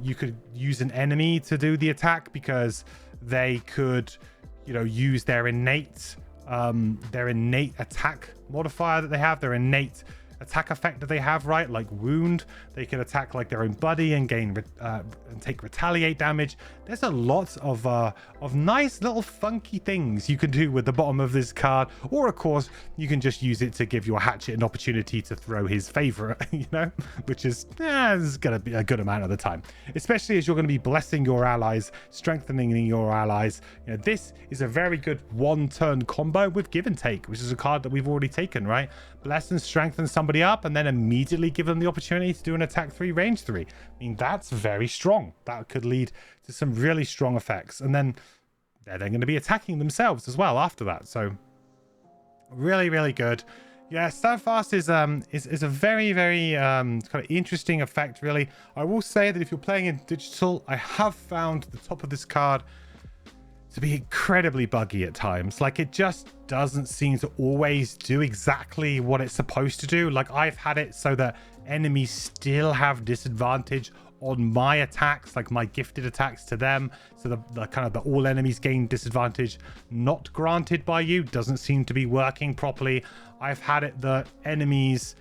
You could use an enemy to do the attack because they could, use their innate attack modifier that they have, their innate attack effect that they have, right? Like wound, they can attack like their own buddy and gain and take retaliate damage. There's a lot of nice little funky things you can do with the bottom of this card, or of course you can just use it to give your hatchet an opportunity to throw his favorite, which is gonna be a good amount of the time, especially as you're going to be blessing your allies, strengthening your allies. This is a very good 1-turn combo with Give and Take, which is a card that we've already taken, right? Bless and strengthen somebody up and then immediately give them the opportunity to do an attack 3, range 3. I mean, that's very strong. That could lead to some really strong effects, and then they're then going to be attacking themselves as well after that. So really, really good. Yeah, Stand Fast is a very, very kind of interesting effect, really. I will say that if you're playing in digital, I have found the top of this card to be incredibly buggy at times. Like, it just doesn't seem to always do exactly what it's supposed to do. Like, I've had it so that enemies still have disadvantage on my attacks, like my gifted attacks to them. So the kind of the all enemies gain disadvantage not granted by you doesn't seem to be working properly. I've had it that enemies,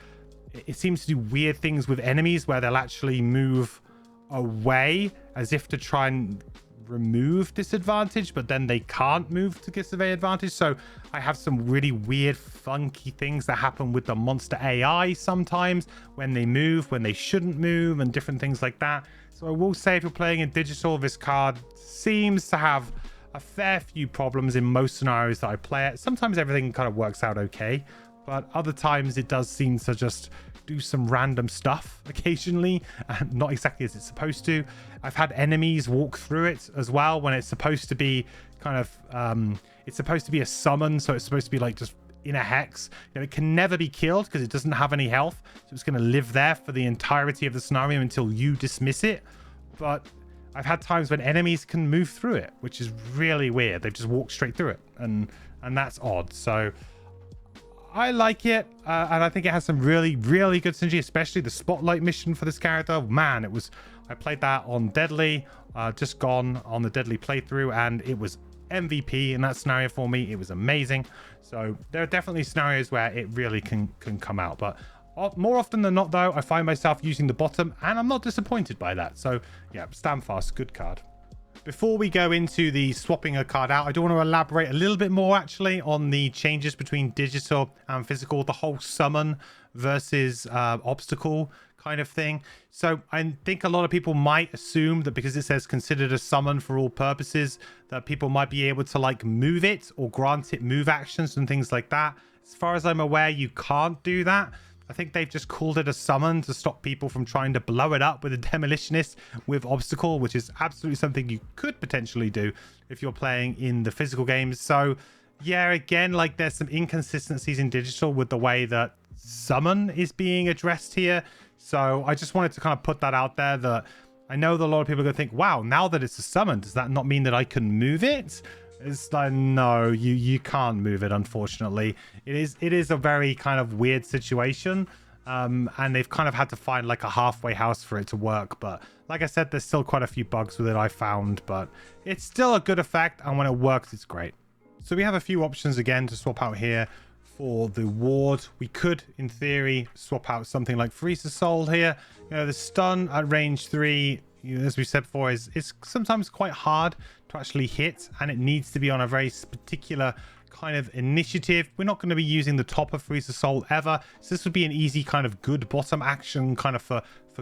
it seems to do weird things with enemies where they'll actually move away as if to try and remove disadvantage, but then they can't move to give away advantage. So I have some really weird funky things that happen with the monster AI sometimes when they move, when they shouldn't move, and different things like that. So I will say, if you're playing in digital, this card seems to have a fair few problems in most scenarios that I play it. Sometimes everything kind of works out okay, but other times it does seem to just do some random stuff occasionally, and not exactly as it's supposed to. I've had enemies walk through it as well when it's supposed to be kind of it's supposed to be a summon, so it's supposed to be like just in a hex. It can never be killed because it doesn't have any health, so it's going to live there for the entirety of the scenario until you dismiss it. But I've had times when enemies can move through it, which is really weird. They've just walked straight through it, and that's odd. So I like it, and I think it has some really, really good synergy, especially the spotlight mission for this character. Man, I played that on Deadly, just gone on the Deadly playthrough, and it was MVP in that scenario for me. It was amazing. So there are definitely scenarios where it really can come out, but more often than not, though, I find myself using the bottom, and I'm not disappointed by that. So yeah, stand fast, good card. Before we go into the swapping a card out, I do want to elaborate a little bit more actually on the changes between digital and physical, the whole summon versus obstacle kind of thing. So I think a lot of people might assume that because it says considered a summon for all purposes, that people might be able to like move it or grant it move actions and things like that. As far as I'm aware, you can't do that. I think they've just called it a summon to stop people from trying to blow it up with a demolitionist with obstacle, which is absolutely something you could potentially do if you're playing in the physical games. So yeah, again, like there's some inconsistencies in digital with the way that summon is being addressed here. So I just wanted to kind of put that out there, that I know that a lot of people are going to think, wow, now that it's a summon, does that not mean that I can move it? It's like, no, you can't move it, unfortunately. It is a very kind of weird situation, and they've kind of had to find like a halfway house for it to work. But like I said, there's still quite a few bugs with it I found, but it's still a good effect, and when it works, it's great. So we have a few options again to swap out here. For the ward, we could in theory swap out something like Freeze the Soul here. The stun at range 3, as we said before, is sometimes quite hard to actually hit, and it needs to be on a very particular kind of initiative. We're not going to be using the top of Freeze the Soul ever, so this would be an easy kind of good bottom action kind of for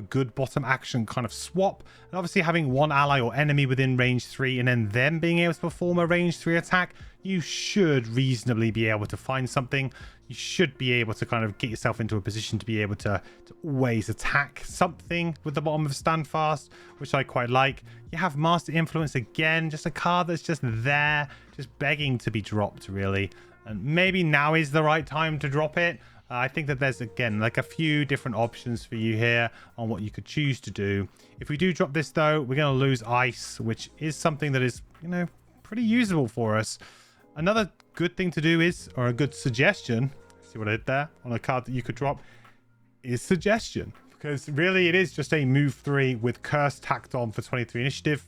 good bottom action kind of swap. And obviously having one ally or enemy within range 3 and then them being able to perform a range 3 attack, you should reasonably be able to find something. You should be able to kind of get yourself into a position to be able to always attack something with the bottom of Standfast, which I quite like. You have Master Influence again, just a card that's just there, just begging to be dropped, really. And maybe now is the right time to drop it. I think that there's, again, like a few different options for you here on what you could choose to do. If we do drop this, though, we're going to lose Ice, which is something that is, pretty usable for us. Another good thing to do is, or a good suggestion, see what I did there on a card that you could drop, is Suggestion. Because really it is just a move 3 with Curse tacked on for 23 initiative.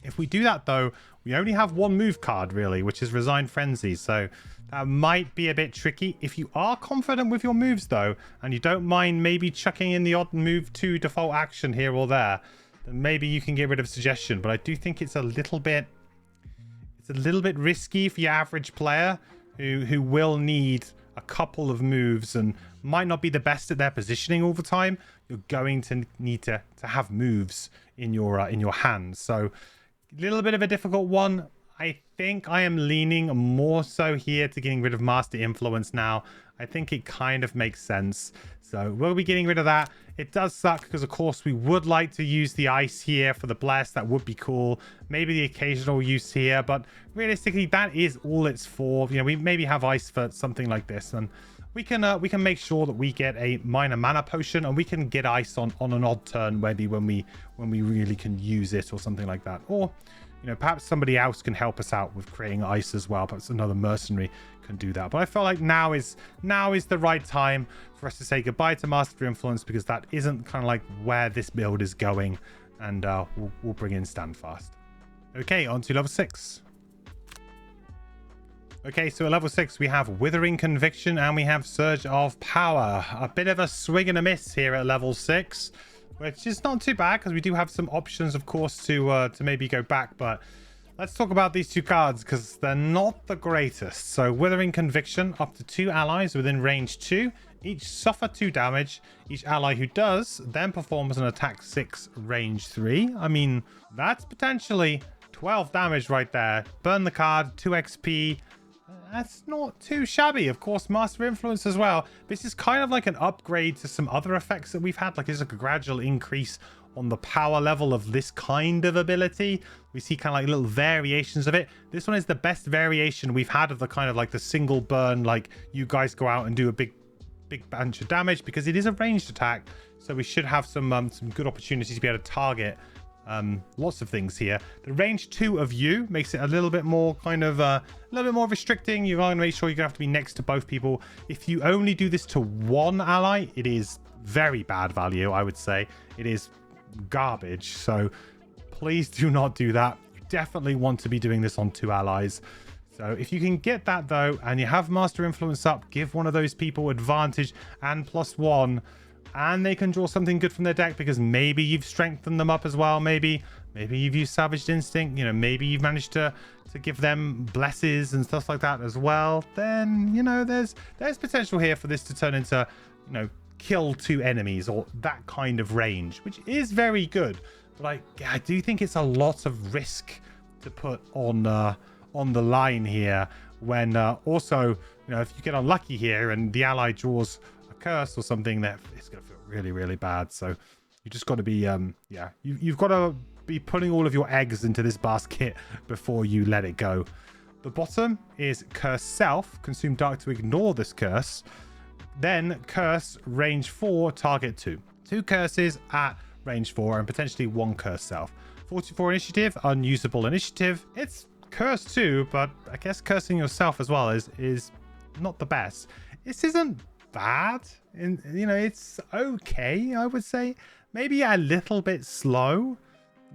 If we do that, though, we only have one move card, really, which is Resign Frenzy. So that might be a bit tricky. If you are confident with your moves, though, and you don't mind maybe chucking in the odd move 2 default action here or there, then maybe you can get rid of Suggestion. But I do think it's a little bit risky for your average player who will need a couple of moves and might not be the best at their positioning all the time. You're going to need to have moves in your hands. So a little bit of a difficult one. I think I am leaning more so here to getting rid of Master Influence now. I think it kind of makes sense. So we'll be getting rid of that. It does suck because, of course, we would like to use the Ice here for the Bless. That would be cool. Maybe the occasional use here, but realistically, that is all it's for. We maybe have Ice for something like this, and we can make sure that we get a minor mana potion, and we can get Ice on an odd turn, maybe when we really can use it or something like that. Or You know, perhaps somebody else can help us out with creating ice as well. Perhaps another mercenary can do that. But I feel like now is the right time for us to say goodbye to Master Influence, because that isn't kind of like where this build is going. And we'll bring in Standfast. Okay, on to level 6. Okay, so at level 6, we have Withering Conviction and we have Surge of Power. A bit of a swing and a miss here at level 6, which is not too bad because we do have some options, of course, to maybe go back. But let's talk about these two cards because they're not the greatest. So Withering Conviction, up to 2 allies within range 2. Each suffer 2 damage. Each ally who does then performs an attack 6, range 3. I mean, that's potentially 12 damage right there. Burn the card, 2 XP. That's not too shabby. Of course, Master Influence as well. This is kind of like an upgrade to some other effects that we've had. Like, there's like a gradual increase on the power level of this kind of ability. We see kind of like little variations of it. This one is the best variation we've had of the kind of like the single burn, like you guys go out and do a big bunch of damage, because it is a ranged attack. So we should have some good opportunities to be able to target lots of things here. The range 2 of you makes it a little bit more kind of a little bit more restricting. You're going to make sure you're going to have to be next to both people. If you only do this to one ally, it is very bad value. I would say it is garbage. So please do not do that. You definitely want to be doing this on 2 allies. So if you can get that though, and you have Master Influence up, give one of those people advantage and +1. And they can draw something good from their deck, because maybe you've strengthened them up as well. Maybe you've used Savage Instinct. You know, maybe you've managed to give them blesses and stuff like that as well. Then, you know, there's potential here for this to turn into, you know, kill 2 enemies or that kind of range, which is very good. But I do think it's a lot of risk to put on the line here. When also, you know, if you get unlucky here and the ally draws curse or something, that it's gonna feel really, really bad. So you just got to be yeah, you've got to be putting all of your eggs into this basket before you let it go. The bottom is curse self, consume dark to ignore this curse, then curse range 4, target 2. 2 curses at range 4 and potentially 1 curse self. 44 initiative, unusable initiative. It's curse 2, but I guess cursing yourself as well is not the best. This isn't bad, and you know, it's okay. I would say maybe a little bit slow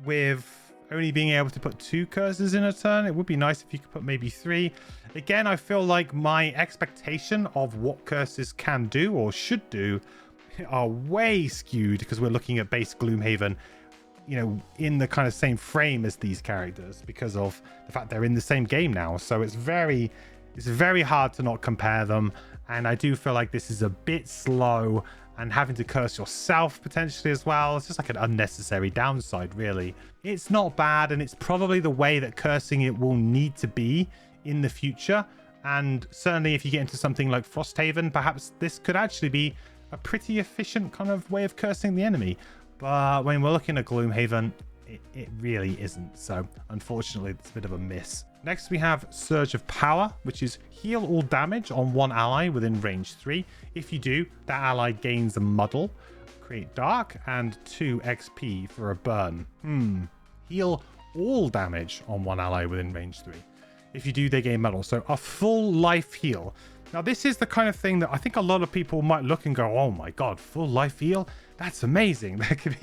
with only being able to put 2 curses in a turn. It would be nice if you could put maybe 3. Again, I feel like my expectation of what curses can do or should do are way skewed, because we're looking at base Gloomhaven, you know, in the kind of same frame as these characters, because of the fact they're in the same game now. So it's very hard to not compare them. And I do feel like this is a bit slow, and having to curse yourself potentially as well. It's just like an unnecessary downside, really. It's not bad, and it's probably the way that cursing it will need to be in the future. And certainly if you get into something like Frosthaven, perhaps this could actually be a pretty efficient kind of way of cursing the enemy. But when we're looking at Gloomhaven, it really isn't. So unfortunately, it's a bit of a miss. Next, we have Surge of Power, which is heal all damage on 1 ally within range 3. If you do, that ally gains a muddle, create dark, and 2 XP for a burn. Heal all damage on 1 ally within range 3. If you do, they gain muddle. So a full life heal. Now, this is the kind of thing that I think a lot of people might look and go, oh my god, full life heal? That's amazing. That could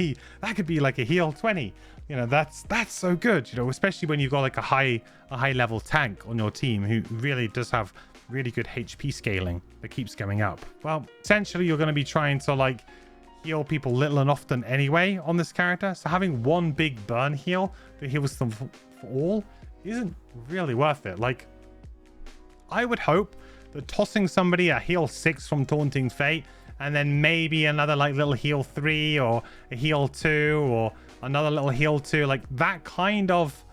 be like a heal 20. You know, that's so good, you know, especially when you've got like a high level tank on your team who really does have really good HP scaling that keeps going up. Well, essentially you're going to be trying to like heal people little and often anyway on this character. So having 1 big burn heal that heals them for all isn't really worth it. Like, I would hope that tossing somebody a heal 6 from Taunting Fate, and then maybe another like little heal 3 or a heal 2 or another little heal 2, like that kind of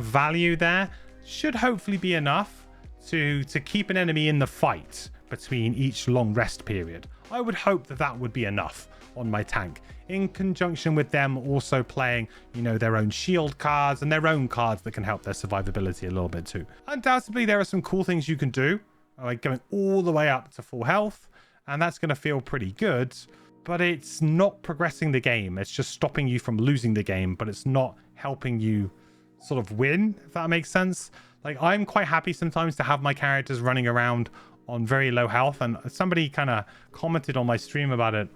value there should hopefully be enough to keep an enemy in the fight between each long rest period. I would hope that would be enough on my tank, in conjunction with them also playing, you know, their own shield cards and their own cards that can help their survivability a little bit too. Undoubtedly, there are some cool things you can do, like going all the way up to full health, and that's going to feel pretty good, but it's not progressing the game. It's just stopping you from losing the game, but it's not helping you sort of win, if that makes sense. Like, I'm quite happy sometimes to have my characters running around on very low health, and somebody kind of commented on my stream about it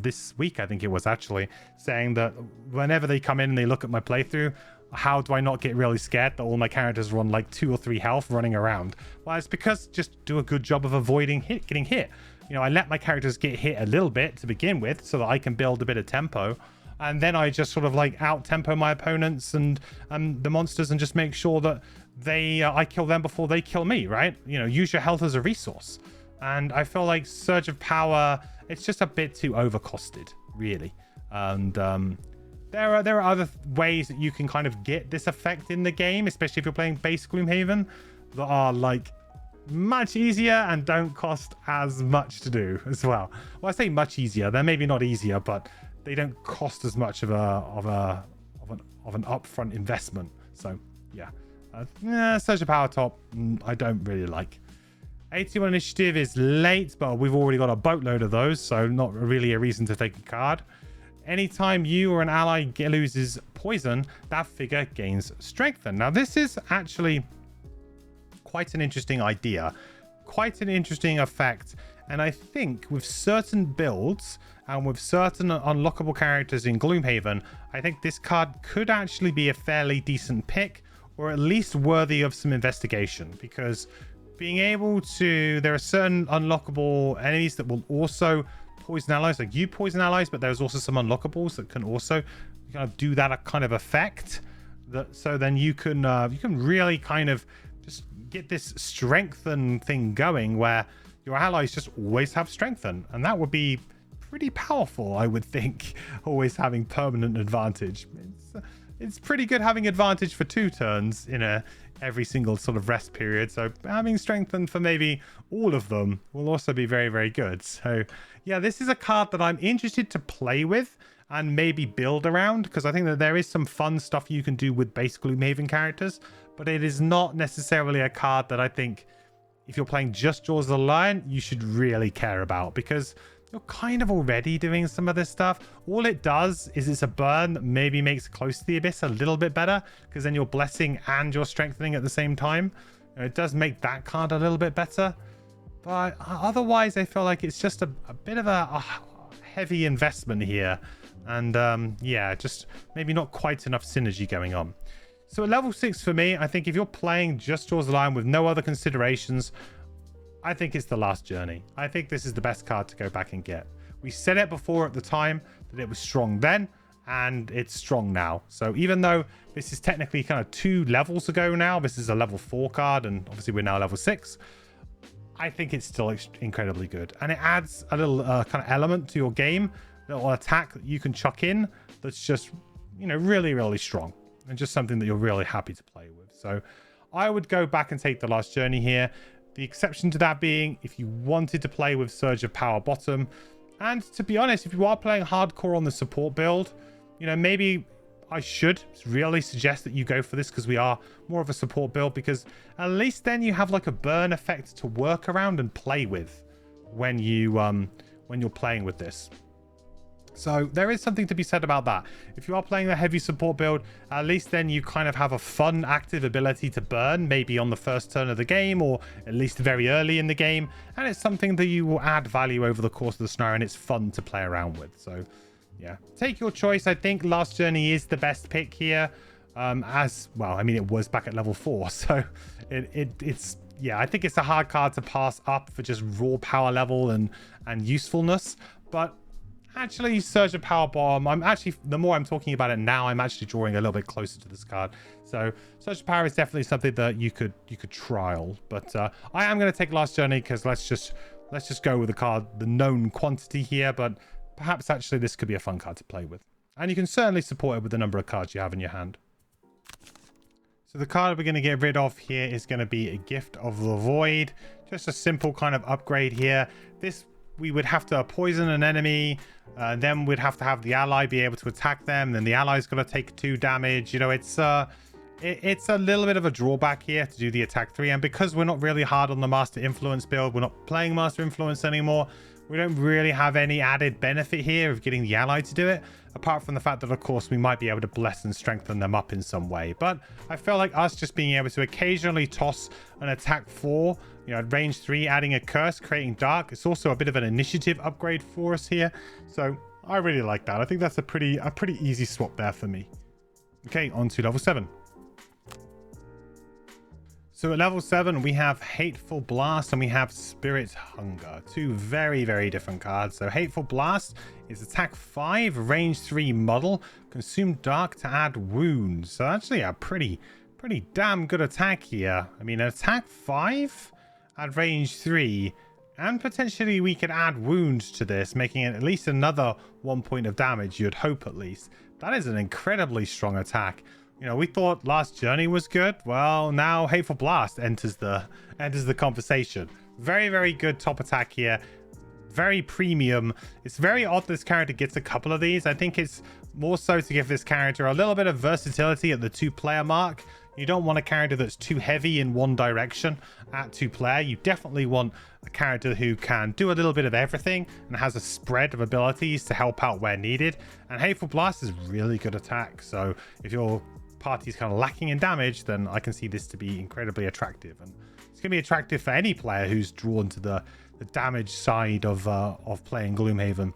this week, I think it was, actually, saying that whenever they come in and they look at my playthrough, how do I not get really scared that all my characters run like 2 or 3 health running around? Well, it's because just do a good job of avoiding getting hit. You know, I let my characters get hit a little bit to begin with so that I can build a bit of tempo, and then I just sort of like out tempo my opponents and the monsters, and just make sure that I kill them before they kill me, right? You know, use your health as a resource. And I feel like Surge of Power, it's just a bit too overcosted, really. And there are other ways that you can kind of get this effect in the game, especially if you're playing base Gloomhaven, that are like much easier and don't cost as much to do as well. Well, I say much easier. They're maybe not easier, but they don't cost as much of an upfront investment. So yeah. Surge of Power top, I don't really like. 81 initiative is late, but we've already got a boatload of those, so not really a reason to take a card. Anytime you or an ally loses poison, that figure gains strengthen. Now, this is actually quite an interesting idea, quite an interesting effect, and I think with certain builds and with certain unlockable characters in Gloomhaven, I think this card could actually be a fairly decent pick, or at least worthy of some investigation, because being able to, there are certain unlockable enemies that will also poison allies, like you poison allies, but there's also some unlockables that can also kind of do that kind of effect. So then you can really kind of just get this strengthen thing going, where your allies just always have strengthen, and that would be pretty powerful, I would think. Always having permanent advantage. It's pretty good having advantage for 2 turns in every single sort of rest period. So having strengthened for maybe all of them will also be very, very good. So yeah, this is a card that I'm interested to play with and maybe build around, because I think that there is some fun stuff you can do with base Gloomhaven characters, but it is not necessarily a card that I think if you're playing just Jaws of the Lion, you should really care about, because you're kind of already doing some of this stuff. All it does is it's a burn that maybe makes Close to the Abyss a little bit better, because then you're blessing and you're strengthening at the same time. It does make that card a little bit better, but otherwise I feel like it's just a bit of a heavy investment here, and yeah, just maybe not quite enough synergy going on. So at level 6 for me, I think if you're playing just Jaws of the Lion with no other considerations, I think it's the Last Journey. I think this is the best card to go back and get. We said it before at the time that it was strong then, and it's strong now. So even though this is technically kind of 2 levels ago now, this is a level 4 card, and obviously we're now level 6, I think it's still incredibly good. And it adds a little kind of element to your game, little attack that you can chuck in that's just, you know, really, really strong, and just something that you're really happy to play with. So I would go back and take the Last Journey here. The exception to that being if you wanted to play with Surge of Power bottom. And to be honest, if you are playing hardcore on the support build, you know, maybe I should really suggest that you go for this, because we are more of a support build, because at least then you have like a burn effect to work around and play with when you're playing with this. So there is something to be said about that. If you are playing the heavy support build, at least then you kind of have a fun active ability to burn, maybe on the first turn of the game, or at least very early in the game. And it's something that you will add value over the course of the scenario, and it's fun to play around with. So yeah, take your choice. I think Last Journey is the best pick here. As well, I mean, it was back at level 4. So it's yeah, I think it's a hard card to pass up for just raw power level and usefulness. But actually, Surge of Power Bomb, I'm actually, the more I'm talking about it now, I'm actually drawing a little bit closer to this card. So Surge of Power is definitely something that you could trial. But I am going to take Last Journey, because let's just go with the card, the known quantity here. But perhaps actually this could be a fun card to play with. And you can certainly support it with the number of cards you have in your hand. So the card we're going to get rid of here is going to be a Gift of the Void. Just a simple kind of upgrade here. This, we would have to poison an enemy, then we'd have to have the ally be able to attack them, then the ally's got to take 2 damage. You know, it's a little bit of a drawback here to do the attack 3, and because we're not really hard on the Master Influence build, we're not playing Master Influence anymore, We don't really have any added benefit here of getting the ally to do it, apart from the fact that, of course, we might be able to bless and strengthen them up in some way. But I feel like us just being able to occasionally toss an attack 4, you know, at range 3, adding a curse, creating dark, it's also a bit of an initiative upgrade for us here. So I really like that. I think that's a pretty easy swap there for me. Okay, on to level 7. So at level 7, we have Hateful Blast and we have Spirit Hunger. Two very, very different cards. So Hateful Blast is attack 5, range 3 model, consume dark to add wounds. So actually a pretty damn good attack here. I mean, attack 5 at range 3, and potentially we could add wounds to this, making it at least another 1 point of damage, you'd hope at least. That is an incredibly strong attack. You know, we thought Last Journey was good. Well, now Hateful Blast enters the conversation. Very, very good top attack here. Very premium. It's very odd this character gets a couple of these. I think it's more so to give this character a little bit of versatility at the 2-player mark. You don't want a character that's too heavy in one direction at 2-player. You definitely want a character who can do a little bit of everything and has a spread of abilities to help out where needed. And Hateful Blast is really good attack. So if your party's kind of lacking in damage, then I can see this to be incredibly attractive. And it's going to be attractive for any player who's drawn to the damage side of playing Gloomhaven.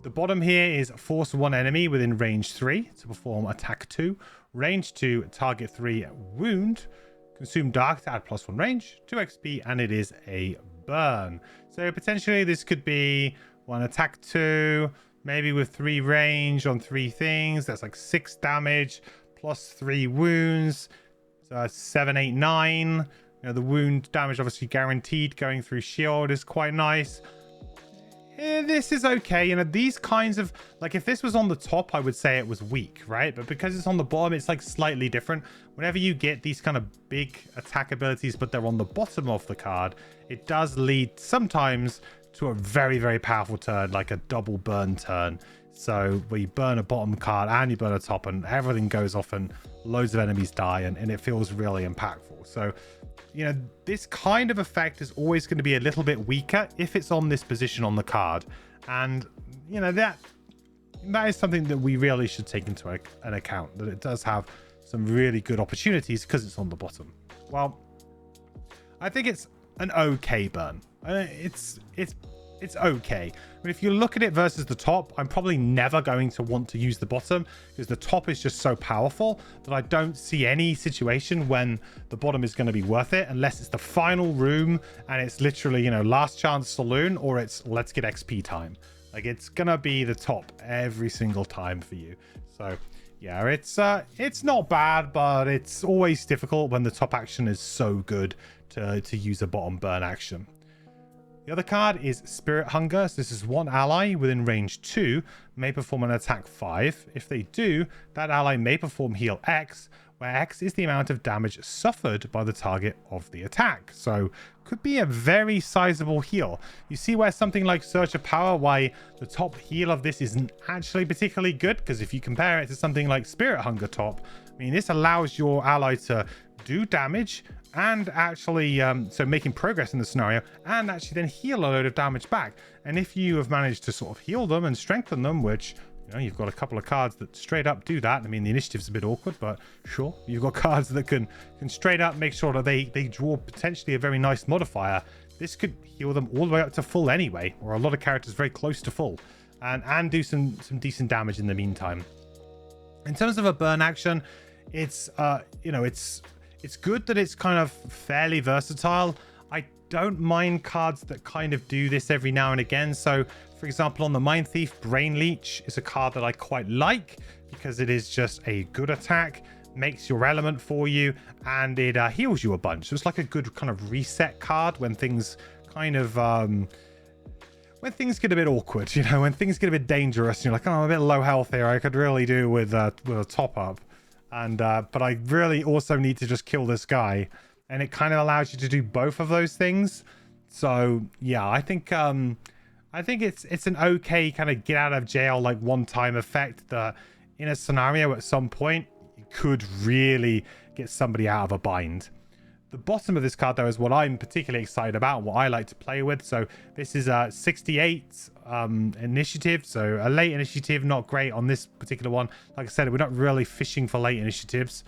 The bottom here is force 1 enemy within range 3 to perform attack 2. Range 2, target 3, wound. Consume dark to add +1 range, 2 XP, and it is a burn. So potentially this could be 1 attack 2, maybe with 3 range on 3 things. That's like 6 damage, +3 wounds. So that's 7, 8, 9. You know, the wound damage obviously guaranteed going through shield is quite nice. This is okay. You know, these kinds of, like, if this was on the top, I would say it was weak, right? But because it's on the bottom, it's like slightly different. Whenever you get these kind of big attack abilities, but they're on the bottom of the card, it does lead sometimes to a very, very powerful turn, like a double burn turn. So where you burn a bottom card and you burn a top and everything goes off and loads of enemies die, and it feels really impactful. So, you know, this kind of effect is always going to be a little bit weaker if it's on this position on the card. And, you know, that is something that we really should take into an account, that it does have some really good opportunities because it's on the bottom. Well, I think it's an okay burn. It's okay. I mean, if you look at it versus the top, I'm probably never going to want to use the bottom because the top is just so powerful that I don't see any situation when the bottom is going to be worth it unless it's the final room and it's literally, you know, last chance saloon, or it's let's get XP time. Like, it's going to be the top every single time for you. So yeah, it's not bad, but it's always difficult when the top action is so good to use a bottom burn action. The other card is Spirit Hunger. So this is 1 ally within range 2 may perform an attack 5. If they do, that ally may perform heal X, where X is the amount of damage suffered by the target of the attack. So could be a very sizable heal. You see where something like Search of Power, why the top heal of this isn't actually particularly good, because if you compare it to something like Spirit Hunger top, I mean, this allows your ally to do damage and actually so making progress in the scenario, and actually then heal a load of damage back. And if you have managed to sort of heal them and strengthen them, which, you know, you've got a couple of cards that straight up do that. I mean, the initiative's a bit awkward, but sure, you've got cards that can straight up make sure that they draw potentially a very nice modifier. This could heal them all the way up to full anyway, or a lot of characters very close to full, and do some decent damage in the meantime. In terms of a burn action, it's you know, it's good that it's kind of fairly versatile. I don't mind cards that kind of do this every now and again. So, for example, on the Mind Thief, Brain Leech is a card that I quite like because it is just a good attack, makes your element for you, and it heals you a bunch. So it's like a good kind of reset card when things kind of when things get a bit awkward, you know, when things get a bit dangerous, and you're like, oh, I'm a bit low health here. I could really do with a top up. And but I really also need to just kill this guy, and it kind of allows you to do both of those things. So yeah, I think it's an okay kind of get out of jail like one-time effect that in a scenario at some point you could really get somebody out of a bind. The bottom of this card, though, is what I'm particularly excited about, what I like to play with. So this is a 68 initiative, so a late initiative, not great on this particular one. Like I said, we're not really fishing for late initiatives.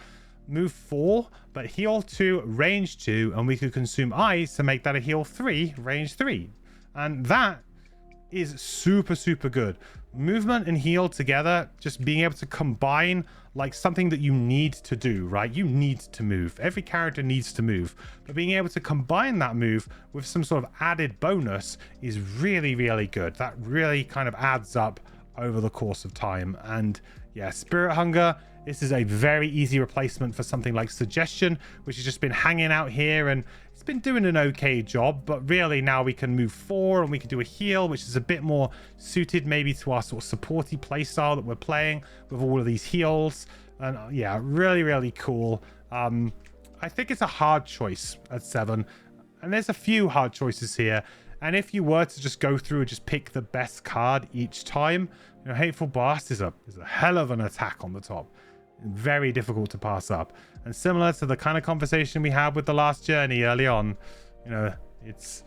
Move 4, but heal 2, range 2, and we could consume ice to make that a heal 3, range 3. And that is super, super good. Movement and heal together, just being able to combine like something that you need to do, right? You need to move. Every character needs to move, but being able to combine that move with some sort of added bonus is really, really good. That really kind of adds up over the course of time. And yeah, Spirit Hunger, this is a very easy replacement for something like Suggestion, which has just been hanging out here, and it's been doing an okay job, but really now we can move 4 and we can do a heal, which is a bit more suited maybe to our sort of supporty playstyle that we're playing with all of these heals. And yeah, really, really cool. I think it's a hard choice at 7, and there's a few hard choices here. And if you were to just go through and just pick the best card each time, you know, Hateful Blast is a hell of an attack on the top. Very difficult to pass up. And similar to the kind of conversation we had with the last journey early on, you know, it's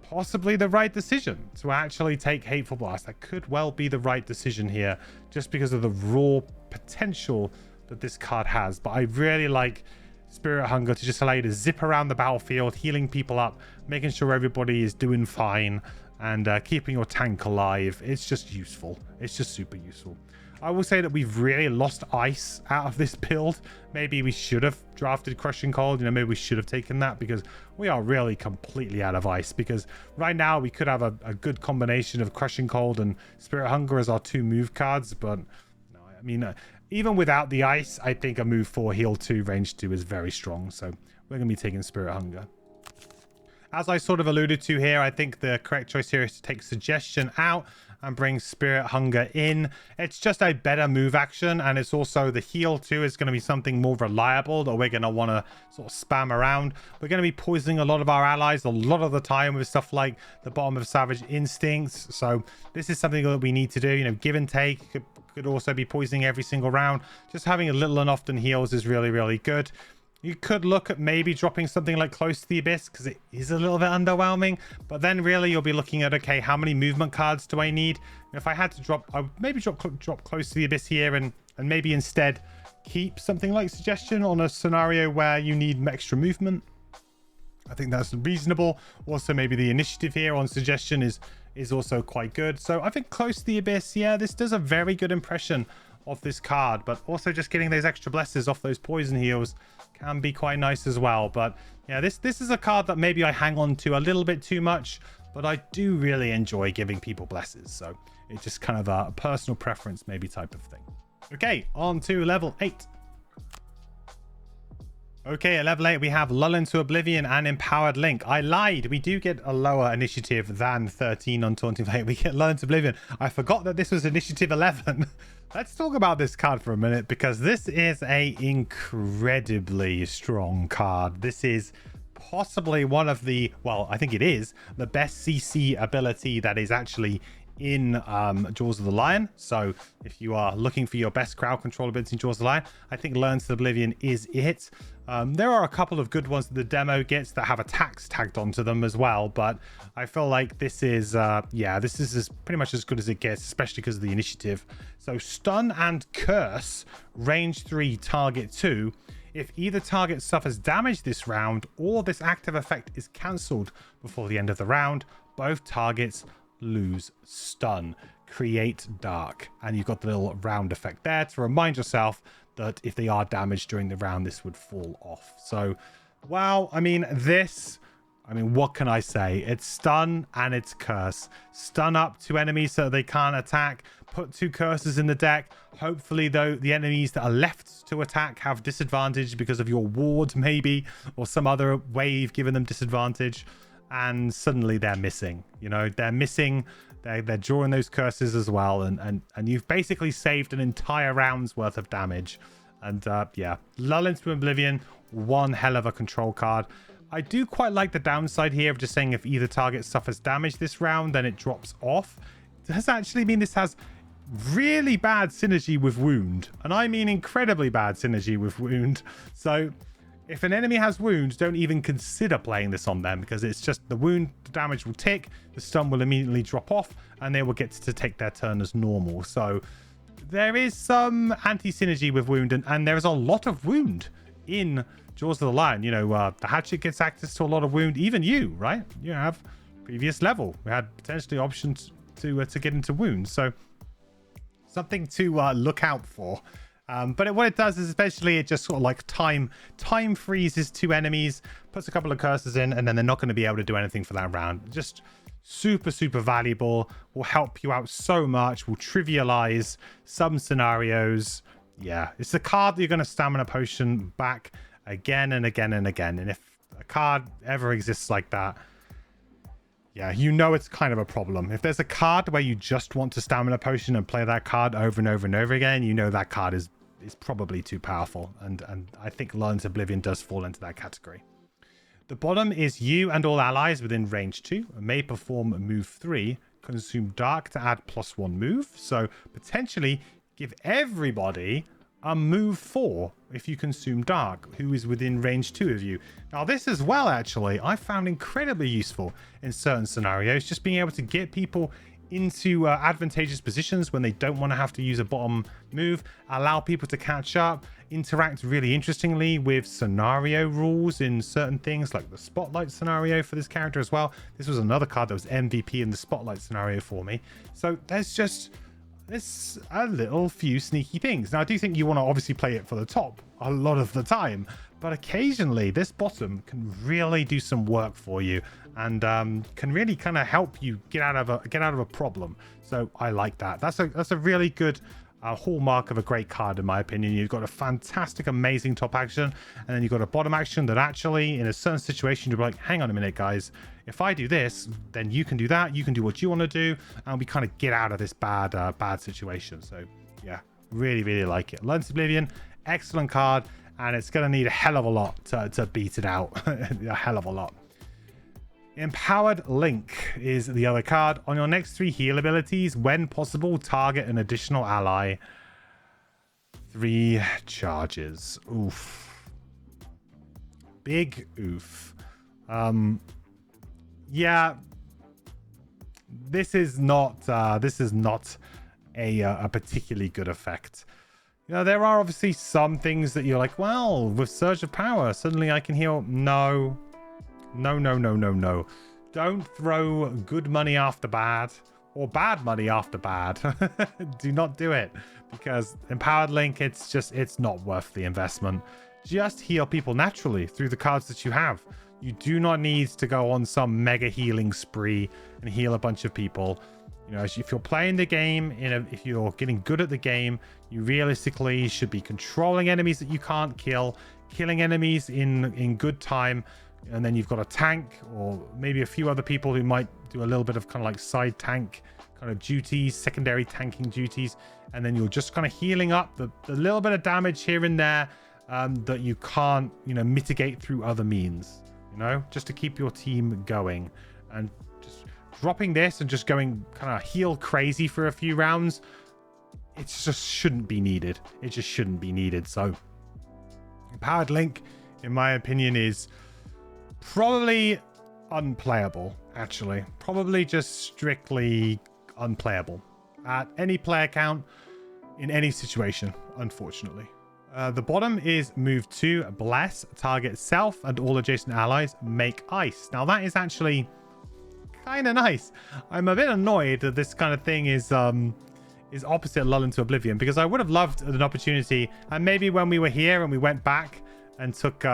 possibly the right decision to actually take Hateful Blast. That could well be the right decision here, just because of the raw potential that this card has. But I really like Spirit Hunger to just allow you to zip around the battlefield, healing people up, making sure everybody is doing fine, and keeping your tank alive. It's just useful. It's just super useful. I will say that we've really lost ice out of this build. Maybe we should have drafted Crushing Cold. You know, maybe we should have taken that, because we are really completely out of ice. Because right now we could have a good combination of Crushing Cold and Spirit Hunger as our 2 move cards. But no, I mean, even without the ice, I think a move 4, heal 2, range 2 is very strong. So we're going to be taking Spirit Hunger. As I sort of alluded to here, I think the correct choice here is to take Suggestion out and bring Spirit Hunger in. It's just a better move action, and it's also the heal too is going to be something more reliable that we're going to want to sort of spam around. We're going to be poisoning a lot of our allies a lot of the time with stuff like the bottom of Savage Instincts. So this is something that we need to do. You know, give and take. Could also be poisoning every single round. Just having a little and often heals is really, really good. You could look at maybe dropping something like Close to the Abyss, because it is a little bit underwhelming. But then really you'll be looking at, okay, how many movement cards do I need? And if I had to drop, I would maybe drop Close to the Abyss here, and maybe instead keep something like Suggestion on a scenario where you need extra movement. I think that's reasonable. Also, maybe the initiative here on Suggestion is also quite good. So I think Close to the Abyss, yeah, this does a very good impression of this card, but also just getting those extra blesses off those poison heals can be quite nice as well. But yeah, this is a card that maybe I hang on to a little bit too much, but I do really enjoy giving people blesses. So it's just kind of a personal preference maybe type of thing. Okay, on to level 8. Okay, at level 8, we have Lull into Oblivion and Empowered Link. I lied. We do get a lower initiative than 13 on Taunting Flame. We get Lull into Oblivion. I forgot that this was initiative 11. Let's talk about this card for a minute, because this is a incredibly strong card. This is possibly one of the, well, I think it is the best CC ability that is actually in Jaws of the Lion. So if you are looking for your best crowd control ability in Jaws of the Lion, I think Learn to Oblivion is it. There are a couple of good ones that the demo gets that have attacks tagged onto them as well, but I feel like this is yeah, this is pretty much as good as it gets, especially because of the initiative. So Stun and Curse, range 3, target 2. If either target suffers damage this round or this active effect is cancelled before the end of the round, both targets lose stun. Create dark, and you've got the little round effect there to remind yourself that if they are damaged during the round, this would fall off. So wow, I mean, what can I say? It's stun and it's curse. Stun up 2 enemies so they can't attack. Put 2 curses in the deck. Hopefully, though, the enemies that are left to attack have disadvantage because of your ward, maybe, or some other way you've given them disadvantage. And suddenly they're missing. You know, they're missing. They're drawing those curses as well. And you've basically saved an entire round's worth of damage. And yeah, Lull into Oblivion, one hell of a control card. I do quite like the downside here of just saying if either target suffers damage this round, then it drops off. Does that actually mean this has really bad synergy with Wound? And I mean incredibly bad synergy with Wound. So If an enemy has wounds, don't even consider playing this on them, because it's just the wound damage will tick, the stun will immediately drop off, and they will get to take their turn as normal. So there is some anti-synergy with wound, and there is a lot of wound in Jaws of the Lion. You know, the hatchet gets access to a lot of wound. Even you, right? You have previous level. We had potentially options to get into wounds. So something to look out for. But what it does is especially it just sort of like time freezes two enemies, puts a couple of curses in, and then they're not going to be able to do anything for that round. Just super valuable, will help you out so much, will trivialize some scenarios. Yeah, it's the card that you're going to stamina potion back again and again and again. And if a card ever exists like that, yeah, you know it's kind of a problem. If there's a card where you just want to stamina potion and play that card over and over and over again, you know that card is probably too powerful. And I think Lion's Oblivion does fall into that category. The bottom is you and all allies within range 2 may perform move 3, consume dark to add +1 move. So potentially give everybody a move 4 if you consume dark who is within range 2 of you. Now this as well, actually, I found incredibly useful in certain scenarios, just being able to get people into advantageous positions when they don't want to have to use a bottom move, allow people to catch up, interact really interestingly with scenario rules in certain things, like the spotlight scenario for this character as well. This was another card that was MVP in the spotlight scenario for me. So there's a little few sneaky things. Now I do think you want to obviously play it for the top a lot of the time, but occasionally this bottom can really do some work for you and can really kind of help you get out of a problem. So I like that. That's a really good hallmark of a great card, in my opinion. You've got a fantastic, amazing top action, and then you've got a bottom action that actually, in a certain situation, you'll be like, hang on a minute, guys. If I do this, then you can do that. You can do what you want to do, and we kind of get out of this bad situation. So yeah, really like it. Lion's Oblivion, excellent card, and it's going to need a hell of a lot to beat it out. A hell of a lot. Empowered Link is the other card. On your next 3 heal abilities, when possible, target an additional ally. 3 charges. Oof. Big oof. Yeah. This is not a particularly good effect. You know, there are obviously some things that you're like, well, with Surge of Power, suddenly I can heal. No. Don't throw good money after bad or bad money after bad. Do not do it, because Empowered Link, it's not worth the investment. Just heal people naturally through the cards that you have. You do not need to go on some mega healing spree and heal a bunch of people. You know, if you're playing the game, if you're getting good at the game, you realistically should be controlling enemies that you can't kill, killing enemies in good time. And then you've got a tank or maybe a few other people who might do a little bit of kind of like side tank kind of duties, secondary tanking duties. And then you're just kind of healing up the little bit of damage here and there that you can't, you know, mitigate through other means, you know, just to keep your team going. And just dropping this and just going kind of heal crazy for a few rounds, it just shouldn't be needed. It just shouldn't be needed. So Empowered Link, in my opinion, is probably unplayable, actually. Probably just strictly unplayable at any player count in any situation, unfortunately. The bottom is move 2, bless, target self and all adjacent allies, make ice. Now that is actually kind of nice. I'm a bit annoyed that this kind of thing is opposite Lull into Oblivion, because I would have loved an opportunity, and maybe when we were here and we went back and took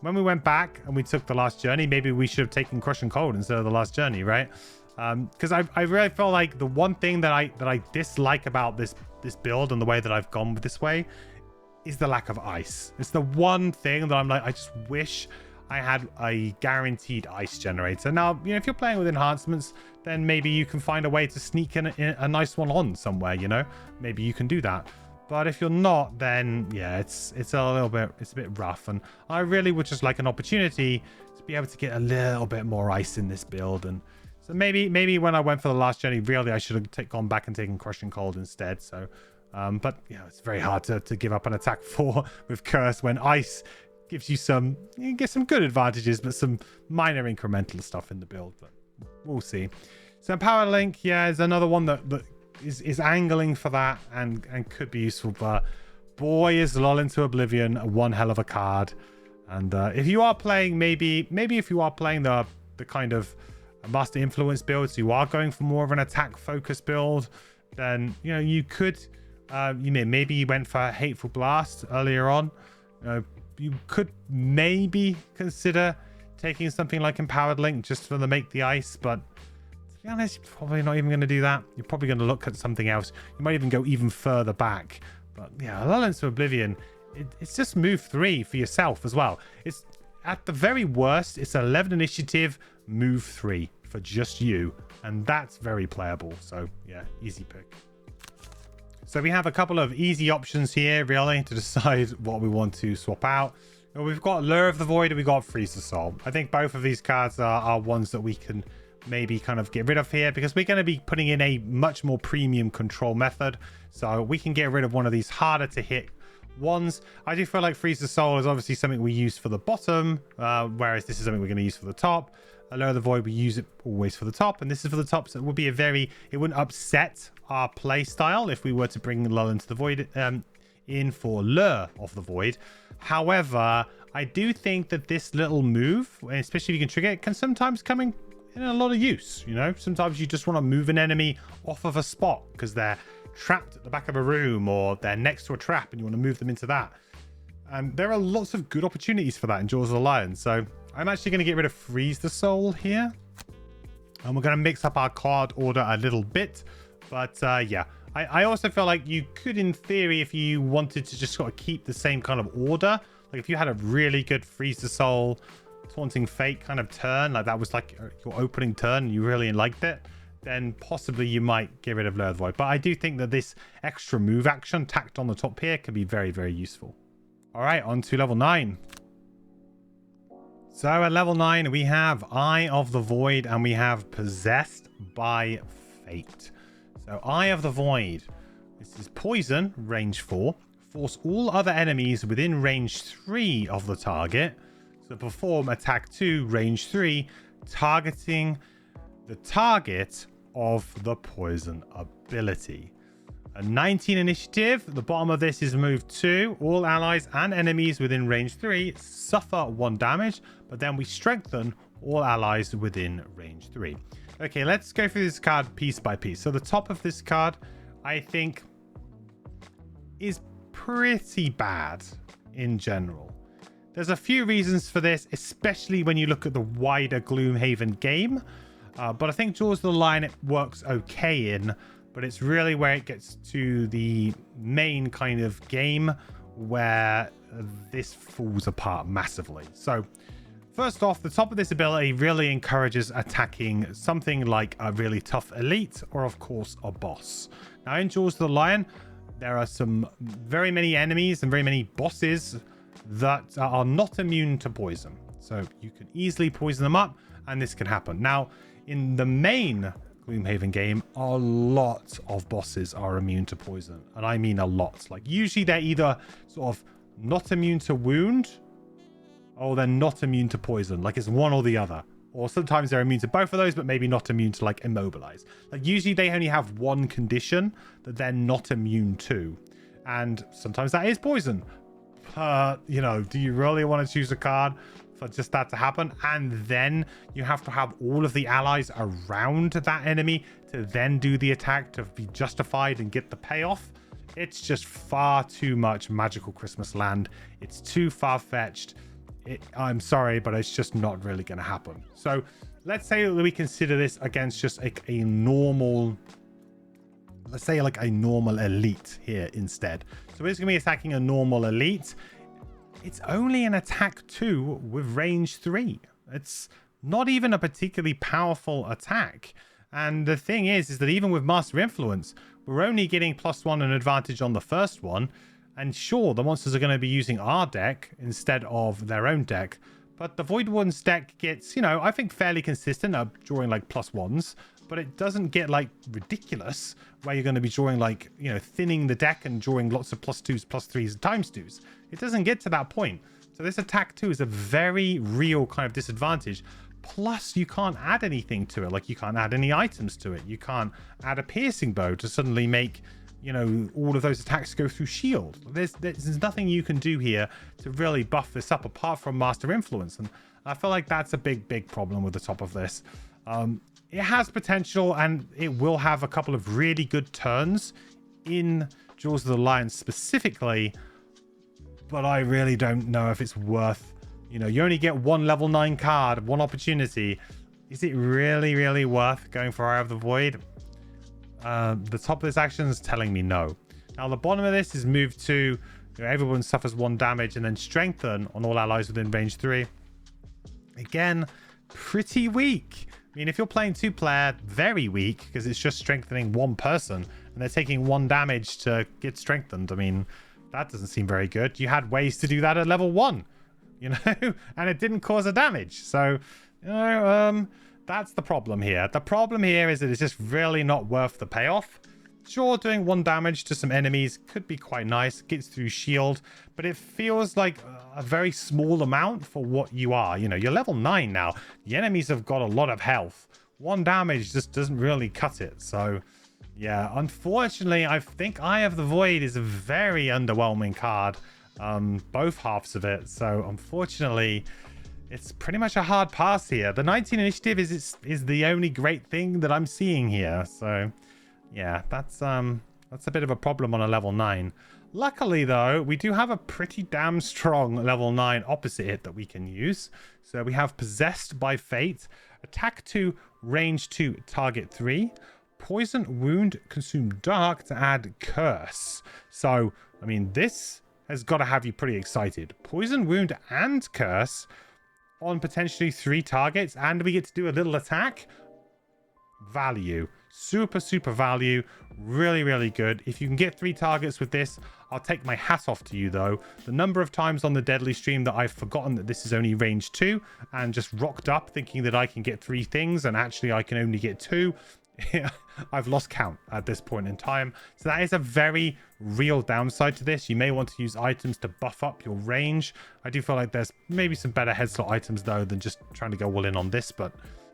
when we went back and we took the last journey, maybe we should have taken Crush and Cold instead of the last journey, right? Because I really felt like the one thing that I dislike about this build and the way that I've gone with this way is the lack of ice. It's the one thing that I'm like, I just wish I had a guaranteed ice generator. Now, you know, if you're playing with enhancements, then maybe you can find a way to sneak in a nice one on somewhere, you know? Maybe you can do that. But if you're not, then yeah, it's a bit rough. And I really would just like an opportunity to be able to get a little bit more ice in this build. And so maybe when I went for the last journey, really I should have gone back and taken Crushing Cold instead. So, but you know, it's very hard to give up an attack 4 with Curse when ice gives you some, you get some good advantages, but some minor incremental stuff in the build. But we'll see. So Power Link, yeah, is another one that is angling for that and could be useful. But boy, is Lull into Oblivion one hell of a card. And if you are playing, maybe if you are playing the kind of Master Influence build, so you are going for more of an attack focus build, then you could maybe you went for Hateful Blast earlier on. You could maybe consider taking something like Empowered Link just for the Make the Ice, but to be honest, you're probably not even going to do that. You're probably going to look at something else. You might even go even further back. But yeah, Lull into Oblivion, it's just move 3 for yourself as well. It's at the very worst, it's 11 initiative, move 3 for just you, and that's very playable. So yeah, easy pick. So we have a couple of easy options here, really, to decide what we want to swap out. We've got Lure of the Void and we've got Freeze the Soul. I think both of these cards are ones that we can maybe kind of get rid of here, because we're going to be putting in a much more premium control method. So we can get rid of one of these harder to hit ones. I do feel like Freeze the Soul is obviously something we use for the bottom, whereas this is something we're going to use for the top. Lure of the Void, we use it always for the top, and this is for the top, so it would be it wouldn't upset our play style if we were to bring Lull into the Void in for Lure of the Void. However, I do think that this little move, especially if you can trigger it, can sometimes come in a lot of use. Sometimes you just want to move an enemy off of a spot because they're trapped at the back of a room, or they're next to a trap and you want to move them into that. And there are lots of good opportunities for that in Jaws of the Lion. So I'm actually going to get rid of Freeze the Soul here, and we're going to mix up our card order a little bit. But yeah, I also feel like you could, in theory, if you wanted to just sort of keep the same kind of order, like if you had a really good Freeze the Soul, Taunting Fate kind of turn, like that was like your opening turn and you really liked it, then possibly you might get rid of Lure of the Void. But I do think that this extra move action tacked on the top here can be very, very useful. All right, on to level 9. So at level 9, we have Eye of the Void and we have Possessed by Fate. So Eye of the Void, this is poison, range 4. Force all other enemies within range 3 of the target to perform attack 2, range 3, targeting the target of the poison ability. A 19 initiative. The bottom of this is move 2. All allies and enemies within range 3 suffer 1 damage, but then we strengthen all allies within range 3. Okay, let's go through this card piece by piece. So the top of this card, I think, is pretty bad in general. There's a few reasons for this, especially when you look at the wider Gloomhaven game. But I think Jaws of the Lion it works okay in, but it's really where it gets to the main kind of game where this falls apart massively. So first off, the top of this ability really encourages attacking something like a really tough elite or, of course, a boss. Now, in Jaws of the Lion, there are some very many enemies and very many bosses that are not immune to poison. So you can easily poison them up, and this can happen. Now, in the main Gloomhaven game, a lot of bosses are immune to poison. And I mean a lot. Like, usually they're either sort of not immune to wound, or they're not immune to poison. Like, it's one or the other. Or sometimes they're immune to both of those, but maybe not immune to, like, immobilize. Like, usually they only have one condition that they're not immune to. And sometimes that is poison. Do you really want to choose a card for just that to happen? And then you have to have all of the allies around that enemy to then do the attack to be justified and get the payoff. It's just far too much magical Christmas land. It's too far-fetched. I'm sorry, but it's just not really going to happen. So let's say that we consider this against just like a normal, let's say like a normal elite here instead. So we're just going to be attacking a normal elite. It's only an attack 2 with range 3. It's not even a particularly powerful attack. And the thing is that even with Master Influence, we're only getting +1 an advantage on the first one. And sure, the monsters are going to be using our deck instead of their own deck. But the Voidwarden's deck gets, I think fairly consistent at drawing like +1s. but it doesn't get like ridiculous where you're going to be drawing like, you know, thinning the deck and drawing lots of +2s, +3s, and ×2s. It doesn't get to that point. So this attack 2 is a very real kind of disadvantage. Plus, you can't add anything to it. Like, you can't add any items to it. You can't add a piercing bow to suddenly make, you know, all of those attacks go through shield. There's nothing you can do here to really buff this up apart from Master Influence. And I feel like that's a big problem with the top of this. It has potential, and it will have a couple of really good turns in Jaws of the Lion specifically, but I really don't know if it's worth, you know, you only get one level 9 card, one opportunity. Is it really worth going for Eye of the Void? The top of this action is telling me no. Now the bottom of this is move 2, you know, everyone suffers 1 damage, and then strengthen on all allies within range 3. Again, pretty weak. I mean, if you're playing 2-player, very weak, because it's just strengthening 1 person and they're taking 1 damage to get strengthened. I mean, that doesn't seem very good. You had ways to do that at level 1, you know, and it didn't cause a damage. So, you know, that's the problem here. The problem here is that it's just really not worth the payoff. Sure, doing 1 damage to some enemies could be quite nice. Gets through shield, but it feels like a very small amount for what you are. You know, you're level 9 now. The enemies have got a lot of health. 1 damage just doesn't really cut it. So, yeah, unfortunately, I think Eye of the Void is a very underwhelming card. Both halves of it. So, unfortunately, it's pretty much a hard pass here. The 19 initiative is the only great thing that I'm seeing here. So, yeah, that's a bit of a problem on a level 9. Luckily, though, we do have a pretty damn strong level 9 opposite it that we can use. So we have Possessed by Fate, attack 2, range 2, target 3, poison, wound, consume dark to add curse. So, I mean, this has got to have you pretty excited. Poison, wound, and curse on potentially 3 targets, and we get to do a little attack. Value. Super value. Really good. If you can get 3 targets with this, I'll take my hat off to you, though. The number of times on the Deadly Stream that I've forgotten that this is only range 2 and just rocked up thinking that I can get 3 things and actually I can only get 2. I've lost count at this point in time. So that is a very real downside to this. You may want to use items to buff up your range. I do feel like there's maybe some better head slot items, though, than just trying to go all in on this, but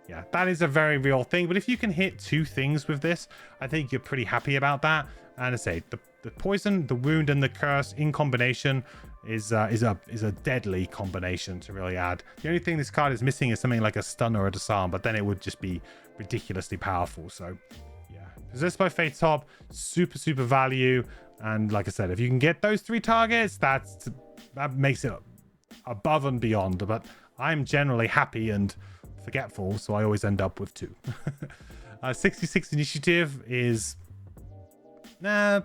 yeah, that is a very real thing. But if you can hit 2 things with this, I think you're pretty happy about that. And I say the poison, the wound, and the curse in combination is a deadly combination to really add. The only thing this card is missing is something like a stun or a disarm, but then it would just be ridiculously powerful. So yeah, Possessed by Fate top, super value. And like I said, if you can get those 3 targets, that makes it above and beyond. But I'm generally happy and forgetful, so I always end up with 2. 66 initiative is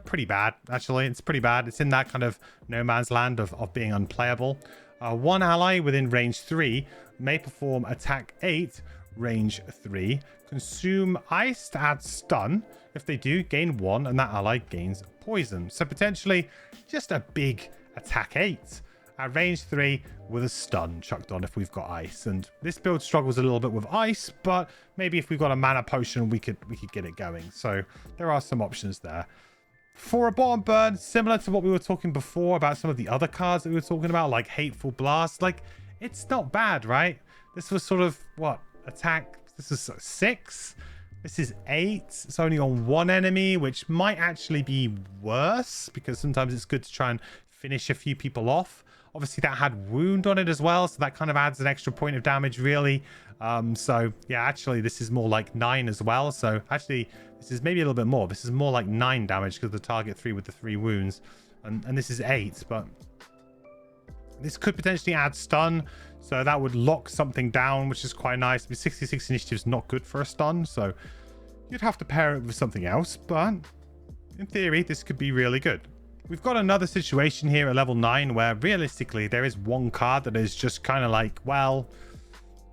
pretty bad, actually. It's pretty bad. It's in that kind of no man's land of being unplayable. 1 ally within range 3 may perform attack 8, range 3, consume ice to add stun. If they do, gain 1, and that ally gains poison. So potentially just a big attack 8 at range 3 with a stun chucked on if we've got ice. And this build struggles a little bit with ice, but maybe if we've got a mana potion, we could get it going. So there are some options there. For a bottom burn, similar to what we were talking before about some of the other cards that we were talking about, like Hateful Blast, like, it's not bad, right? This was sort of, what, attack, this is 6, this is 8, it's only on 1 enemy, which might actually be worse, because sometimes it's good to try and finish a few people off. Obviously that had wound on it as well, so that kind of adds an extra point of damage, really. So yeah, actually this is more like 9 as well. So actually this is maybe a little bit more. This is more like 9 damage because the target 3 with the 3 wounds, and this is 8. But this could potentially add stun, so that would lock something down, which is quite nice. I mean, 66 initiative is not good for a stun, so you'd have to pair it with something else. But in theory, this could be really good. We've got another situation here at level 9 where realistically there is 1 card that is just kind of like, well,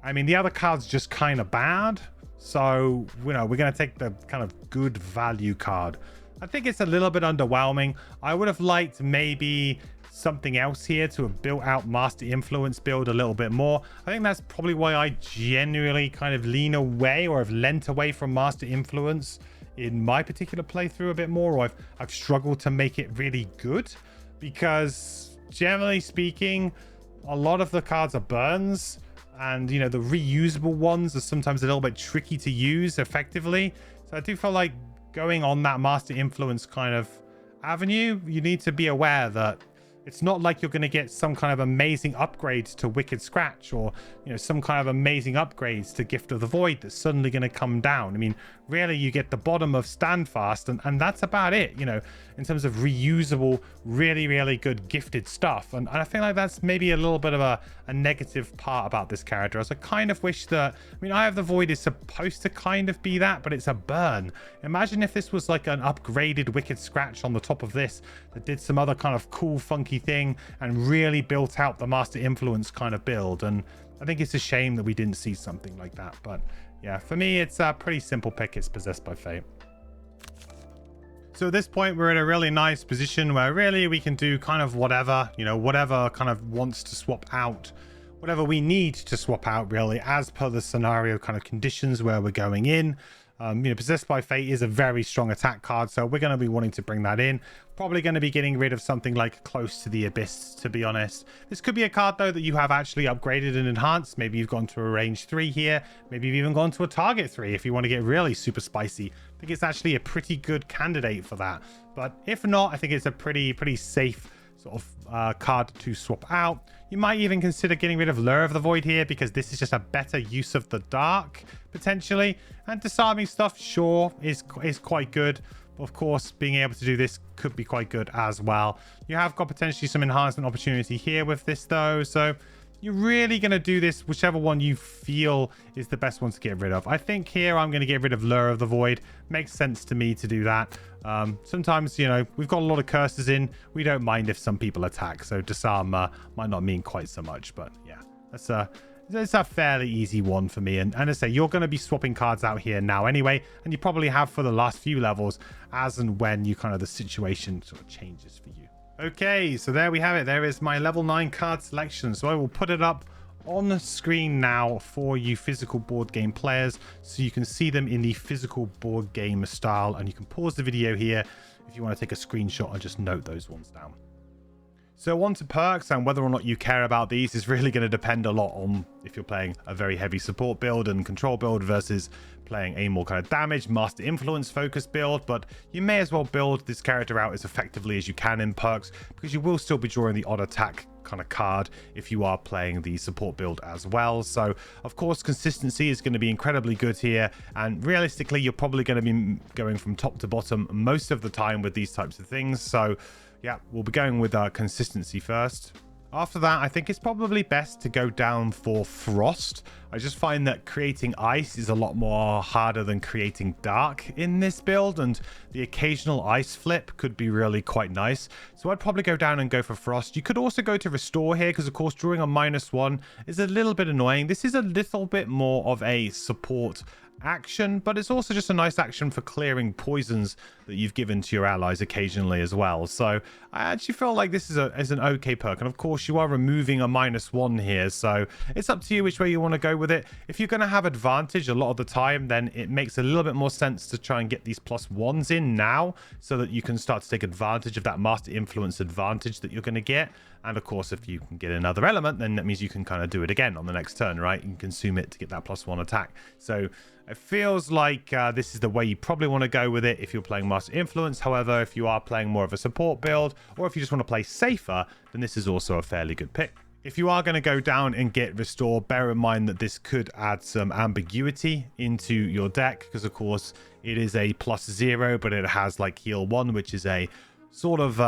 I mean, the other card's just kind of bad. So, you know, we're going to take the kind of good value card. I think it's a little bit underwhelming. I would have liked maybe something else here to have built out Master Influence build a little bit more. I think that's probably why I generally kind of lean away or have lent away from Master Influence in my particular playthrough a bit more, or I've struggled to make it really good, because generally speaking, a lot of the cards are burns, and you know, the reusable ones are sometimes a little bit tricky to use effectively. So I do feel like going on that Master Influence kind of avenue, you need to be aware that it's not like you're going to get some kind of amazing upgrades to Wicked Scratch, or, you know, some kind of amazing upgrades to Gift of the Void that's suddenly going to come down. I mean, really, you get the bottom of Standfast, and that's about it, you know, in terms of reusable, really, really good gifted stuff. And I feel like that's maybe a little bit of a negative part about this character, as I kind of wish that, I mean, Eye of the Void is supposed to kind of be that, but it's a burn. Imagine if this was like an upgraded Wicked Scratch on the top of this that did some other kind of cool, funky thing and really built out the Master Influence kind of build. And I think it's a shame that we didn't see something like that. But yeah, for me, it's a pretty simple pick. It's Possessed by Fate. So at this point, we're in a really nice position where really we can do kind of whatever, you know, whatever kind of wants to swap out, whatever we need to swap out, really, as per the scenario kind of conditions where we're going in. You know, Possessed by Fate is a very strong attack card, so we're going to be wanting to bring that in. Probably going to be getting rid of something like Close to the Abyss, to be honest. This could be a card, though, that you have actually upgraded and enhanced. Maybe you've gone to a range 3 here. Maybe you've even gone to a target 3 if you want to get really super spicy. I think it's actually a pretty good candidate for that. But if not, I think it's a pretty safe sort of card to swap out. You might even consider getting rid of Lure of the Void here, because this is just a better use of the dark, potentially. And disarming stuff, sure, is quite good. But of course, being able to do this could be quite good as well. You have got potentially some enhancement opportunity here with this, though. So you're really going to do this whichever one you feel is the best one to get rid of. I think here I'm going to get rid of Lure of the Void. Makes sense to me to do that. Sometimes, you know, we've got a lot of curses in. We don't mind if some people attack, so disarm might not mean quite so much. But yeah, it's a fairly easy one for me. And as I say, you're going to be swapping cards out here now anyway, and you probably have for the last few levels, as and when you kind of the situation sort of changes for you. Okay, so there we have it. There is my level 9 card selection. So I will put it up on the screen now for you physical board game players, so you can see them in the physical board game style, and you can pause the video here if you want to take a screenshot and just note those ones down. So on to perks, and whether or not you care about these is really going to depend a lot on if you're playing a very heavy support build and control build versus playing a more kind of damage, Master Influence focused build. But you may as well build this character out as effectively as you can in perks, because you will still be drawing the odd attack kind of card if you are playing the support build as well. So of course, consistency is going to be incredibly good here, and realistically you're probably going to be going from top to bottom most of the time with these types of things. So yeah, we'll be going with consistency first. After that, I think it's probably best to go down for Frost. I just find that creating ice is a lot more harder than creating dark in this build, and the occasional ice flip could be really quite nice. So I'd probably go down and go for Frost. You could also go to Restore here, because of course drawing a -1 is a little bit annoying. This is a little bit more of a support action, but it's also just a nice action for clearing poisons that you've given to your allies occasionally as well. So I actually feel like this is an okay perk, and of course you are removing a -1 here, so it's up to you which way you want to go with it. If you're going to have advantage a lot of the time, then it makes a little bit more sense to try and get these +1s in now, so that you can start to take advantage of that Master Influence advantage that you're going to get. And of course, if you can get another element, then that means you can kind of do it again on the next turn, right? You can consume it to get that +1 attack. So it feels like this is the way you probably want to go with it if you're playing Master Influence. However, if you are playing more of a support build, or if you just want to play safer, then this is also a fairly good pick. If you are going to go down and get Restore, bear in mind that this could add some ambiguity into your deck, because of course it is a +0, but it has like Heal 1, which is a sort of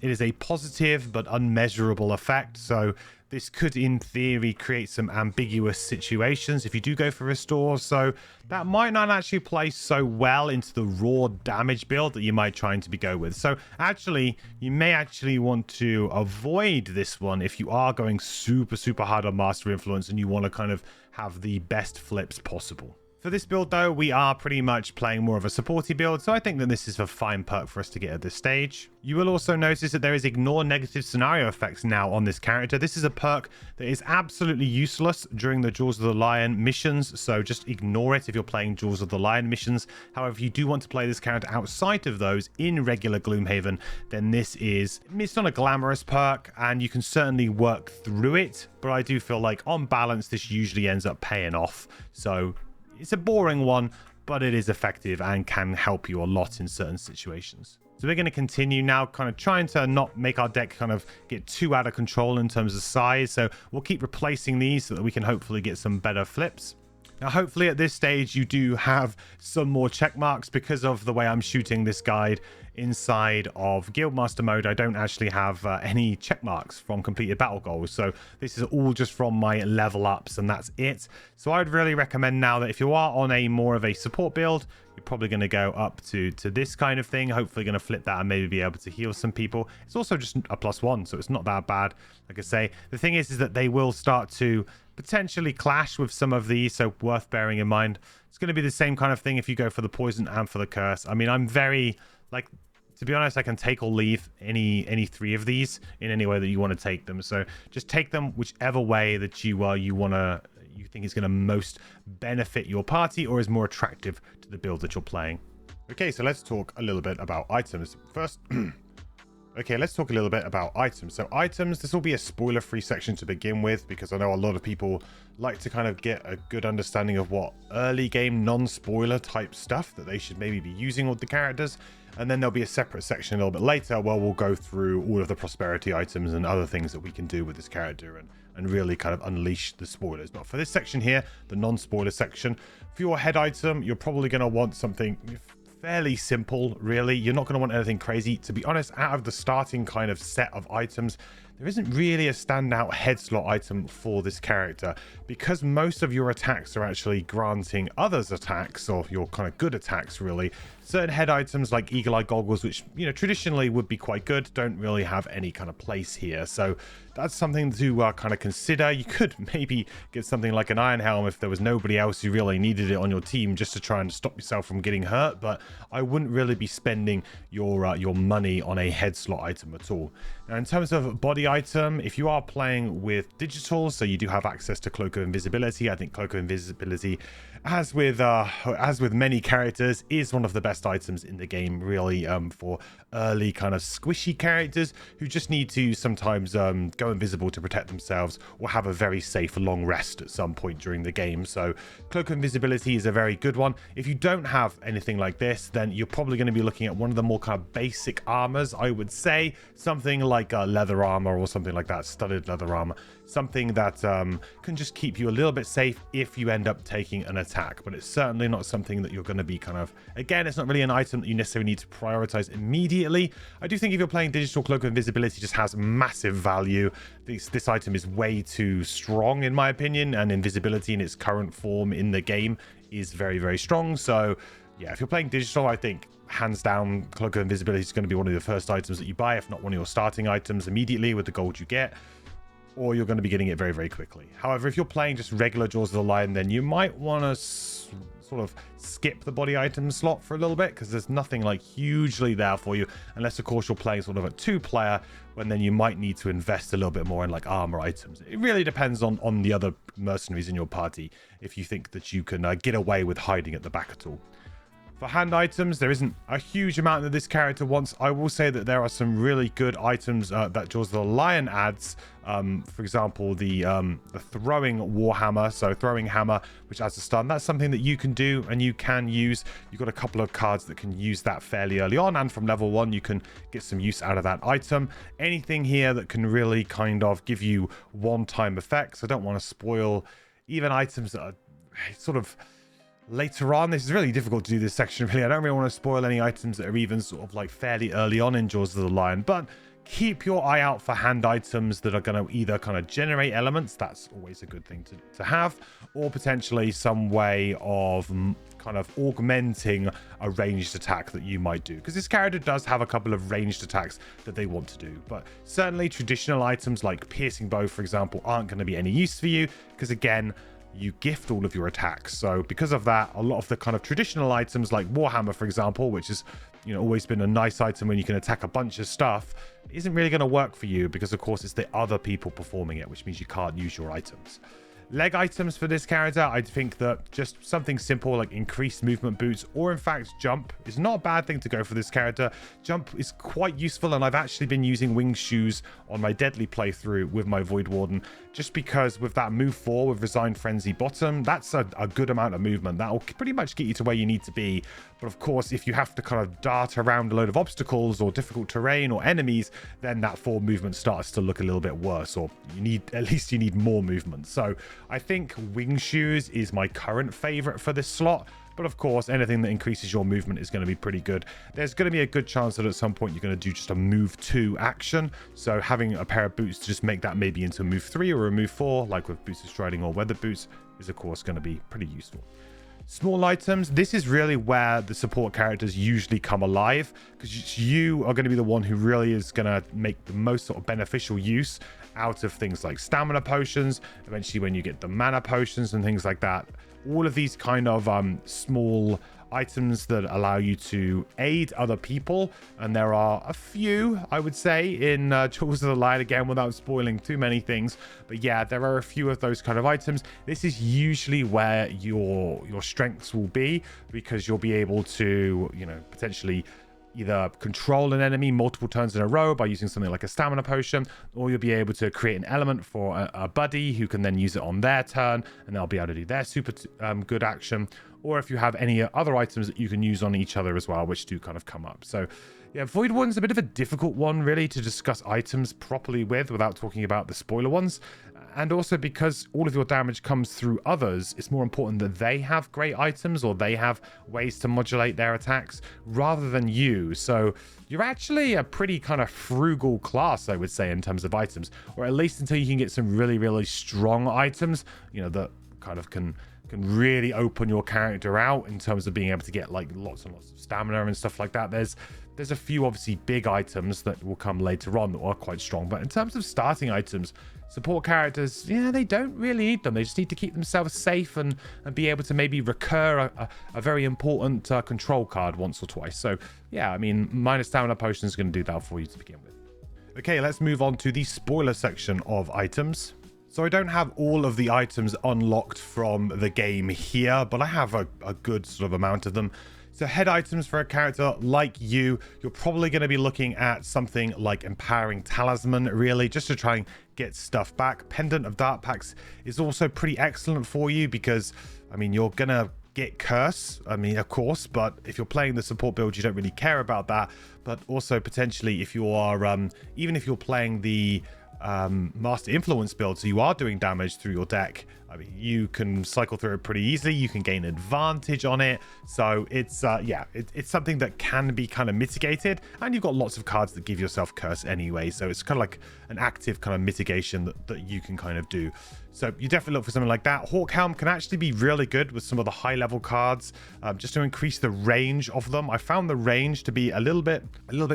it is a positive but unmeasurable effect. So this could in theory create some ambiguous situations if you do go for Restore. So that might not actually play so well into the raw damage build that you might try to go with. So actually you may actually want to avoid this one if you are going super hard on Master Influence and you want to kind of have the best flips possible. For this build though, we are pretty much playing more of a supporty build, so I think that this is a fine perk for us to get at this stage. You will also notice that there is ignore negative scenario effects now on this character. This is a perk that is absolutely useless during the Jaws of the Lion missions, so just ignore it if you're playing Jaws of the Lion missions. However, if you do want to play this character outside of those in regular Gloomhaven, then it's not a glamorous perk, and you can certainly work through it, but I do feel like on balance, this usually ends up paying off. So it's a boring one, but it is effective and can help you a lot in certain situations. So we're going to continue now, kind of trying to not make our deck kind of get too out of control in terms of size. So we'll keep replacing these so that we can hopefully get some better flips. Now, hopefully at this stage, you do have some more check marks because of the way I'm shooting this guide inside of Guildmaster mode. I don't actually have any check marks from completed battle goals. So this is all just from my level ups and that's it. So I'd really recommend now that if you are on a more of a support build, you're probably going to go up to this kind of thing. Hopefully going to flip that and maybe be able to heal some people. It's also just a +1, so it's not that bad. Like I say, the thing is that they will start to potentially clash with some of these, so worth bearing in mind. It's going to be the same kind of thing if you go for the poison and for the curse. I mean, I'm very, like, to be honest, I can take or leave any three of these in any way that you want to take them. So just take them whichever way that you think is going to most benefit your party or is more attractive to the build that you're playing. Okay, so let's talk a little bit about items first. Okay, let's talk a little bit about items. So items, this will be a spoiler-free section to begin with, because I know a lot of people like to kind of get a good understanding of what early game non-spoiler type stuff that they should maybe be using with the characters. And then there'll be a separate section a little bit later where we'll go through all of the prosperity items and other things that we can do with this character and really kind of unleash the spoilers. But for this section here, the non-spoiler section, for your head item, you're probably going to want something fairly simple, really. You're not going to want anything crazy. To be honest, out of the starting kind of set of items, there isn't really a standout head slot item for this character, because most of your attacks are actually granting others attacks, or your kind of good attacks, really. Certain head items like eagle-eye goggles, which, you know, traditionally would be quite good, don't really have any kind of place here. So that's something to kind of consider. You could maybe get something like an iron helm if there was nobody else who really needed it on your team, just to try and stop yourself from getting hurt. But I wouldn't really be spending your money on a head slot item at all. Now, in terms of body item, if you are playing with digital, so you do have access to Cloak of Invisibility, I think Cloak of Invisibility, as with many characters, is one of the best items in the game, really, for early kind of squishy characters who just need to sometimes go invisible to protect themselves, or have a very safe long rest at some point during the game. So Cloak of Invisibility is a very good one. If you don't have anything like this, then you're probably going to be looking at one of the more kind of basic armors, I would say. Something like leather armor or something like that, studded leather armor. Something that can just keep you a little bit safe if you end up taking an attack. But it's certainly not something that you're going to be kind of, again, it's not really an item that you necessarily need to prioritize immediately. I do think if you're playing digital, Cloak of Invisibility just has massive value. This item is way too strong, in my opinion, and invisibility in its current form in the game is very, very strong. So yeah, if you're playing digital, I think hands down Cloak of Invisibility is going to be one of the first items that you buy, if not one of your starting items immediately with the gold you get, or you're going to be getting it very, very quickly. However, if you're playing just regular Jaws of the Lion, then you might want to sort of skip the body item slot for a little bit, because there's nothing like hugely there for you, unless of course you're playing sort of a 2-player, when then you might need to invest a little bit more in like armor items. It really depends on the other mercenaries in your party, if you think that you can get away with hiding at the back at all. For hand items, there isn't a huge amount that this character wants. I will say that there are some really good items that Jaws of the Lion adds. For example, the throwing warhammer, so throwing hammer, which adds a stun. That's something that you can do and you can use. You've got a couple of cards that can use that fairly early on, and from level 1 you can get some use out of that item. Anything here that can really kind of give you one-time effects. I don't want to spoil even items that are sort of later on. This is really difficult to do this section, really. I don't really want to spoil any items that are even sort of like fairly early on in Jaws of the Lion, but keep your eye out for hand items that are going to either kind of generate elements. That's always a good thing to have, or potentially some way of kind of augmenting a ranged attack that you might do, because this character does have a couple of ranged attacks that they want to do. But certainly traditional items like piercing bow, for example, aren't going to be any use for you, because again, you gift all of your attacks. So because of that, a lot of the kind of traditional items like Warhammer, for example, which is, you know, always been a nice item when you can attack a bunch of stuff, isn't really going to work for you because, of course, it's the other people performing it, which means you can't use your items. Leg items for this character, I think that just something simple like increased movement boots, or in fact jump, is not a bad thing to go for this character. Jump is quite useful, and I've actually been using wing shoes on my deadly playthrough with my Voidwarden, just because with that move 4 with Resign Frenzy bottom, that's a good amount of movement. That'll pretty much get you to where you need to be. But of course, if you have to kind of dart around a load of obstacles or difficult terrain or enemies, then that forward movement starts to look a little bit worse, or you need more movement. So I think wing shoes is my current favorite for this slot. But of course, anything that increases your movement is going to be pretty good. There's going to be a good chance that at some point you're going to do just a move 2 action. So having a pair of boots to just make that maybe into a move 3 or a move 4, like with boots of striding or weather boots, is of course going to be pretty useful. Small items, this is really where the support characters usually come alive, because you are going to be the one who really is going to make the most sort of beneficial use out of things like stamina potions, eventually when you get the mana potions and things like that. All of these kind of small items that allow you to aid other people, and there are a few, I would say, in Jaws of the Lion, again without spoiling too many things, but yeah, there are a few of those kind of items. This is usually where your strengths will be, because you'll be able to, you know, potentially either control an enemy multiple turns in a row by using something like a stamina potion, or you'll be able to create an element for a buddy who can then use it on their turn, and they'll be able to do their super good action. Or if you have any other items that you can use on each other as well, which do kind of come up. So yeah, Voidwarden's a bit of a difficult one really to discuss items properly with without talking about the spoiler ones. And also because all of your damage comes through others, it's more important that they have great items or they have ways to modulate their attacks rather than you. So you're actually a pretty kind of frugal class, I would say, in terms of items, or at least until you can get some really, really strong items, you know, that kind of can really open your character out in terms of being able to get like lots and lots of stamina and stuff like that. There's a few obviously big items that will come later on that are quite strong, but in terms of starting items, support characters, yeah, they don't really need them. They just need to keep themselves safe and be able to maybe recur a very important control card once or twice. So yeah, I mean, minus stamina potion is going to do that for you to begin with. Okay, let's move on to the spoiler section of items. So I don't have all of the items unlocked from the game here, but I have a good sort of amount of them. So head items for a character like you're probably going to be looking at something like Empowering Talisman, really, just to try and get stuff back. Pendant of Dark Pacts is also pretty excellent for you because, I mean, you're going to get Curse, I mean, of course, but if you're playing the support build, you don't really care about that. But also potentially if you are, even if you're playing the Master Influence build, so you are doing damage through your deck, I mean, you can cycle through it pretty easily. You can gain advantage on it. So it's yeah, it's something that can be kind of mitigated, and you've got lots of cards that give yourself Curse anyway, so it's kind of like an active kind of mitigation that you can kind of do. So you definitely look for something like that. Hawk Helm can actually be really good with some of the high level cards, just to increase the range of them. I found the range to be a little bit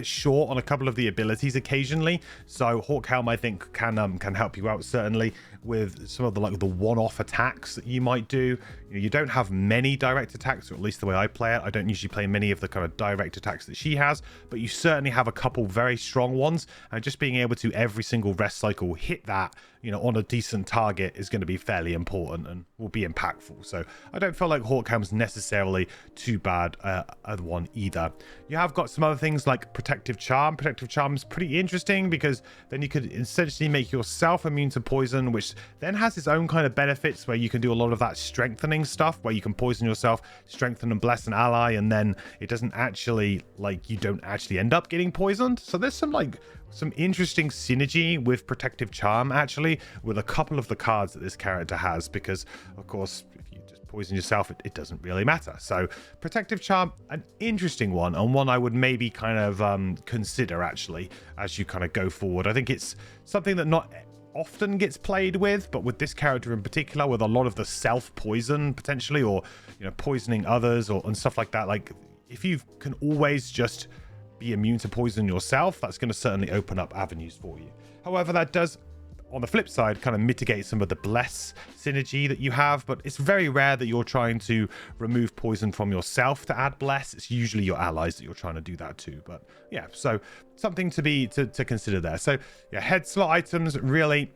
short on a couple of the abilities occasionally. So Hawk Helm, I think, can help you out certainly with some of the like the one-off attacks that you might do. You don't have many direct attacks, or at least the way I play it. I don't usually play many of the kind of direct attacks that she has, but you certainly have a couple very strong ones, and just being able to every single rest cycle hit that, you know, on a decent target is going to be fairly important and will be impactful. So I don't feel like Hawk Helm's necessarily too bad a one either. You have got some other things like Protective Charm. Protective Charm is pretty interesting because then you could essentially make yourself immune to poison, which then has its own kind of benefits where you can do a lot of that strengthening stuff where you can poison yourself, strengthen and bless an ally, and then it doesn't actually, like, you don't actually end up getting poisoned. So there's some interesting synergy with Protective Charm actually with a couple of the cards that this character has, because of course if you just poison yourself, it doesn't really matter. So Protective Charm, an interesting one, and one I would maybe kind of consider actually as you kind of go forward. I think it's something that not often gets played with, but with this character in particular, with a lot of the self-poison potentially, or, you know, poisoning others and stuff like that, like if you can always just be immune to poison yourself, that's going to certainly open up avenues for you. However, that does on the flip side, kind of mitigate some of the bless synergy that you have. But it's very rare that you're trying to remove poison from yourself to add bless. It's usually your allies that you're trying to do that to. But yeah, so something to consider there. So yeah, head slot items, really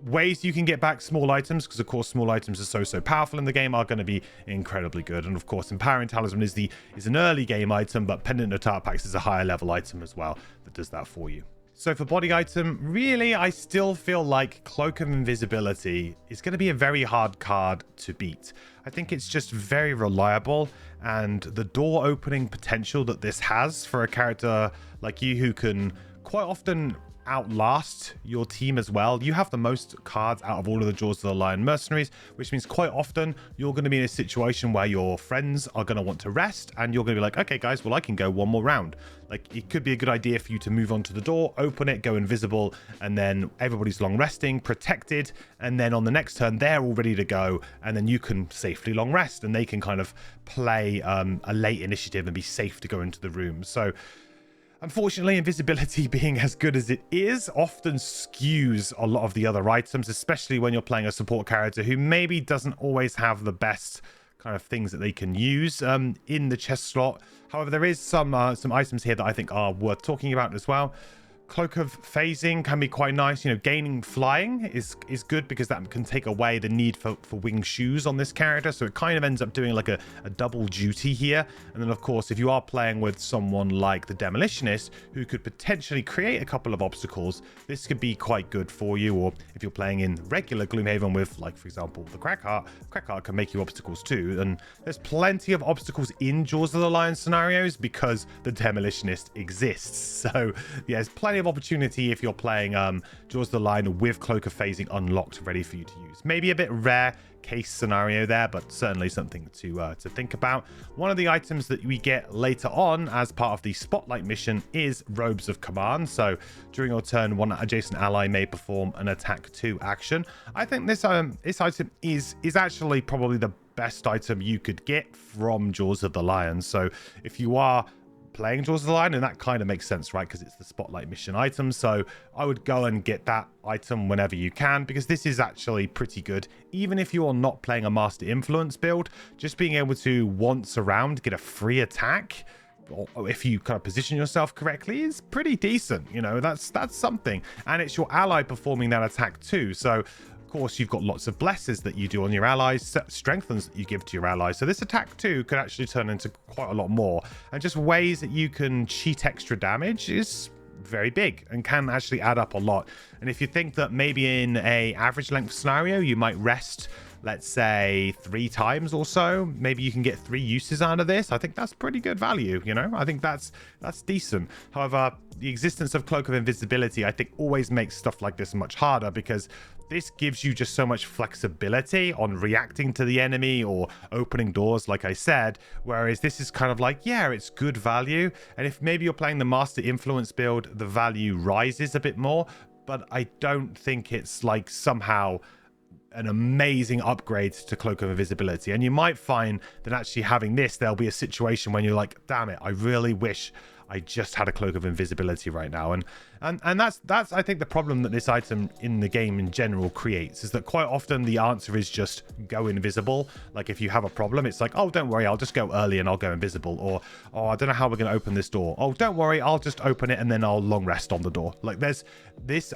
ways you can get back small items, because of course small items are so powerful in the game, are going to be incredibly good. And of course Empowering Talisman is an early game item, but Pendant of Tarpax is a higher level item as well that does that for you. So for body item, really, I still feel like Cloak of Invisibility is going to be a very hard card to beat. I think it's just very reliable, and the door opening potential that this has for a character like you who can quite often outlast your team as well. You have the most cards out of all of the Jaws of the Lion mercenaries, which means quite often you're going to be in a situation where your friends are going to want to rest, and you're going to be like, okay guys, well I can go one more round. Like, it could be a good idea for you to move onto the door, open it, go invisible, and then everybody's long resting, protected, and then on the next turn they're all ready to go, and then you can safely long rest, and they can kind of play a late initiative and be safe to go into the room. So unfortunately, invisibility being as good as it is often skews a lot of the other items, especially when you're playing a support character who maybe doesn't always have the best kind of things that they can use in the chest slot. However, there is some items here that I think are worth talking about as well. Cloak of Phasing can be quite nice. You know, gaining flying is good because that can take away the need for winged shoes on this character. So it kind of ends up doing like a double duty here. And then, of course, if you are playing with someone like the Demolitionist, who could potentially create a couple of obstacles, this could be quite good for you. Or if you're playing in regular Gloomhaven with, like, for example, the Crackheart can make you obstacles too. And there's plenty of obstacles in Jaws of the Lion scenarios because the Demolitionist exists. So yeah, there's plenty of opportunity if you're playing Jaws of the Lion with Cloak of Phasing unlocked, ready for you to use. Maybe a bit rare case scenario there, but certainly something to think about. One of the items that we get later on as part of the Spotlight mission is Robes of Command. So during your turn, one adjacent ally may perform an attack 2 action. I think this item is actually probably the best item you could get from Jaws of the Lion. So if you are playing Jaws of the Lion, and that kind of makes sense, right, because it's the Spotlight mission item, so I would go and get that item whenever you can, because this is actually pretty good. Even if you're not playing a Master Influence build, just being able to once around get a free attack, or if you kind of position yourself correctly, is pretty decent. You know, that's something, and it's your ally performing that attack too. So of course, you've got lots of blesses that you do on your allies, strengthens that you give to your allies. So this attack too could actually turn into quite a lot more. And just ways that you can cheat extra damage is very big and can actually add up a lot. And if you think that maybe in a average length scenario, you might rest, let's say 3 times or so, maybe you can get 3 uses out of this. I think that's pretty good value, you know? I think that's decent. However, the existence of Cloak of Invisibility, I think, always makes stuff like this much harder, because this gives you just so much flexibility on reacting to the enemy or opening doors, like I said, whereas this is kind of like, yeah, it's good value. And if maybe you're playing the Master Influence build, the value rises a bit more, but I don't think it's like somehow an amazing upgrade to Cloak of Invisibility. And you might find that actually having this, there'll be a situation when you're like, damn it, I really wish I just had a Cloak of Invisibility right now. And that's I think the problem that this item in the game in general creates, is that quite often the answer is just go invisible. Like if you have a problem, it's like, oh, don't worry, I'll just go early and I'll go invisible. Or, oh, I don't know how we're going to open this door. Oh, don't worry, I'll just open it and then I'll long rest on the door. Like this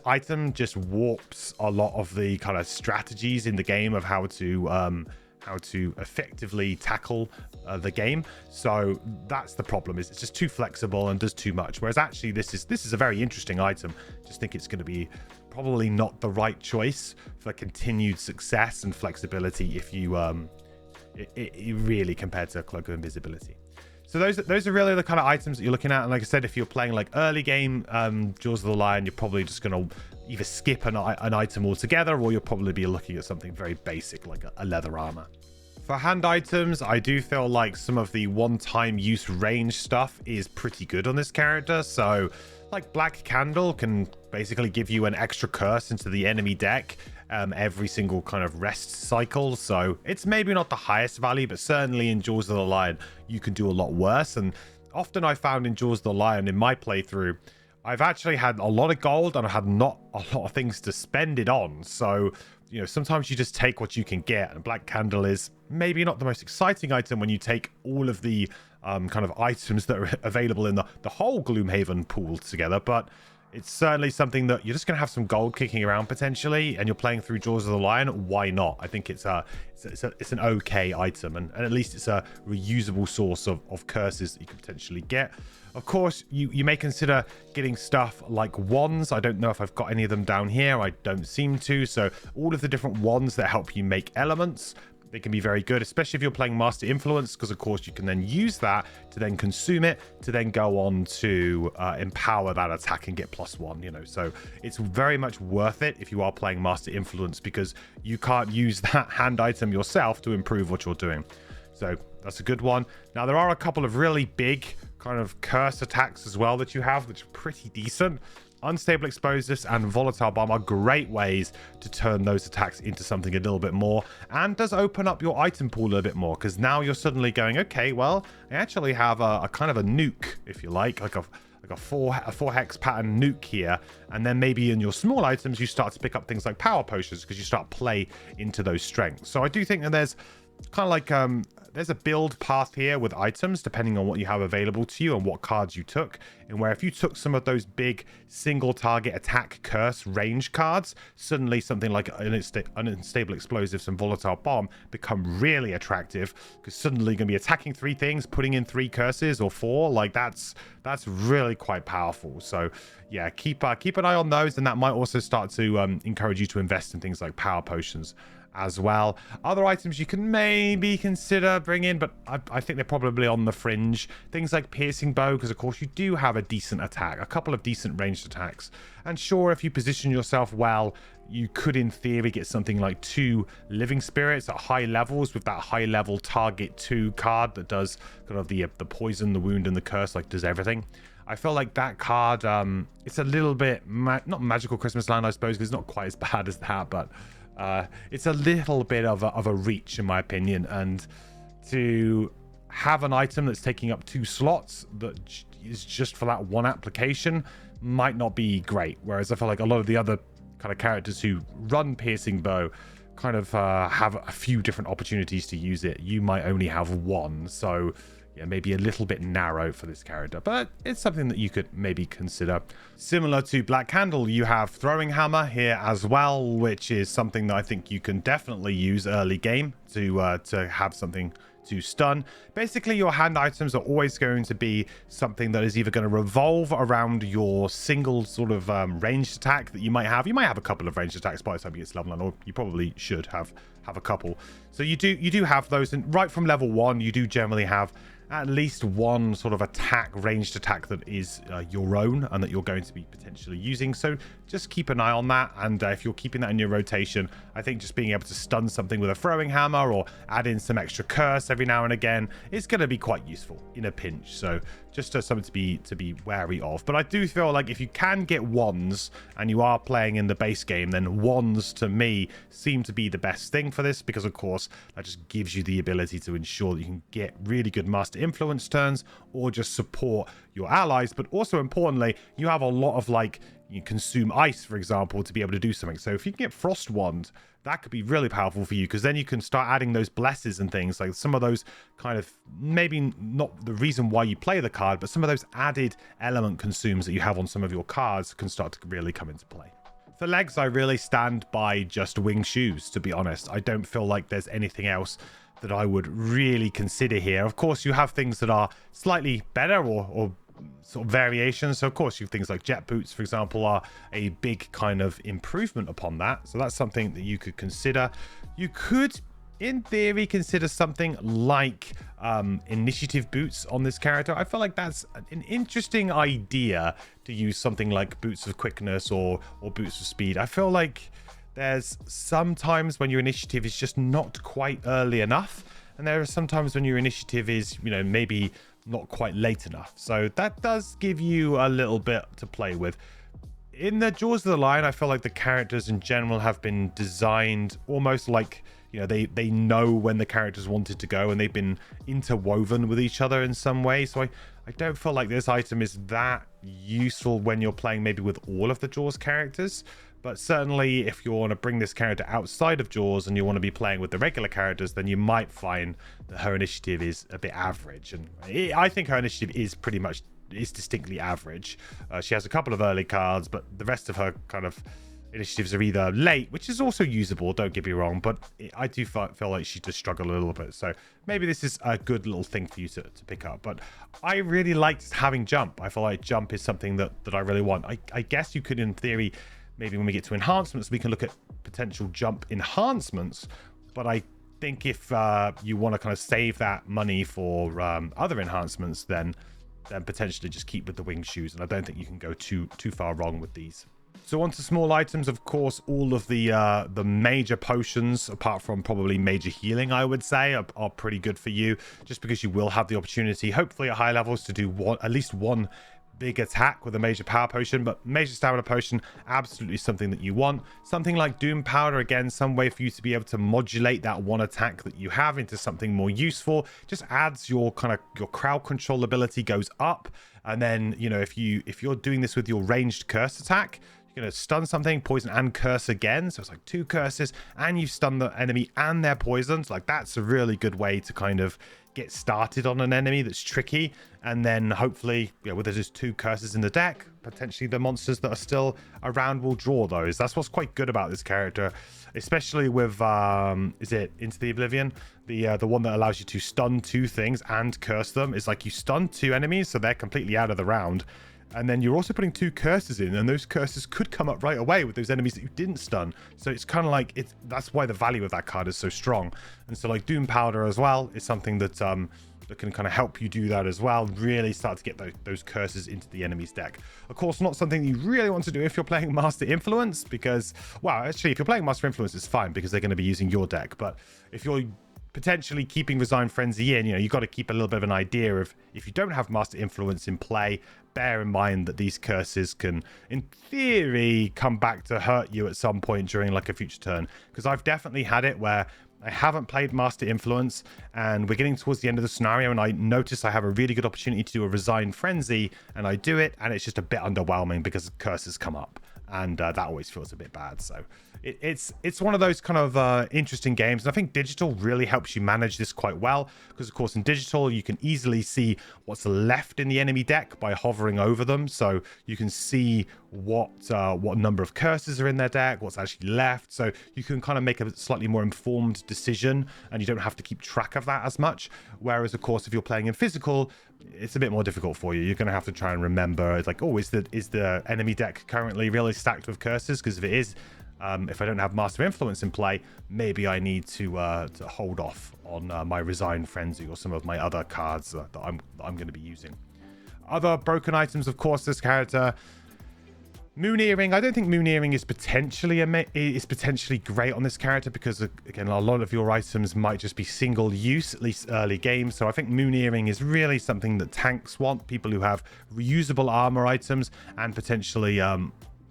item just warps a lot of the kind of strategies in the game of how to effectively tackle the game. So that's the problem, is it's just too flexible and does too much. Whereas actually this is a very interesting item. Just think it's going to be probably not the right choice for continued success and flexibility if you it really compared to Cloak of Invisibility. So those are really the kind of items that you're looking at. And like I said, if you're playing like early game Jaws of the Lion, you're probably just going to either skip an item altogether, or you'll probably be looking at something very basic like a leather armor. For hand items, I do feel like some of the one-time use range stuff is pretty good on this character. So like Black Candle can basically give you an extra curse into the enemy deck every single kind of rest cycle. So it's maybe not the highest value, but certainly in Jaws of the Lion, you can do a lot worse. And often I found in Jaws of the Lion, in my playthrough, I've actually had a lot of gold and I had not a lot of things to spend it on. So, you know, sometimes you just take what you can get. And Black Candle is maybe not the most exciting item when you take all of the kind of items that are available in the whole Gloomhaven pool together. But it's certainly something that you're just going to have some gold kicking around potentially, and you're playing through Jaws of the Lion. Why not? I think it's an okay item, and at least it's a reusable source of curses that you could potentially get. Of course, you may consider getting stuff like wands. I don't know if I've got any of them down here. I don't seem to. So all of the different wands that help you make elements, they can be very good, especially if you're playing Master Influence, because of course you can then use that to then consume it, to then go on to empower that attack and get +1, you know. So it's very much worth it if you are playing Master Influence, because you can't use that hand item yourself to improve what you're doing. So that's a good one. Now, there are a couple of really big kind of curse attacks as well that you have, which are pretty decent. Unstable Explosives and Volatile Bomb are great ways to turn those attacks into something a little bit more, and does open up your item pool a little bit more, because now you're suddenly going, okay, well, I actually have a kind of a nuke, if you like a 4 hex pattern nuke here, and then maybe in your small items you start to pick up things like power potions because you start play into those strengths. So I do think that there's kind of like there's a build path here with items depending on what you have available to you and what cards you took, and where if you took some of those big single target attack curse range cards, suddenly something like unstable explosives and volatile bomb become really attractive, because suddenly you're going to be attacking 3 things, putting in 3 curses or 4. Like that's really quite powerful. So yeah, keep an eye on those, and that might also start to encourage you to invest in things like power potions as well. Other items you can maybe consider bringing, but I think they're probably on the fringe. Things like piercing bow, because of course you do have a decent attack, a couple of decent ranged attacks. And sure, if you position yourself well, you could in theory get something like 2 living spirits at high levels with that high level target 2 card that does kind of the poison, the wound, and the curse, like does everything. I feel like that card, it's a little bit not Magical Christmas Land, I suppose, because it's not quite as bad as that, but it's a little bit of a reach in my opinion, and to have an item that's taking up 2 slots that is just for that one application might not be great. Whereas I feel like a lot of the other kind of characters who run piercing bow kind of have a few different opportunities to use it. You might only have one, so yeah, maybe a little bit narrow for this character, but it's something that you could maybe consider. Similar to Black Candle, you have Throwing Hammer here as well, which is something that I think you can definitely use early game to have something to stun. Basically, your hand items are always going to be something that is either going to revolve around your single sort of ranged attack that you might have. You might have a couple of ranged attacks by the time you get to level 9, or you probably should have a couple. So you do have those, and right from level 1, you do generally have at least one sort of ranged attack that is your own and that you're going to be potentially using. So just keep an eye on that, and if you're keeping that in your rotation, I think just being able to stun something with a throwing hammer or add in some extra curse every now and again is going to be quite useful in a pinch. So just something to be wary of. But I do feel like if you can get wands and you are playing in the base game, then wands to me seem to be the best thing for this, because of course that just gives you the ability to ensure that you can get really good Master Influence turns or just support your allies. But also importantly, you have a lot of, like, you consume ice, for example, to be able to do something. So if you can get Frost Wand, that could be really powerful for you, because then you can start adding those blesses and things, like some of those kind of, maybe not the reason why you play the card, but some of those added element consumes that you have on some of your cards can start to really come into play. For legs, I really stand by just wing shoes, to be honest. I don't feel like there's anything else that I would really consider here. Of course, you have things that are slightly better or sort of variations. So of course, you have things like jet boots, for example, are a big kind of improvement upon that. So that's something that you could consider. You could, in theory, consider something like initiative boots on this character. I feel like that's an interesting idea, to use something like boots of quickness or boots of speed. I feel like there's sometimes when your initiative is just not quite early enough, and there are sometimes when your initiative is, you know, maybe not quite late enough. So that does give you a little bit to play with. In the Jaws of the Lion, I feel like the characters in general have been designed almost like, you know, they know when the characters wanted to go, and they've been interwoven with each other in some way. So I don't feel like this item is that useful when you're playing maybe with all of the Jaws characters. But certainly if you want to bring this character outside of Jaws and you want to be playing with the regular characters, then you might find that her initiative is a bit average. And I think her initiative is distinctly average. She has a couple of early cards, but the rest of her kind of initiatives are either late, which is also usable, don't get me wrong, but I do feel like she does struggle a little bit. So maybe this is a good little thing for you to pick up. But I really liked having jump. I feel like jump is something that I really want. I guess you could, in theory, maybe when we get to enhancements, we can look at potential jump enhancements. But I think if you want to kind of save that money for other enhancements, then potentially just keep with the wing shoes. And I don't think you can go too far wrong with these. So on to small items. Of course, all of the major potions, apart from probably major healing, I would say, are pretty good for you, just because you will have the opportunity, hopefully at high levels, to do at least one big attack with a major power potion. But major stamina potion, absolutely something that you want. Something like Doom Powder, again, some way for you to be able to modulate that one attack that you have into something more useful. Just adds your crowd control ability goes up. And then, you know, if you're doing this with your ranged curse attack, you're going to stun something, poison, and curse again. So it's like 2 curses, and you've stunned the enemy and their poisons. Like, that's a really good way to kind of get started on an enemy that's tricky. And then hopefully, yeah, with just 2 curses in the deck, potentially the monsters that are still around will draw those. That's what's quite good about this character, especially with is it Into the Oblivion, the one that allows you to stun 2 things and curse them. Is like you stun 2 enemies, so they're completely out of the round. And then you're also putting 2 curses in, and those curses could come up right away with those enemies that you didn't stun. So it's kind of like, that's why the value of that card is so strong. And so like Doom Powder as well is something that that can kind of help you do that as well. Really start to get those curses into the enemy's deck. Of course, not something you really want to do if you're playing Master Influence, because, well, actually, if you're playing Master Influence, it's fine because they're going to be using your deck. But if you're potentially keeping Resign Frenzy in, you know, you've got to keep a little bit of an idea of, if you don't have Master Influence in play, bear in mind that these curses can, in theory, come back to hurt you at some point during like a future turn. Because I've definitely had it where I haven't played Master Influence, and we're getting towards the end of the scenario, and I notice I have a really good opportunity to do a Resign Frenzy, and I do it, and it's just a bit underwhelming because curses come up, and that always feels a bit bad. So it's one of those kind of interesting games, and I think digital really helps you manage this quite well, because of course in digital you can easily see what's left in the enemy deck by hovering over them, so you can see what number of curses are in their deck, what's actually left, so you can kind of make a slightly more informed decision, and you don't have to keep track of that as much. Whereas of course if you're playing in physical, it's a bit more difficult for you. You're going to have to try and remember, it's like, oh, is the enemy deck currently really stacked with curses? Because if it is, if I don't have Master Influence in play, maybe I need to hold off on my Resign Frenzy or some of my other cards that I'm going to be using. Other broken items, of course, this character, Moon Earring. I don't think Moon Earring is potentially great on this character, because again, a lot of your items might just be single use, at least early game. So I think Moon Earring is really something that tanks want, people who have reusable armor items and potentially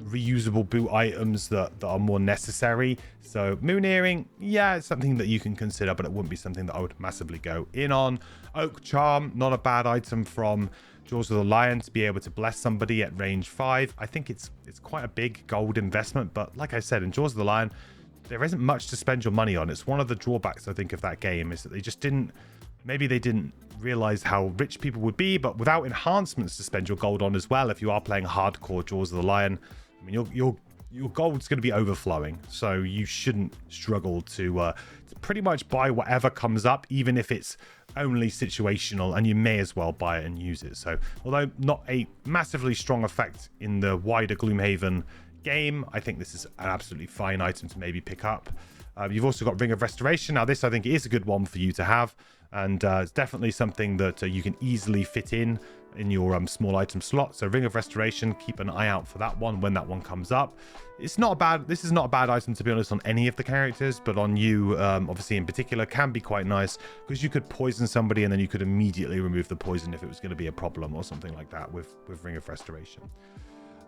reusable boot items that are more necessary. So Moon Earring, yeah, it's something that you can consider, but it wouldn't be something that I would massively go in on. Oak Charm, not a bad item from Jaws of the Lion to be able to bless somebody at range 5. I think it's quite a big gold investment, but like I said, in Jaws of the Lion, there isn't much to spend your money on. It's one of the drawbacks, I think, of that game, is that they just didn't realize how rich people would be, but without enhancements to spend your gold on as well, if you are playing hardcore Jaws of the Lion, I mean, your gold's going to be overflowing, so you shouldn't struggle to pretty much buy whatever comes up, even if it's only situational, and you may as well buy it and use it. So although not a massively strong effect in the wider Gloomhaven game, I think this is an absolutely fine item to maybe pick up. You've also got Ring of Restoration. Now this, I think, is a good one for you to have, and it's definitely something that you can easily fit in your small item slot. So Ring of Restoration, keep an eye out for that one when that one comes up. It's not bad. This is not a bad item, to be honest, on any of the characters, but on you, obviously in particular, can be quite nice, because you could poison somebody and then you could immediately remove the poison if it was going to be a problem or something like that with Ring of Restoration.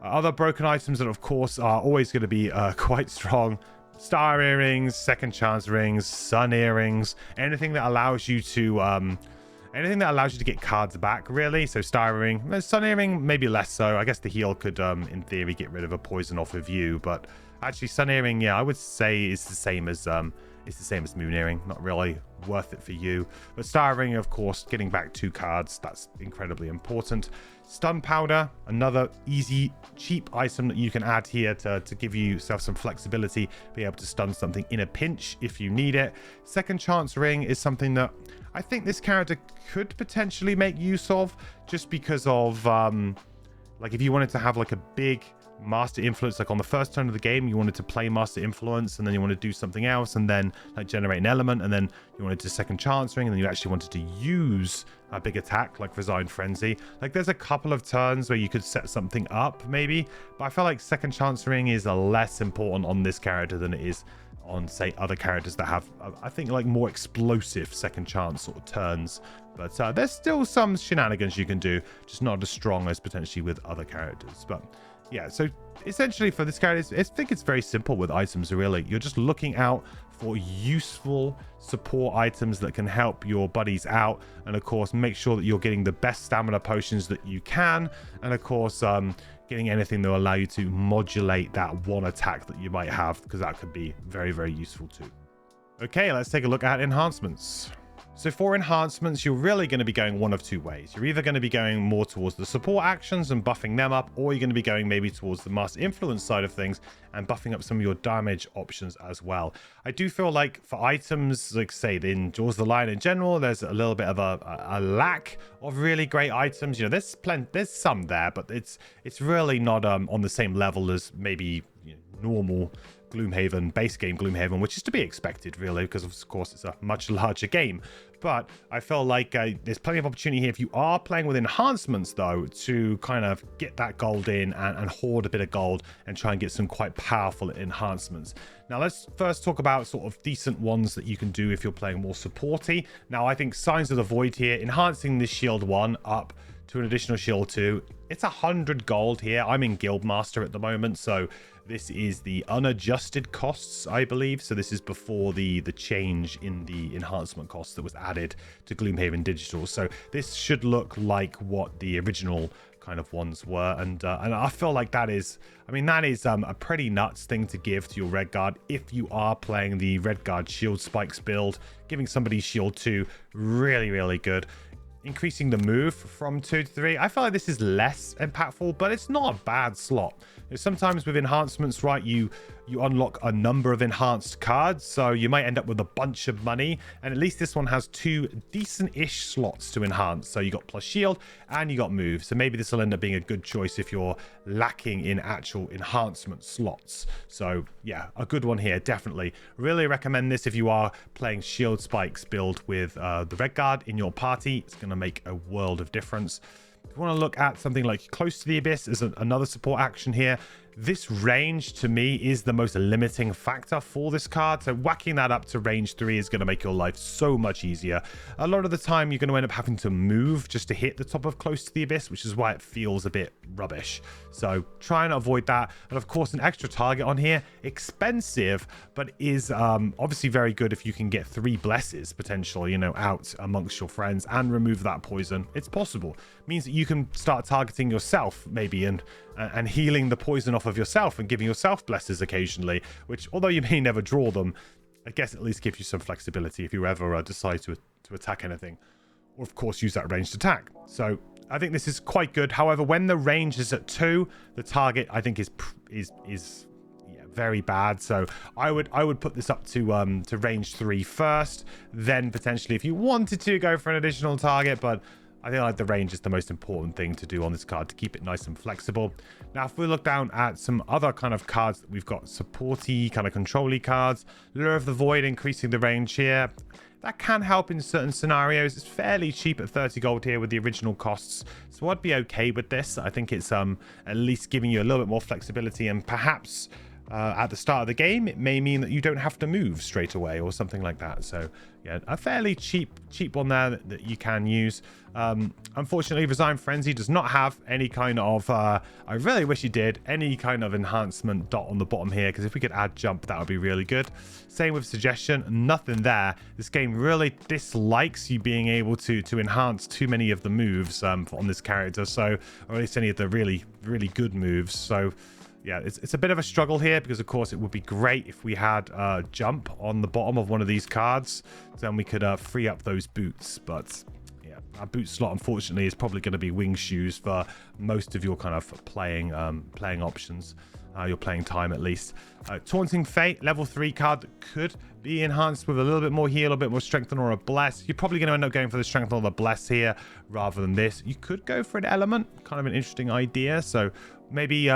Other broken items that, of course, are always going to be quite strong: Star Earrings, Second Chance Rings, Sun Earrings, anything that allows you to Anything that allows you to get cards back, really. So Star Earring, Sun Earring, maybe less so. I guess the heal could, in theory, get rid of a poison off of you. But actually, Sun Earring, yeah, I would say is the same as Moon Earring. Not really worth it for you. But Star Earring, of course, getting back 2 cards, that's incredibly important. Stun Powder, another easy, cheap item that you can add here to give yourself some flexibility, be able to stun something in a pinch if you need it. Second Chance Ring is something that I think this character could potentially make use of, just because of, like, if you wanted to have, like, a big Master Influence, like on the first turn of the game, you wanted to play Master Influence, and then you want to do something else, and then like generate an element, and then you wanted to Second Chance Ring, and then you actually wanted to use a big attack like Resigned Frenzy. Like, there's a couple of turns where you could set something up maybe, but I feel like Second Chance Ring is less important on this character than it is on, say, other characters that have, I think, like more explosive second chance sort of turns. But there's still some shenanigans you can do, just not as strong as potentially with other characters. But yeah, so essentially for this character, I think it's very simple with items, really. You're just looking out for useful support items that can help your buddies out, and of course make sure that you're getting the best stamina potions that you can, and of course getting anything that will allow you to modulate that one attack that you might have, because that could be very, very useful too. Okay, let's take a look at enhancements. So for enhancements, you're really going to be going one of 2 ways. You're either going to be going more towards the support actions and buffing them up, or you're going to be going maybe towards the Master Influence side of things and buffing up some of your damage options as well. I do feel like for items, like say in Jaws of the Lion in general, there's a little bit of a lack of really great items. You know, there's some there, but it's really not on the same level as maybe, you know, normal Gloomhaven, base game Gloomhaven, which is to be expected, really, because of course it's a much larger game. But I feel like there's plenty of opportunity here if you are playing with enhancements, though, to kind of get that gold in and hoard a bit of gold and try and get some quite powerful enhancements. Now, let's first talk about sort of decent ones that you can do if you're playing more supporty. Now, I think Signs of the Void here, enhancing this shield 1 up to an additional shield 2. It's 100 gold here. I'm in Guildmaster at the moment, so this is the unadjusted costs, I believe. So this is before the change in the enhancement costs that was added to Gloomhaven Digital. So this should look like what the original kind of ones were, and I feel like that is, I mean, that is a pretty nuts thing to give to your Redguard if you are playing the Redguard Shield Spikes build. Giving somebody Shield 2, really, really good. Increasing the move from 2 to 3. I feel like this is less impactful, but it's not a bad slot. Sometimes with enhancements, right, you unlock a number of enhanced cards, so you might end up with a bunch of money, and at least this one has 2 decent-ish slots to enhance. So you got plus shield and you got move, so maybe this will end up being a good choice if you're lacking in actual enhancement slots. So yeah, a good one here, definitely. Really recommend this if you are playing Shield Spikes build with the Redguard in your party. It's going to make a world of difference. If you want to look at something like Close to the Abyss as another support action here, this range to me is the most limiting factor for this card. So whacking that up to range 3 is going to make your life so much easier. A lot of the time you're going to end up having to move just to hit the top of Close to the Abyss, which is why it feels a bit rubbish. So try and avoid that. And of course, an extra target on here, expensive, but is obviously very good if you can get 3 blesses potentially, you know, out amongst your friends and remove that poison. It's possible. It means that you can start targeting yourself maybe and healing the poison off of yourself and giving yourself blesses occasionally, which, although you may never draw them, I guess at least gives you some flexibility if you ever decide to attack anything, or of course use that ranged attack. So I think this is quite good. However, when the range is at 2, the target I think is very bad. So I would put this up to range 3 first, then potentially if you wanted to go for an additional target, but I think like the range is the most important thing to do on this card to keep it nice and flexible. Now, if we look down at some other kind of cards that we've got, supporty kind of control-y cards, Lure of the Void increasing the range here. That can help in certain scenarios. It's fairly cheap at 30 gold here with the original costs, so I'd be okay with this. I think it's at least giving you a little bit more flexibility and perhaps at the start of the game, it may mean that you don't have to move straight away or something like that. So yeah, a fairly cheap one there that you can use. Unfortunately, Resign Frenzy does not have any kind of, I really wish he did, any kind of enhancement dot on the bottom here, because if we could add jump, that would be really good. Same with Suggestion, nothing there. This game really dislikes you being able to enhance too many of the moves on this character, so, or at least any of the really, really good moves. So yeah, it's a bit of a struggle here, because of course it would be great if we had jump on the bottom of one of these cards, then we could free up those boots. But yeah, our boot slot unfortunately is probably going to be wing shoes for most of your kind of playing options, your playing time at least. Taunting Fate, level 3 card that could be enhanced with a little bit more heal, a little bit more strengthen or a bless. You're probably going to end up going for the strengthen or the bless here rather than this. You could go for an element, kind of an interesting idea. So maybe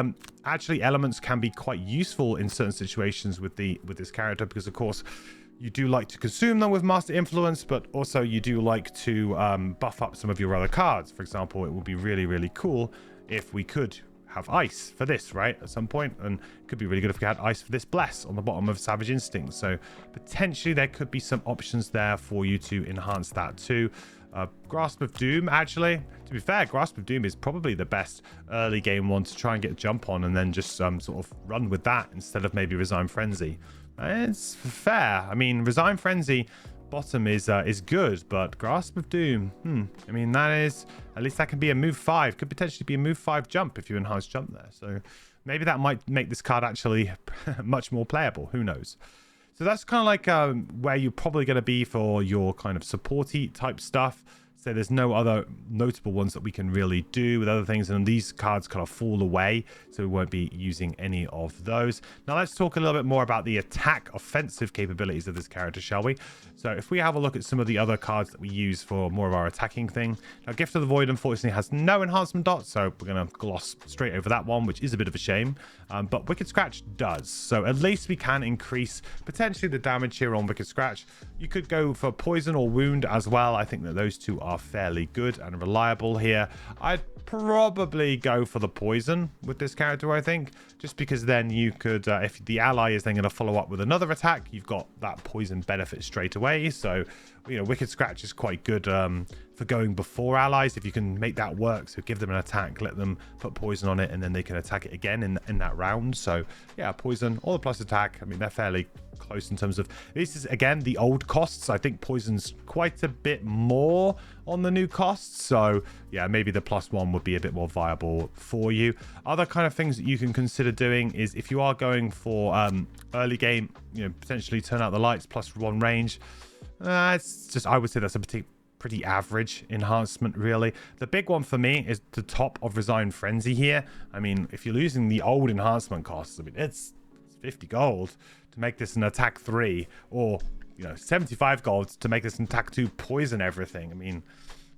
actually elements can be quite useful in certain situations with this character, because of course you do like to consume them with Master Influence, but also you do like to buff up some of your other cards. For example, it would be really, really cool if we could have ice for this, right, at some point, and it could be really good if we had ice for this bless on the bottom of Savage Instinct. So potentially there could be some options there for you to enhance that too. Grasp of Doom, actually, to be fair, Grasp of Doom is probably the best early game one to try and get jump on, and then just sort of run with that instead of maybe Resign Frenzy. It's fair. I mean, Resign Frenzy bottom is good, but Grasp of Doom, I mean, that is, at least that can be a move 5, could potentially be a move 5 jump if you enhance jump there. So maybe that might make this card actually much more playable, who knows. So that's kind of like where you're probably going to be for your kind of supporty type stuff. So there's no other notable ones that we can really do with other things, and these cards kind of fall away, so we won't be using any of those. Now let's talk a little bit more about the attack offensive capabilities of this character, shall we? So if we have a look at some of the other cards that we use for more of our attacking thing. Now Gift of the Void unfortunately has no enhancement dot, so we're going to gloss straight over that one, which is a bit of a shame. But Wicked Scratch does, so at least we can increase potentially the damage here on Wicked Scratch. You could go for poison or wound as well. I think that those two are fairly good and reliable here. I'd probably go for the poison with this character, I think, just because then you could, if the ally is then going to follow up with another attack, you've got that poison benefit straight away. So, you know, Wicked Scratch is quite good for going before allies if you can make that work. So give them an attack, let them put poison on it, and then they can attack it again in that round. So yeah, poison or the plus attack, I mean, they're fairly close in terms of, this is again the old costs. I think poison's quite a bit more on the new costs, so yeah, maybe the +1 would be a bit more viable for you. Other kind of things that you can consider doing is, if you are going for early game, you know, potentially turn out the lights +1 range. It's just, I would say that's a pretty average enhancement, really. The big one for me is the top of Resign Frenzy here. I mean, if you're using the old enhancement costs, I mean, it's 50 gold to make this an attack 3, or, you know, 75 gold to make this an attack 2, poison everything. I mean,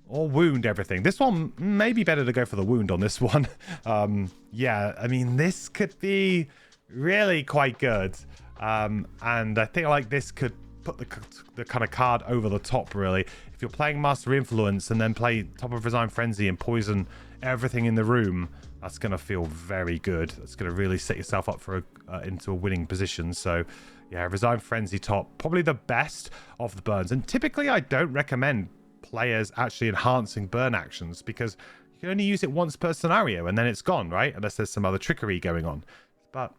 or wound everything. This one may be better to go for the wound on this one. Yeah, I mean, this could be really quite good. And I think like this could put the kind of card over the top, really. If you're playing Master Influence and then play top of Resign Frenzy and poison everything in the room, that's going to feel very good. That's going to really set yourself up for into a winning position. So yeah, Resign Frenzy top, probably the best of the burns. And typically I don't recommend players actually enhancing burn actions, because you can only use it once per scenario and then it's gone, right? Unless there's some other trickery going on. But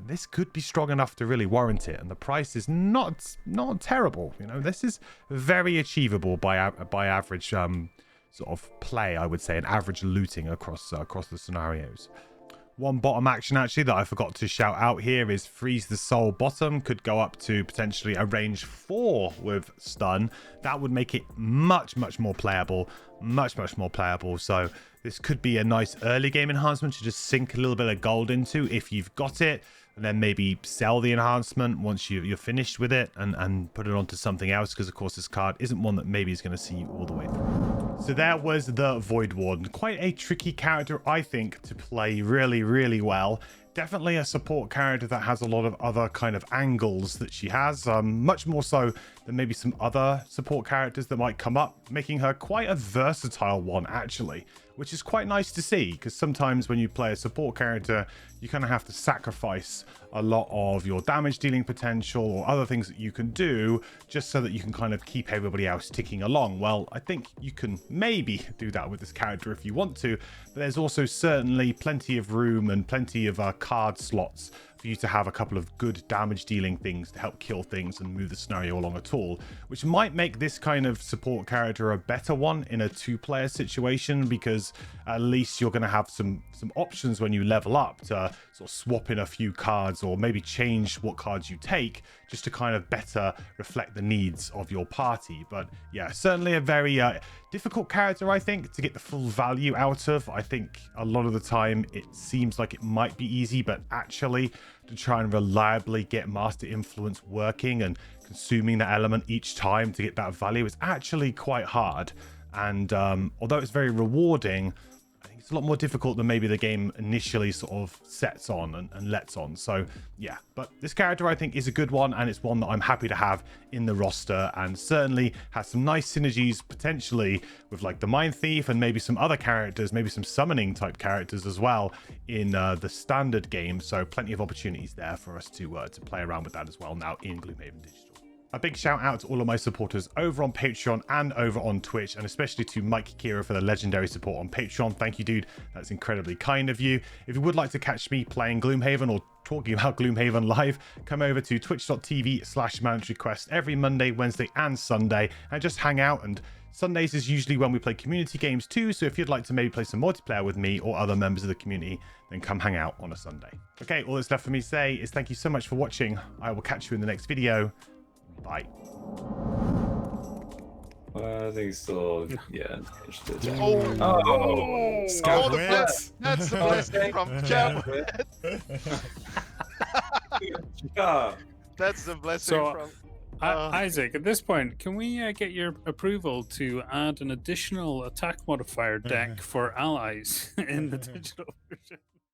this could be strong enough to really warrant it, and the price is not terrible. You know, this is very achievable by average sort of play, I would say, an average looting across the scenarios. One bottom action actually that I forgot to shout out here is Freeze the Soul bottom. Could go up to potentially a range 4 with stun. That would make it much more playable, much more playable. So this could be a nice early game enhancement to just sink a little bit of gold into if you've got it, and then maybe sell the enhancement once you're finished with it, and put it onto something else, because of course this card isn't one that maybe is going to see you all the way through. So there was the Voidwarden. Quite a tricky character, I think, to play really well. Definitely a support character that has a lot of other kind of angles that she has, much more so than maybe some other support characters that might come up, making her quite a versatile one, actually. which is quite nice to see, because sometimes when you play a support character, you kind of have to sacrifice a lot of your damage dealing potential or other things that you can do just so that you can kind of keep everybody else ticking along. Well, I think you can maybe do that with this character if you want to, but there's also certainly plenty of room and plenty of card slots for you to have a couple of good damage dealing things to help kill things and move the scenario along at all, which might make this kind of support character a better one in a 2-player situation, because at least you're going to have some options when you level up to sort of swap in a few cards or maybe change what cards you take just to kind of better reflect the needs of your party. But yeah, certainly a very difficult character, I think, to get the full value out of. I think a lot of the time it seems like it might be easy, but actually to try and reliably get Master Influence working and consuming that element each time to get that value is actually quite hard. And although it's very rewarding, I think it's a lot more difficult than maybe the game initially sort of sets on and lets on. So yeah, but this character I think is a good one, and it's one that I'm happy to have in the roster, and certainly has some nice synergies potentially with like the Mind Thief and maybe some other characters, maybe some summoning type characters as well in the standard game. So plenty of opportunities there for us to play around with that as well now in Gloomhaven Digital. A big shout out to all of my supporters over on Patreon and over on Twitch, and especially to Mike Kira for the legendary support on Patreon. Thank you, dude. That's incredibly kind of you. If you would like to catch me playing Gloomhaven or talking about Gloomhaven live, come over to twitch.tv/mandatoryquest every Monday, Wednesday, and Sunday, and just hang out. And Sundays is usually when we play community games too, so if you'd like to maybe play some multiplayer with me or other members of the community, then come hang out on a Sunday. Okay, all that's left for me to say is thank you so much for watching. I will catch you in the next video. Bye. I think still, yeah. Oh, Scout that's the blessing from Jeff. Yeah. That's the blessing from. Isaac, at this point, can we get your approval to add an additional attack modifier deck for allies in the digital version?